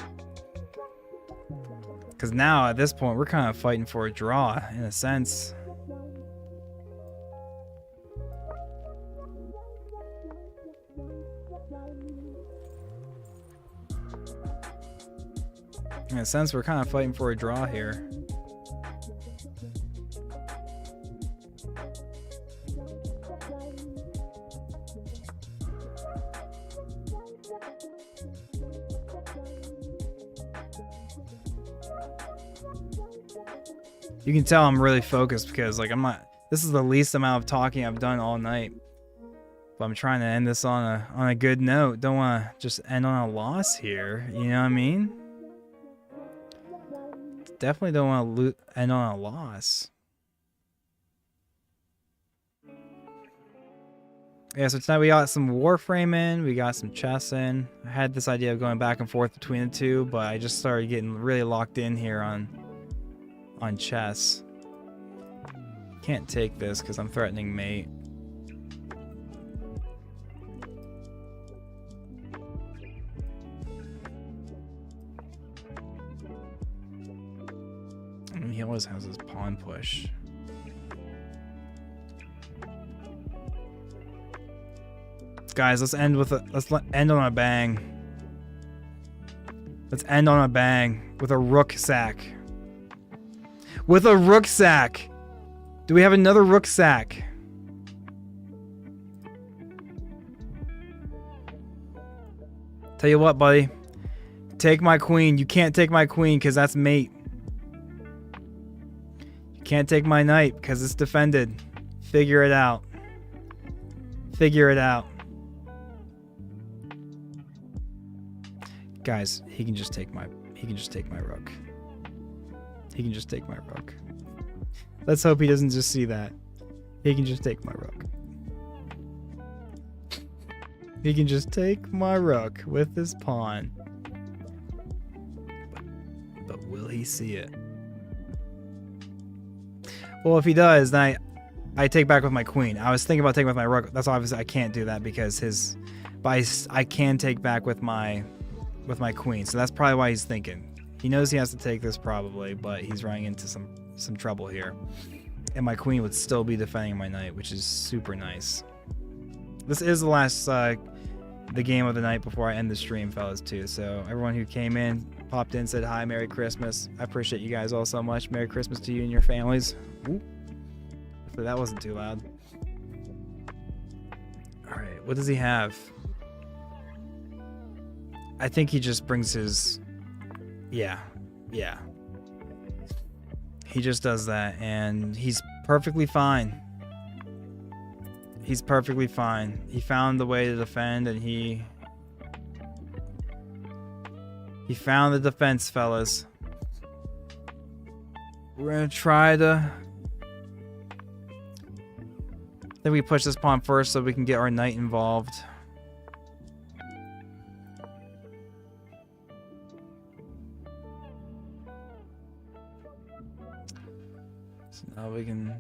Because now, at this point, we're kind of fighting for a draw, in a sense. In a sense, we're kind of fighting for a draw here. You can tell I'm really focused because like this is the least amount of talking I've done all night. But I'm trying to end this on a good note. Don't want to just end on a loss here, you know what I mean? definitely don't want to end on a loss. Yeah, so tonight we got some Warframe in, we got some chess in. I had this idea of going back and forth between the two, but I just started getting really locked in here on chess. Can't take this because I'm threatening mate. I mean, he always has his pawn push. Guys, let's end on a bang. Let's end on a bang with a rook sack. With a rook sack. Do we have another rook sack? Tell you what, buddy. Take my queen. You can't take my queen because that's mate. You can't take my knight because it's defended. Figure it out. Figure it out. Guys, he can just take my rook. He can just take my rook. Let's hope he doesn't just see that. He can just take my rook. He can just take my rook with his pawn. But will he see it? Well, if he does, then I take back with my queen. I was thinking about taking with my rook. That's obviously I can't do that because his... But I can take back with my queen. So that's probably why he's thinking. He knows he has to take this probably, but he's running into some trouble here. And my queen would still be defending my knight, which is super nice. This is the last the game of the night before I end the stream, fellas, too. So everyone who came in, popped in, said hi, Merry Christmas. I appreciate you guys all so much. Merry Christmas to you and your families. Ooh. Hopefully that wasn't too loud. Alright, what does he have? I think he just brings his... Yeah. He just does that, and he's perfectly fine. He's perfectly fine. He found the way to defend, and he found the defense, fellas. We're gonna try to... I think we push this pawn first so we can get our knight involved. So now we can...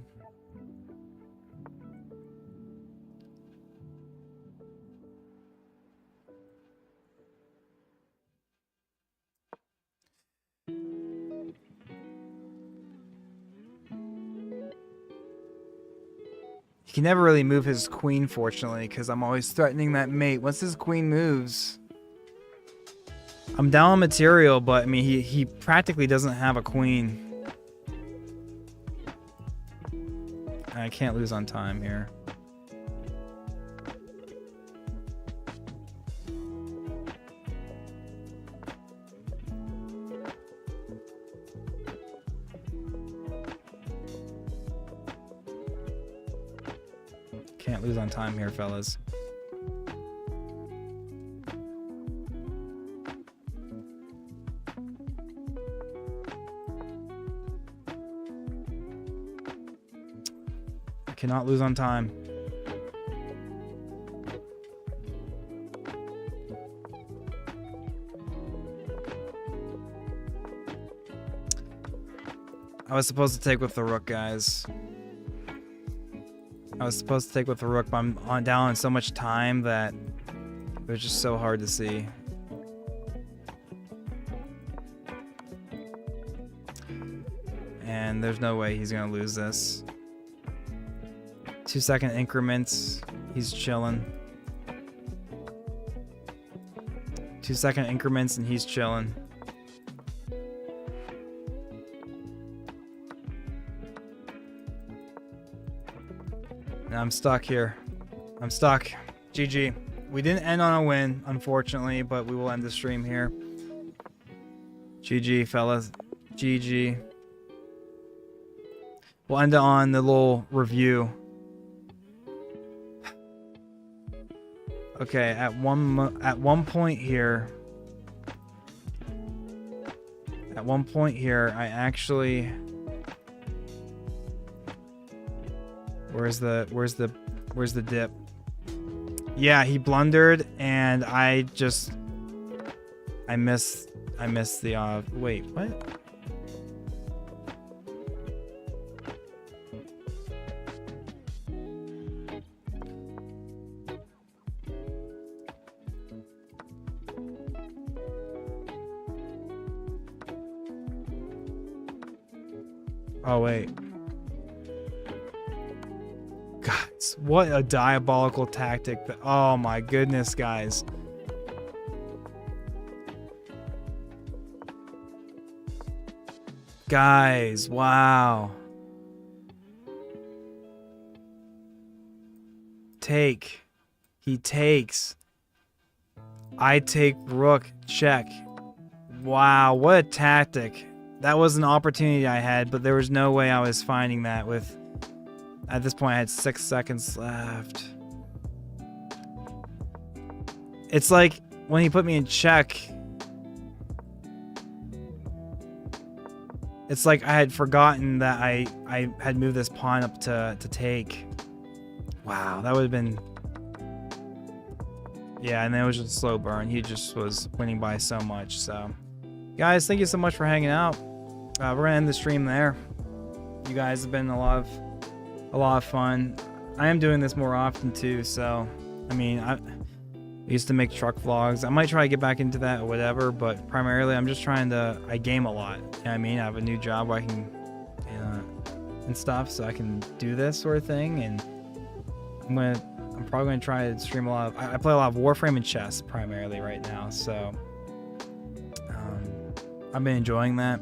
He can never really move his queen, fortunately, because I'm always threatening that mate. Once his queen moves... I'm down on material, but I mean, he practically doesn't have a queen. I can't lose on time here. Can't lose on time here, fellas. I cannot lose on time. I was supposed to take with the rook, guys. I was supposed to take with the rook, but I'm down on so much time that it was just so hard to see. And there's no way he's gonna lose this. 2-second increments, he's chilling. 2-second increments and he's chilling. I'm stuck here. I'm stuck. GG. We didn't end on a win, unfortunately, but we will end the stream here. GG, fellas. GG. We'll end it on the little review. Okay, at one point here. At one point here, I actually... Where's the dip? Yeah, he blundered, and I missed the, wait, what? Oh, wait. Guys, what a diabolical tactic. Oh my goodness, guys. Guys, wow. Take. He takes. I take rook, check. Wow, what a tactic. That was an opportunity I had, but there was no way I was finding that with... At this point, I had 6 seconds left. It's like when he put me in check... It's like I had forgotten that I had moved this pawn up to take. Wow, that would have been... Yeah, and then it was just a slow burn. He just was winning by so much, so... Guys, thank you so much for hanging out. We're gonna end the stream there. You guys have been a lot of fun. I am doing this more often too, so... I mean, I used to make truck vlogs. I might try to get back into that or whatever, but primarily I'm just trying to... I game a lot. You know what I mean? I have a new job where I can... and stuff, so I can do this sort of thing, and... I'm probably gonna try to stream a lot of... I play a lot of Warframe and Chess primarily right now, so... I've been enjoying that.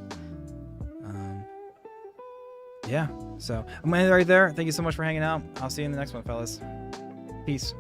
Yeah, so I'm gonna end it right there. Thank you so much for hanging out. I'll see you in the next one, fellas. Peace.